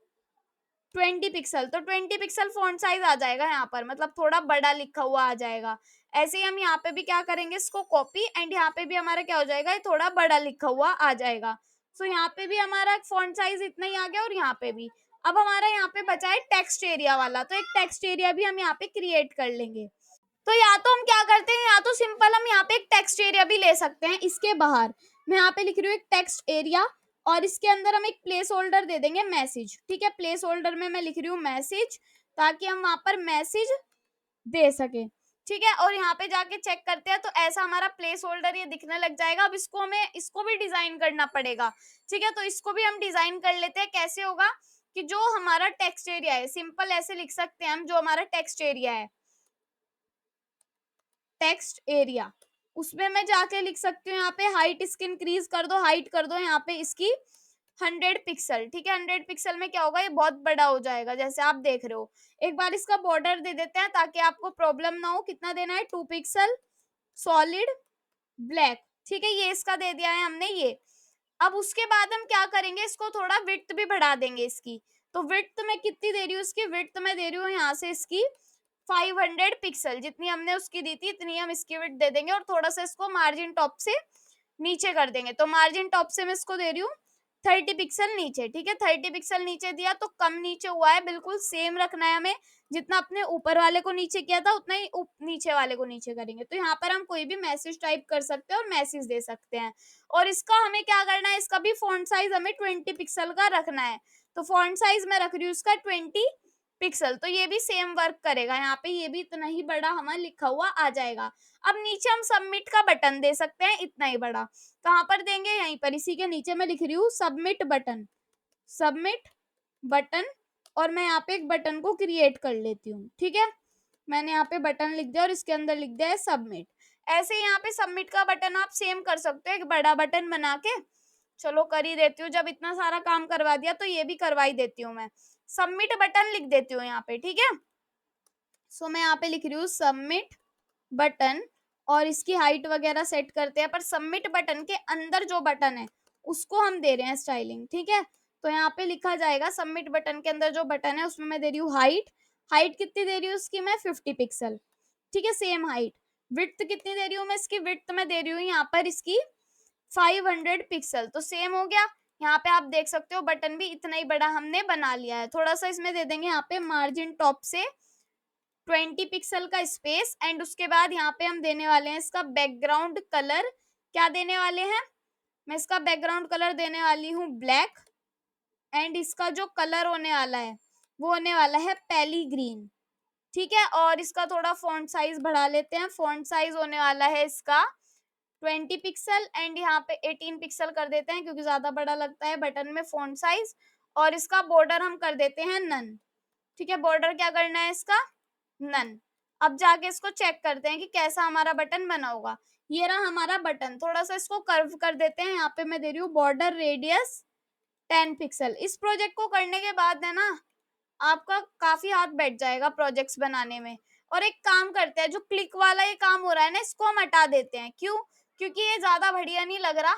20 पिक्सल, तो 20 पिक्सल फॉन्ट साइज आ जाएगा यहाँ पर, मतलब थोड़ा बड़ा लिखा हुआ आ जाएगा। ऐसे ही हम यहाँ पे भी क्या करेंगे, इसको कॉपी, एंड यहाँ पे भी हमारा क्या हो जाएगा, ये थोड़ा बड़ा लिखा हुआ आ जाएगा। सो यहाँ पे भी हमारा फॉन्ट साइज इतना ही आ गया और यहाँ पे भी। अब हमारा यहाँ पे बचा है टेक्स्ट एरिया वाला, तो एक टेक्स्ट एरिया भी हम यहाँ पे क्रिएट कर लेंगे। तो या तो हम क्या करते हैं, या तो सिंपल हम यहाँ पे एक टेक्स्ट एरिया भी ले सकते हैं। इसके बाहर मैं यहाँ पे लिख रही हूँ एक टेक्स्ट एरिया, और इसके अंदर हम एक प्लेस होल्डर दे देंगे मैसेज, ठीक है। प्लेस होल्डर में मैं लिख रही हूँ मैसेज, ताकि हम वहां पर मैसेज दे सके, ठीक है। और यहाँ पे जाके चेक करते हैं, तो ऐसा हमारा प्लेस होल्डर ये दिखने लग जाएगा। अब इसको हमें इसको भी डिजाइन करना पड़ेगा, ठीक है। तो इसको भी हम डिजाइन कर लेते हैं। कैसे होगा कि जो हमारा टेक्स्ट एरिया है, सिंपल ऐसे लिख सकते हैं हम, जो हमारा टेक्स्ट एरिया है, टेक्स्ट एरिया, उसमें मैं जाके लिख सकती हूँ यहाँ पे हाइट इसकी इंक्रीज कर दो, हाइट कर दो यहाँ पे इसकी 100 पिक्सल, ठीक है। 100 पिक्सल में क्या होगा, ये बहुत बड़ा हो जाएगा, जैसे आप देख रहे हो। एक बार इसका बॉर्डर दे देते हैं ताकि आपको प्रॉब्लम ना हो। कितना देना है, 2 पिक्सल सॉलिड ब्लैक, ठीक है। ये इसका दे दिया है हमने ये। अब उसके बाद हम क्या करेंगे, इसको थोड़ा विड्थ भी बढ़ा देंगे इसकी। तो विड्थ मैं कितनी दे रही हूँ, इसकी विड्थ मैं दे रही हूँ यहाँ से इसकी 500 पिक्सल, जितनी हमने उसकी दी थी इतनी हम इसकी विड्थ दे देंगे। और थोड़ा सा इसको मार्जिन टॉप से नीचे कर देंगे। तो मार्जिन टॉप से मैं इसको दे रही हूँ 30 पिक्सल नीचे, ठीक है। 30 पिक्सल नीचे दिया तो कम नीचे हुआ है, बिल्कुल सेम रखना है हमें। जितना अपने ऊपर वाले को नीचे किया था उतना ही नीचे वाले को नीचे करेंगे। तो यहाँ पर हम कोई भी मैसेज टाइप कर सकते हैं और मैसेज दे सकते हैं। और इसका हमें क्या करना है, इसका भी फॉन्ट साइज हमें 20 पिक्सल का रखना है। तो फॉन्ट साइज मैं रख रही हूँ इसका 20 पिक्सल। तो ये भी सेम वर्क करेगा, यहाँ पे ये भी इतना ही बड़ा हमारा लिखा हुआ आ जाएगा। अब नीचे हम सबमिट का बटन दे सकते हैं, इतना ही बड़ा। कहाँ पर देंगे, यहीं पर, इसी के नीचे मैं लिख रही हूँ सबमिट बटन, सबमिट बटन। और मैं यहाँ पे एक बटन को क्रिएट कर लेती हूँ, ठीक है। मैंने यहाँ पे बटन लिख दिया और इसके अंदर लिख दिया है सबमिट। ऐसे ही यहाँ पे सबमिट का बटन आप सेम कर सकते हो, एक बड़ा बटन बना के। चलो कर ही देती हूँ, जब इतना सारा काम करवा दिया तो ये भी करवा ही देती हूँ मैं। सबमिट बटन लिख देती हूँ यहाँ पे, ठीक है। सो मैं यहाँ पे लिख रही हूँ सबमिट बटन, और इसकी हाइट वगैरह सेट करते हैं। पर सबमिट बटन के अंदर जो बटन है उसको हम दे रहे हैं स्टाइलिंग, ठीक है। तो यहाँ पे लिखा जाएगा सबमिट बटन के अंदर जो बटन है उसमें मैं दे रही हूँ हाइट। हाइट कितनी दे रही हूँ उसकी, मैं 50 पिक्सल, ठीक है, सेम हाइट। विड्थ कितनी दे रही हूँ मैं इसकी, विड्थ मैं दे रही हूँ यहाँ पर इसकी 500 पिक्सल, तो सेम हो गया। यहाँ पे आप देख सकते हो बटन भी इतना ही बड़ा हमने बना लिया है। थोड़ा सा इसमें दे देंगे यहाँ पे मार्जिन टॉप से 20 पिक्सल का स्पेस, एंड उसके बाद यहाँ पे हम देने वाले हैं इसका बैकग्राउंड कलर। क्या देने वाले हैं, मैं इसका बैकग्राउंड कलर देने वाली हूँ ब्लैक, एंड इसका जो कलर होने वाला है वो होने वाला है पैली ग्रीन, ठीक है। और इसका थोड़ा फॉन्ट साइज बढ़ा लेते हैं। फॉन्ट साइज होने वाला है इसका 20 पिक्सल, एंड यहाँ पे 18 पिक्सल कर देते हैं क्योंकि ज्यादा बड़ा लगता है बटन में फॉन्ट साइज। और इसका बॉर्डर हम कर देते हैं नन, ठीक है। बॉर्डर क्या करना है इसका, नन। अब जाके इसको चेक करते हैं कि कैसा हमारा बटन बना होगा। ये रहा हमारा बटन। थोड़ा सा इसको कर्व कर देते हैं। यहाँ पे मैं दे रही हूँ बॉर्डर रेडियस 10 पिक्सल। इस प्रोजेक्ट को करने के बाद है ना, आपका काफी हाथ बैठ जाएगा प्रोजेक्ट्स बनाने में। और एक काम करते हैं, जो क्लिक वाला ये काम हो रहा है ना, इसको हम हटा देते हैं। क्यों, क्योंकि ये ज्यादा बढ़िया नहीं लग रहा।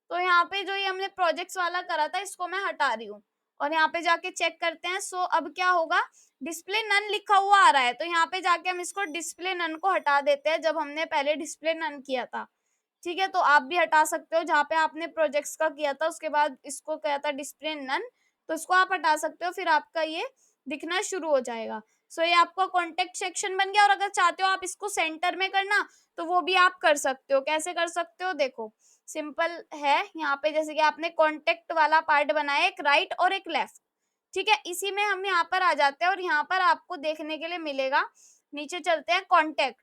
तो यहाँ पे जो ये हमने प्रोजेक्ट्स वाला करा था इसको मैं हटा रही हूँ। और यहाँ पे जाके चेक करते हैं। सो अब क्या होगा, डिस्प्ले नन लिखा हुआ आ रहा है, तो यहाँ पे जाके हम इसको डिस्प्ले नन को हटा देते हैं, जब हमने पहले डिस्प्ले नन किया था, ठीक है। तो आप भी हटा सकते हो, जहाँ पे आपने प्रोजेक्ट्स का किया था उसके बाद इसको किया था डिस्प्ले नन, तो इसको आप हटा सकते हो, फिर आपका ये दिखना शुरू हो जाएगा। सो ये आपका कॉन्टेक्ट सेक्शन बन गया। और अगर चाहते हो आप इसको सेंटर में करना, तो वो भी आप कर सकते हो। कैसे कर सकते हो, देखो सिंपल है। यहाँ पे जैसे कि आपने कॉन्टेक्ट वाला पार्ट बनाया, एक राइट और एक लेफ्ट, ठीक है। इसी में हम यहाँ पर आ जाते हैं और यहाँ पर आपको देखने के लिए मिलेगा, नीचे चलते हैं कॉन्टेक्ट,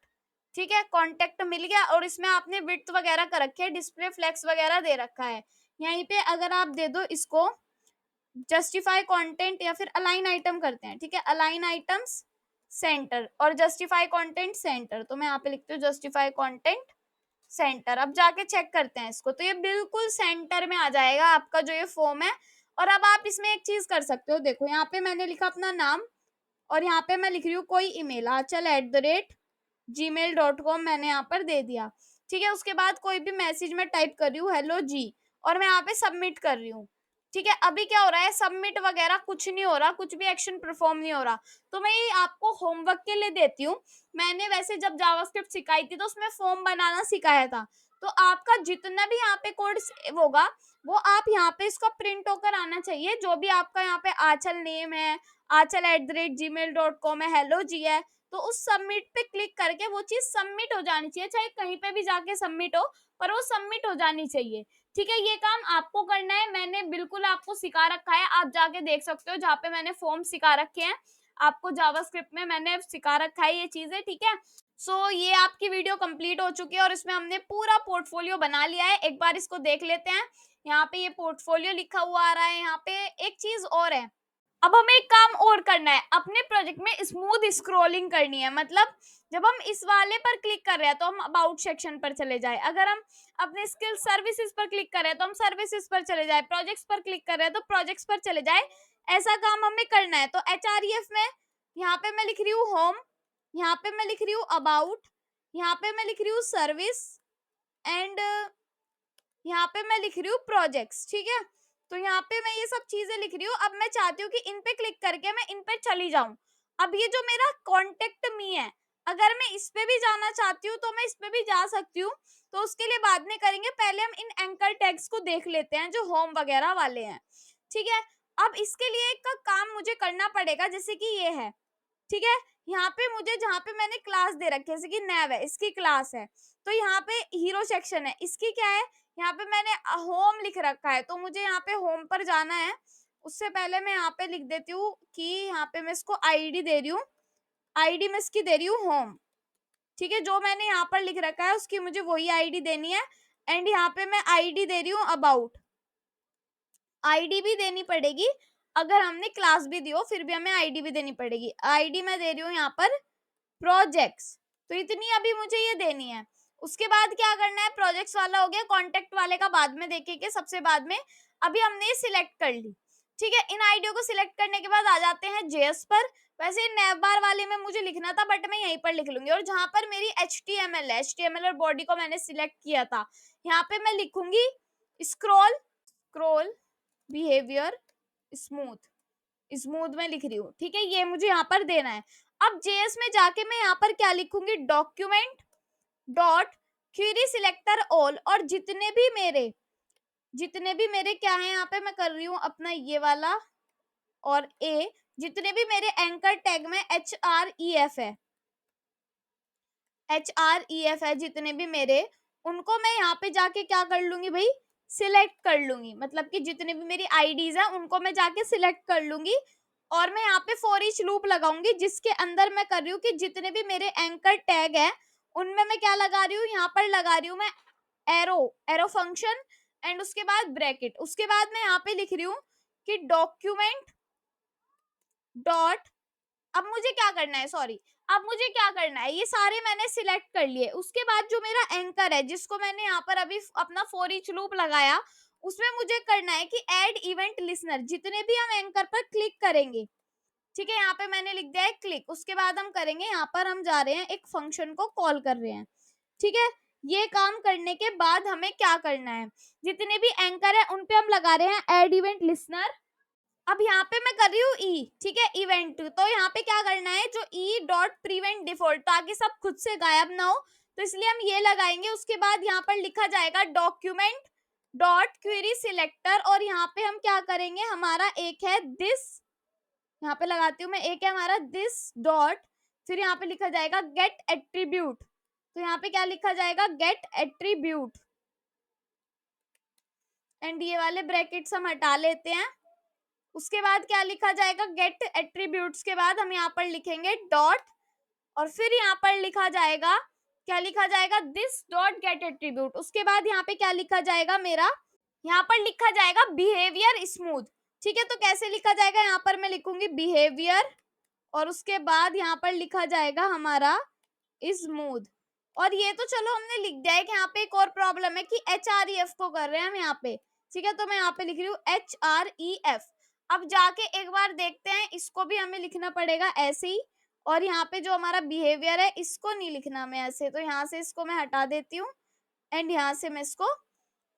ठीक है। कॉन्टेक्ट मिल गया और इसमें आपने विड्थ वगैरह कर रखी है, डिस्प्ले फ्लेक्स वगैरह दे रखा है। यहीं पे अगर आप दे दो इसको जस्टिफाई कंटेंट या फिर अलाइन आइटम करते हैं, ठीक है। अलाइन आइटम्स सेंटर और जस्टिफाई कंटेंट सेंटर। तो मैं यहाँ पे लिखती हूँ जस्टिफाई कंटेंट सेंटर। अब जाके चेक करते हैं इसको, तो ये बिल्कुल सेंटर में आ जाएगा आपका जो ये फॉर्म है। और अब आप इसमें एक चीज कर सकते हो, देखो यहाँ पे मैंने लिखा अपना नाम और यहाँ पे मैं लिख रही हूँ कोई ईमेल, achal@gmail.com मैंने यहाँ पर दे दिया। ठीक है, उसके बाद कोई भी मैसेज में टाइप कर रही हूँ हेलो जी, और मैं यहाँ पे सबमिट कर रही हूँ। ठीक है, अभी क्या हो रहा है, सबमिट वगैरह कुछ नहीं हो रहा, कुछ भी एक्शन परफॉर्म नहीं हो रहा। तो मैं ये आपको होमवर्क के लिए देती हूँ। मैंने वैसे जब जावास्क्रिप्ट सिखाई थी तो उसमें फॉर्म बनाना सिखाया था। तो आपका जितना भी यहाँ पे कोड सेव होगा वो आप यहाँ पे इसका प्रिंट होकर आना चाहिए। जो भी आपका यहाँ पे आंचल नेम है, achal@gmail.com है, हेलो जी है, तो उस सबमिट पे क्लिक करके वो चीज सबमिट हो जानी चाहिए। चाहे कहीं पे भी जाके सबमिट हो, पर वो सबमिट हो जानी चाहिए। ठीक है, ये काम आपको करना है। मैंने बिल्कुल आपको सिखा रखा है, आप जाके देख सकते हो जहाँ पे मैंने फॉर्म सिखा रखे हैं आपको जावास्क्रिप्ट में मैंने सिखा रखा है ये चीजें। ठीक है, सो ये आपकी वीडियो कंप्लीट हो चुकी है और इसमें हमने पूरा पोर्टफोलियो बना लिया है। एक बार इसको देख लेते हैं। यहाँ पे ये पोर्टफोलियो लिखा हुआ आ रहा है। यहाँ पे एक चीज और है, अब हमें एक काम और करना है, अपने प्रोजेक्ट में स्मूथ स्क्रॉलिंग करनी है। मतलब जब हम इस वाले पर क्लिक कर रहे हैं तो हम अबाउट सेक्शन पर चले जाए, अगर हम अपने स्किल सर्विसेज पर क्लिक कर रहे हैं तो हम सर्विसेज पर चले जाए, प्रोजेक्ट्स पर क्लिक कर रहे हैं तो प्रोजेक्ट्स पर चले जाए। ऐसा काम हमें करना है। तो HREF में यहाँ पे मैं लिख रही हूँ होम, यहाँ पे मैं लिख रही हूँ अबाउट, यहाँ पे मैं लिख रही हूँ सर्विस, एंड यहाँ पे मैं लिख रही हूँ प्रोजेक्ट्स। ठीक है, तो यहाँ पे मैं ये सब चीजें लिख रही हूँ। अब मैं चाहती हूँ कि इन पे क्लिक करके मैं इन पे चली जाऊं। अब ये जो मेरा कॉन्टेक्ट मी है, अगर मैं इस पे भी जाना चाहती हूँ तो मैं इस पे भी जा सकती हूँ। तो उसके लिए बाद में करेंगे, पहले हम इन एंकर टैग्स को देख लेते हैं जो होम वगैरह वाले हैं। ठीक है, अब इसके लिए एक का काम मुझे करना पड़ेगा, जैसे कि ये है। ठीक है, यहाँ पे मुझे जहाँ पे मैंने क्लास दे रखी है, जैसे कि नैव है, इसकी क्लास है, तो यहाँ पे हीरो सेक्शन है, इसकी क्या है, यहाँ पे मैंने होम लिख रखा है, तो मुझे यहाँ पे होम पर जाना है। उससे पहले मैं यहाँ पे लिख देती हूँ कि यहाँ पे मैं इसको आईडी दे रही हूँ, आईडी में इसकी दे रही हूँ होम। ठीक है, जो मैंने यहाँ पर लिख रखा है उसकी मुझे वही आईडी देनी है। एंड यहाँ पे मैं आईडी दे रही हूँ अबाउट, आईडी भी देनी पड़ेगी, अगर हमने क्लास भी दी हो फिर भी हमें आईडी भी देनी पड़ेगी। आईडी मैं दे रही हूँ यहाँ पर प्रोजेक्ट्स, तो इतनी अभी मुझे ये देनी है। उसके बाद क्या करना है, प्रोजेक्ट्स वाला हो गया, कॉन्टेक्ट वाले का बाद में देखेंगे, सबसे बाद में। अभी हमने ये सिलेक्ट कर ली। ठीक है, इन आईडियो को सिलेक्ट करने के बाद आ जाते हैं जेएस पर। वैसे नैवबार वाले में मुझे लिखना था बट मैं यहीं पर लिख लूंगी, और जहां पर मेरी HTML है, HTML और बॉडी को मैंने सिलेक्ट किया था, यहाँ पे मैं लिखूंगी scroll, scroll behaviour smooth, smooth में लिख रही हूँ। ठीक है, ये मुझे यहाँ पर देना है। अब जेएस में जाके मैं यहाँ पर क्या लिखूंगी, document dot query selector all, और जितने भी मेरे क्या है, यहाँ पे मैं कर रही हूँ अपना ये वाला और ए, जितने भी मेरे एंकर टैग में HREF है, HREF है जितने भी मेरे, उनको मैं यहाँ पे जाके क्या कर लूंगी भाई, सिलेक्ट कर लूंगी। मतलब कि जितने भी मेरी आईडीज हैं उनको मैं जाके सिलेक्ट कर लूंगी, और मैं यहाँ पे फॉर ईच लूप लगाऊंगी, जिसके अंदर मैं कर रही हूँ कि जितने भी मेरे एंकर टैग है उनमें मैं क्या लगा रही हूँ, यहाँ पर लगा रही हूँ मैं एरो फंक्शन, एंड उसके बाद ब्रैकेट। उसके बाद मैं यहाँ पे लिख रही हूँ कि डॉक्यूमेंट डॉट, अब मुझे क्या करना है, सॉरी, अब मुझे क्या करना है, ये सारे मैंने सिलेक्ट कर लिए। उसके बाद जो मेरा एंकर है जिसको मैंने यहाँ पर अभी अपना फॉर ईच लूप लगाया, उसमें मुझे करना है कि ऐड इवेंट लिसनर, जितने भी हम एंकर पर क्लिक करेंगे। ठीक है, यहाँ पे मैंने लिख दिया है क्लिक। उसके बाद हम करेंगे, यहाँ पर हम जा रहे हैं एक फंक्शन को कॉल कर रहे हैं। ठीक है, ये काम करने के बाद हमें क्या करना है, जितने भी एंकर है उन पे हम लगा रहे हैं ऐड इवेंट लिसनर। अब यहाँ पे मैं कर रही हूँ ई, ठीक है, इवेंट, तो यहाँ पे क्या करना है, जो ई डॉट प्रिवेंट डिफॉल्ट, ताकि सब खुद से गायब ना हो, तो इसलिए हम ये लगाएंगे। उसके बाद यहाँ पर लिखा जाएगा डॉक्यूमेंट डॉट क्वेरी सिलेक्टर, और यहाँ पे हम क्या करेंगे, हमारा एक है दिस, यहाँ पे लगाती हूँ मैं, एक है हमारा दिस डॉट, फिर यहाँ पे लिखा जाएगा गेट एट्रीब्यूट, तो यहाँ पे क्या लिखा जाएगा, गेट एट्रीब्यूट, एंड ये वाले ब्रैकेट्स हम हटा लेते हैं। उसके बाद क्या लिखा जाएगा, गेट एट्रीब्यूट्स के बाद हम यहाँ पर लिखेंगे डॉट, और फिर यहाँ पर लिखा जाएगा, क्या लिखा जाएगा, दिस डॉट गेट एट्रीब्यूट। उसके बाद यहाँ पे क्या लिखा जाएगा मेरा, यहाँ पर लिखा जाएगा बिहेवियर स्मूथ। ठीक है, तो कैसे लिखा जाएगा, यहाँ पर मैं लिखूंगी बिहेवियर, और उसके बाद यहाँ पर लिखा जाएगा हमारा स्मूथ। और ये तो चलो हमने लिख दिया है कि यहाँ पे एक और प्रॉब्लम है कि HREF को कर रहे हैं हम यहाँ पे, ठीक है। तो मैं यहाँ पे लिख रही हूँ HREF। अब जाके एक बार देखते हैं, इसको भी हमें लिखना पड़ेगा ऐसे ही। और यहाँ पे जो हमारा बिहेवियर है इसको नहीं लिखना मैं ऐसे, तो यहाँ से इसको मैं हटा देती हूँ एंड यहाँ से मैं इसको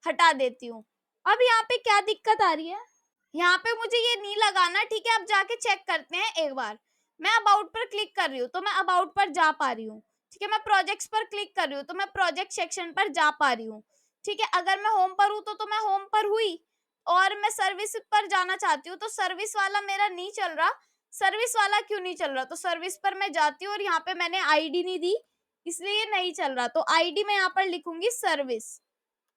हटा देती हूँ। अब यहाँ पे क्या दिक्कत आ रही है, यहाँ पे मुझे ये नहीं लगाना, ठीक है। अब जाके चेक करते हैं एक बार। मैं अबाउट पर क्लिक कर रही हूँ तो मैं अबाउट पर जा पा रही हूँ, ठीक है। मैं प्रोजेक्ट्स पर क्लिक कर रही हूँ तो मैं प्रोजेक्ट सेक्शन पर जा पा रही हूँ, ठीक है। अगर मैं होम पर हूँ तो मैं होम पर हुई, और मैं सर्विस पर जाना चाहती हूँ तो सर्विस वाला मेरा नहीं चल रहा। सर्विस वाला क्यों नहीं चल रहा, तो सर्विस पर मैं जाती हूँ और यहाँ पे मैंने आईडी नहीं दी, इसलिए ये नहीं चल रहा। तो आईडी मैं यहाँ पर लिखूंगी सर्विस,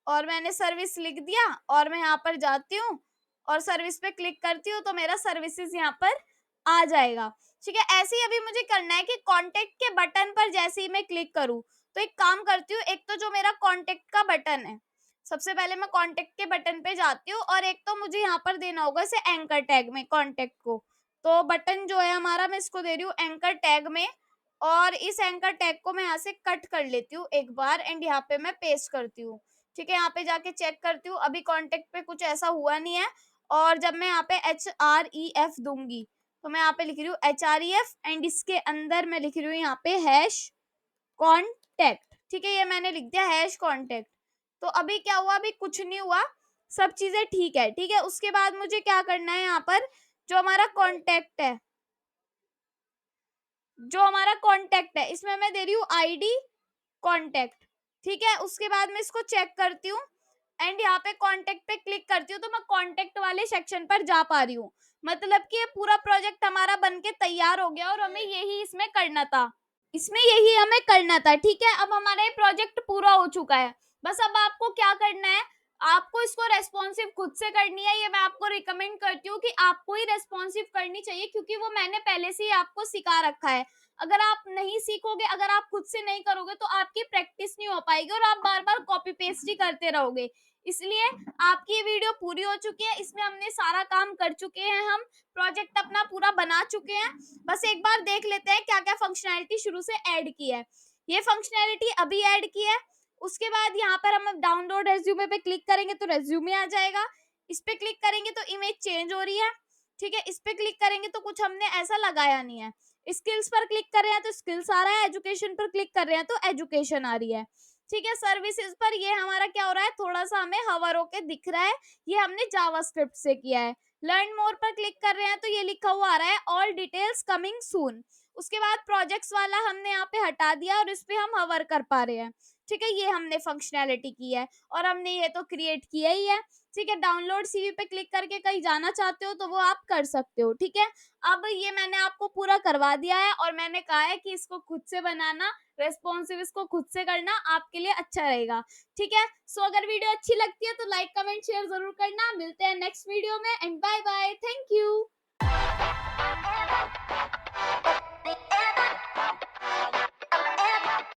और मैंने सर्विस लिख दिया और मैं यहाँ पर जाती हूँ और सर्विस पे क्लिक करती हूँ तो मेरा सर्विसेज यहाँ पर आ जाएगा, ठीक है। ऐसे ही अभी मुझे करना है कि कांटेक्ट के बटन पर जैसे ही मैं क्लिक करूँ, तो एक काम करती हूँ, एक तो जो मेरा कांटेक्ट का बटन है, सबसे पहले मैं कांटेक्ट के बटन पे जाती हूँ, और एक तो मुझे यहाँ पर देना होगा इसे एंकर टैग में कांटेक्ट को। तो बटन जो है हमारा, मैं इसको दे रही हूँ एंकर टैग में, और इस एंकर टैग को मैं यहाँ से कट कर लेती हूँ एक बार एंड यहाँ पे मैं पेस्ट करती हूँ, ठीक है। यहाँ पे जाके चेक करती हूँ, अभी कांटेक्ट पे कुछ ऐसा हुआ नहीं है। और जब मैं यहाँ पे HREF दूंगी तो मैं यहाँ पे लिख रही हूँ HREF एंड इसके अंदर मैं लिख रही हूँ यहाँ पे हैश कॉन्टेक्ट, ठीक है। ये मैंने लिख दिया हैश कॉन्टेक्ट। तो अभी क्या हुआ, अभी कुछ नहीं हुआ, सब चीजें ठीक है, ठीक है। उसके बाद मुझे क्या करना है, यहाँ पर जो हमारा कॉन्टेक्ट है, इसमें मैं दे रही हूँ ID कॉन्टेक्ट, ठीक है। उसके बाद मैं इसको चेक करती हूँ एंड यहाँ पे कांटेक्ट पे क्लिक करती हूँ तो मैं कांटेक्ट वाले सेक्शन पर जा पा रही हूँ। मतलब कि ये पूरा प्रोजेक्ट हमारा बनके तैयार हो गया और हमें यही इसमें करना था, ठीक है। अब हमारा ये प्रोजेक्ट पूरा हो चुका है। बस अब आपको क्या करना है, आपको इसको रेस्पॉन्सिव खुद से करनी है। ये मैं आपको रिकमेंड करती हूँ कि आपको ही रेस्पॉन्सिव करनी चाहिए, क्योंकि वो मैंने पहले से ही आपको सिखा रखा है। अगर आप नहीं सीखोगे, अगर आप खुद से नहीं करोगे तो आपकी प्रैक्टिस नहीं हो पाएगी और आप बार बार कॉपी पेस्ट ही करते रहोगे। इसलिए आपकी ये वीडियो पूरी हो चुकी है, इसमें हमने सारा काम कर चुके हैं, हम प्रोजेक्ट अपना पूरा बना चुके हैं। बस एक बार देख लेते हैं क्या क्या फंक्शनैलिटी शुरू से ऐड की है। ये फंक्शनैलिटी अभी ऐड की है। उसके बाद यहाँ पर हम डाउनलोड रेज्यूमे पे क्लिक करेंगे तो रेज्यूमे आ जाएगा। इस पे क्लिक करेंगे तो इमेज चेंज हो रही है, ठीक है। इस पे क्लिक करेंगे तो कुछ हमने ऐसा लगाया नहीं है। स्किल्स पर क्लिक कर रहे हैं तो स्किल्स आ रहा है, एजुकेशन पर क्लिक कर रहे हैं तो एजुकेशन आ रही है, ठीक है। सर्विसेज पर ये हमारा क्या हो रहा है, थोड़ा सा हमें हवर होके दिख रहा है, ये हमने जावास्क्रिप्ट से किया है। लर्न मोर पर क्लिक कर रहे हैं तो ये लिखा हुआ आ रहा है ऑल डिटेल्स कमिंग सून। उसके बाद प्रोजेक्ट्स वाला हमने यहाँ पे हटा दिया और इस पे हम हवर कर पा रहे हैं, ठीक है। ये हमने फंक्शनैलिटी की है और हमने ये तो क्रिएट किया ही है, ठीक है। डाउनलोड सीवी पे क्लिक करके कहीं जाना चाहते हो तो वो आप कर सकते हो, ठीक है। अब ये मैंने आपको पूरा करवा दिया है और मैंने कहा है कि इसको खुद से बनाना, रेस्पॉन्सिव इसको खुद से करना आपके लिए अच्छा रहेगा, ठीक है। सो अगर वीडियो अच्छी लगती है तो लाइक कमेंट शेयर जरूर करना। मिलते हैं नेक्स्ट वीडियो में and bye bye, thank you.